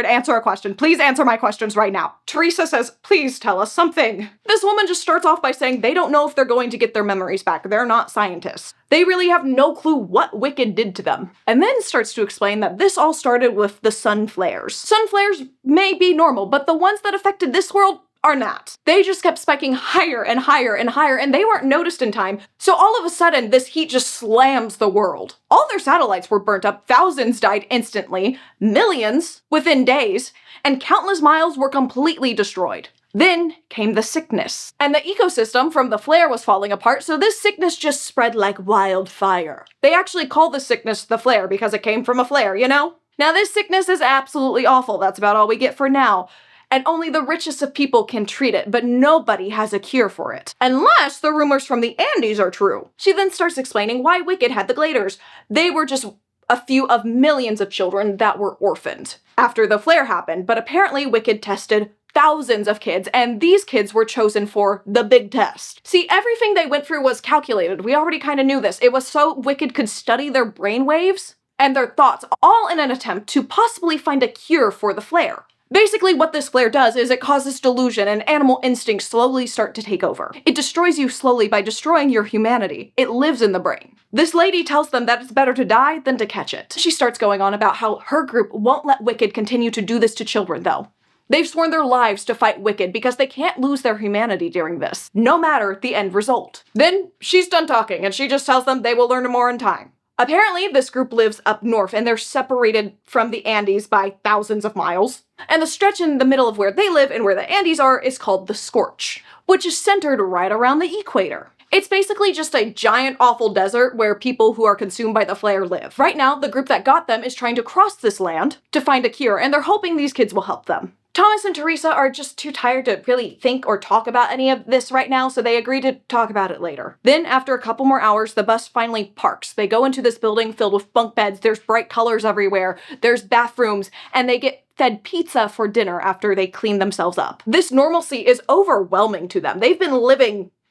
answer a question. Please answer my questions right now. Teresa says, please tell us something. This woman just starts off by saying they don't know if they're going to get their memories back. They're not scientists. They really have no clue what Wicked did to them. And then starts to explain that this all started with the sun flares. Sun flares may be normal, but the ones that affected this world are not. They just kept spiking higher and higher and higher, and they weren't noticed in time. So all of a sudden, this heat just slams the world. All their satellites were burnt up, thousands died instantly, millions within days, and countless miles were completely destroyed. Then came the sickness, and the ecosystem from the flare was falling apart, so this sickness just spread like wildfire. They actually call this sickness the flare because it came from a flare, you know? Now this sickness is absolutely awful. That's about all we get for now. And only the richest of people can treat it, but nobody has a cure for it. Unless the rumors from the Andes are true. She then starts explaining why Wicked had the Gladers. They were just a few of millions of children that were orphaned after the flare happened, but apparently Wicked tested thousands of kids, and these kids were chosen for the big test. See, everything they went through was calculated. We already kind of knew this. It was so Wicked could study their brainwaves and their thoughts, all in an attempt to possibly find a cure for the flare. Basically, what this flare does is it causes delusion and animal instincts slowly start to take over. It destroys you slowly by destroying your humanity. It lives in the brain. This lady tells them that it's better to die than to catch it. She starts going on about how her group won't let Wicked continue to do this to children, though. They've sworn their lives to fight Wicked because they can't lose their humanity during this, no matter the end result. Then she's done talking and she just tells them they will learn more in time. Apparently, this group lives up north and they're separated from the Andes by thousands of miles. And the stretch in the middle of where they live and where the Andes are is called the Scorch, which is centered right around the equator. It's basically just a giant awful desert where people who are consumed by the flare live. Right now, the group that got them is trying to cross this land to find a cure, and they're hoping these kids will help them. Thomas and Teresa are just too tired to really think or talk about any of this right now, so they agree to talk about it later. Then, after a couple more hours, the bus finally parks. They go into this building filled with bunk beds, there's bright colors everywhere, there's bathrooms, and they get fed pizza for dinner after they clean themselves up. This normalcy is overwhelming to them.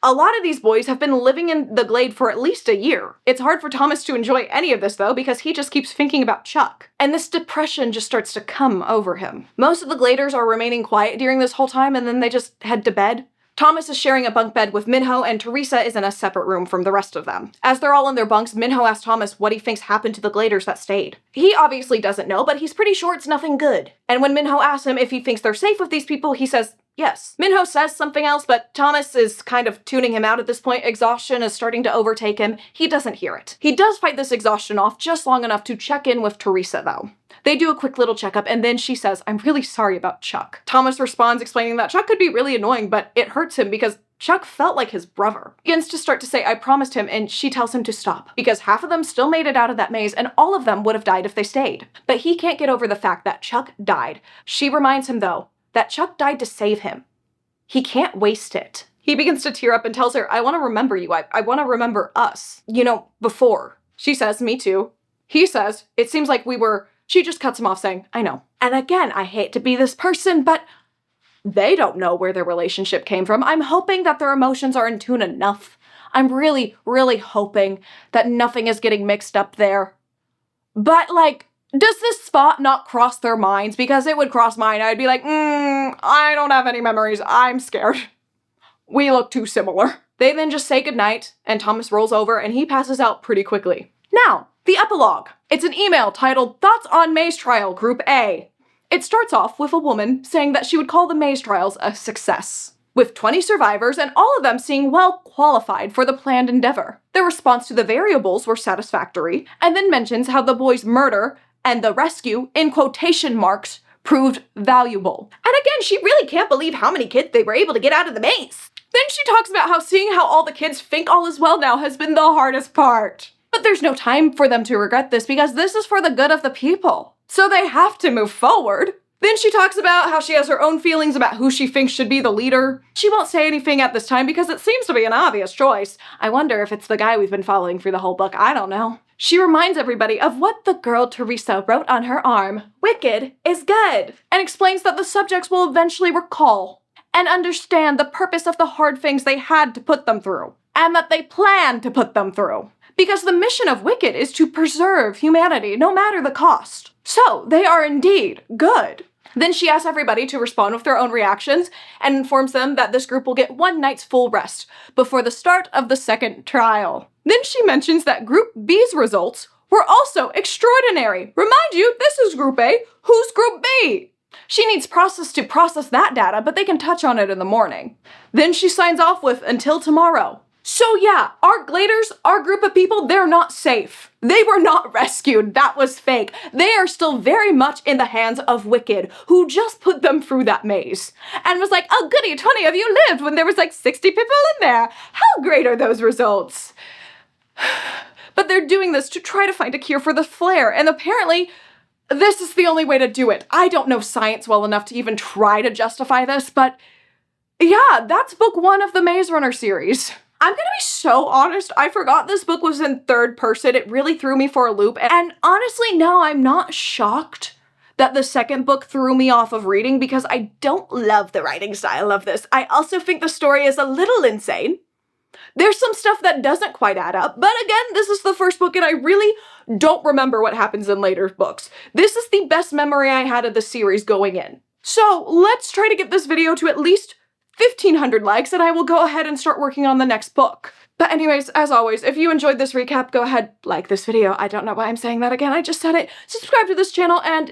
A lot of these boys have been living in the Glade for at least a year. It's hard for Thomas to enjoy any of this, though, because he just keeps thinking about Chuck. And this depression just starts to come over him. Most of the Gladers are remaining quiet during this whole time, and then they just head to bed. Thomas is sharing a bunk bed with Minho, and Teresa is in a separate room from the rest of them. As they're all in their bunks, Minho asks Thomas what he thinks happened to the Gladers that stayed. He obviously doesn't know, but he's pretty sure it's nothing good. And when Minho asks him if he thinks they're safe with these people, he says yes. Minho says something else, but Thomas is kind of tuning him out at this point. Exhaustion is starting to overtake him. He doesn't hear it. He does fight this exhaustion off just long enough to check in with Teresa, though. They do a quick little checkup, and then she says, I'm really sorry about Chuck. Thomas responds explaining that Chuck could be really annoying, but it hurts him because Chuck felt like his brother. He begins to start to say, I promised him, and she tells him to stop, because half of them still made it out of that maze, and all of them would have died if they stayed. But he can't get over the fact that Chuck died. She reminds him, though, that Chuck died to save him. He can't waste it. He begins to tear up and tells her, I want to remember you. I want to remember us. You know, before. She says, me too. He says, it seems like we were... She just cuts him off saying, I know. And again, I hate to be this person, but they don't know where their relationship came from. I'm hoping that their emotions are in tune enough. I'm really, really hoping that nothing is getting mixed up there. But, like, does this thought not cross their minds? Because it would cross mine. I'd be like, I don't have any memories. I'm scared. We look too similar. They then just say goodnight, and Thomas rolls over, and he passes out pretty quickly. Now, the epilogue. It's an email titled Thoughts on Maze Trial Group A. It starts off with a woman saying that she would call the maze trials a success, with 20 survivors and all of them seeming well qualified for the planned endeavor. Their response to the variables were satisfactory, and then mentions how the boys' murder and the rescue, in quotation marks, proved valuable. And again, she really can't believe how many kids they were able to get out of the maze. Then she talks about how seeing how all the kids think all is well now has been the hardest part. But there's no time for them to regret this because this is for the good of the people. So they have to move forward. Then she talks about how she has her own feelings about who she thinks should be the leader. She won't say anything at this time because it seems to be an obvious choice. I wonder if it's the guy we've been following through the whole book. I don't know. She reminds everybody of what the girl Teresa wrote on her arm. Wicked is good. And explains that the subjects will eventually recall and understand the purpose of the hard things they had to put them through. And that they plan to put them through. Because the mission of Wicked is to preserve humanity no matter the cost. So they are indeed good. Then she asks everybody to respond with their own reactions and informs them that this group will get one night's full rest before the start of the second trial. Then she mentions that Group B's results were also extraordinary. Remind you, this is Group A. Who's Group B? She needs process to process that data, but they can touch on it in the morning. Then she signs off with, until tomorrow. So yeah, our Gladers, our group of people, they're not safe. They were not rescued. That was fake. They are still very much in the hands of Wicked, who just put them through that maze. And was like, oh goody, 20 of you lived when there was like 60 people in there. How great are those results? But they're doing this to try to find a cure for the flare, and apparently this is the only way to do it. I don't know science well enough to even try to justify this, but yeah, that's book 1 of the Maze Runner series. I'm gonna be so honest, I forgot this book was in third person. It really threw me for a loop. And honestly, no, I'm not shocked that the second book threw me off of reading because I don't love the writing style of this. I also think the story is a little insane. There's some stuff that doesn't quite add up, but again, this is the first book and I really don't remember what happens in later books. This is the best memory I had of the series going in. So let's try to get this video to at least 1,500 likes and I will go ahead and start working on the next book. But anyways, as always, if you enjoyed this recap, go ahead, like this video. I don't know why I'm saying that again, I just said it. Subscribe to this channel and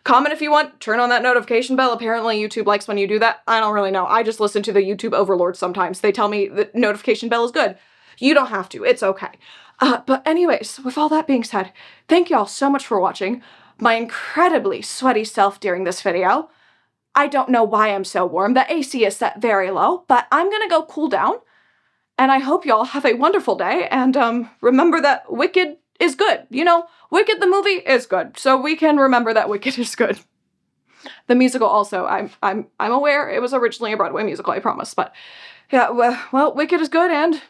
comment if you want, turn on that notification bell. Apparently YouTube likes when you do that. I don't really know. I just listen to the YouTube overlords sometimes. They tell me the notification bell is good. You don't have to, it's okay. But anyways, with all that being said, thank you all so much for watching my incredibly sweaty self during this video. I don't know why I'm so warm. The AC is set very low, but I'm gonna go cool down. And I hope y'all have a wonderful day. And remember that Wicked is good. You know, Wicked the movie is good. So we can remember that Wicked is good. The musical also, I'm aware it was originally a Broadway musical, I promise. But yeah, well, Wicked is good and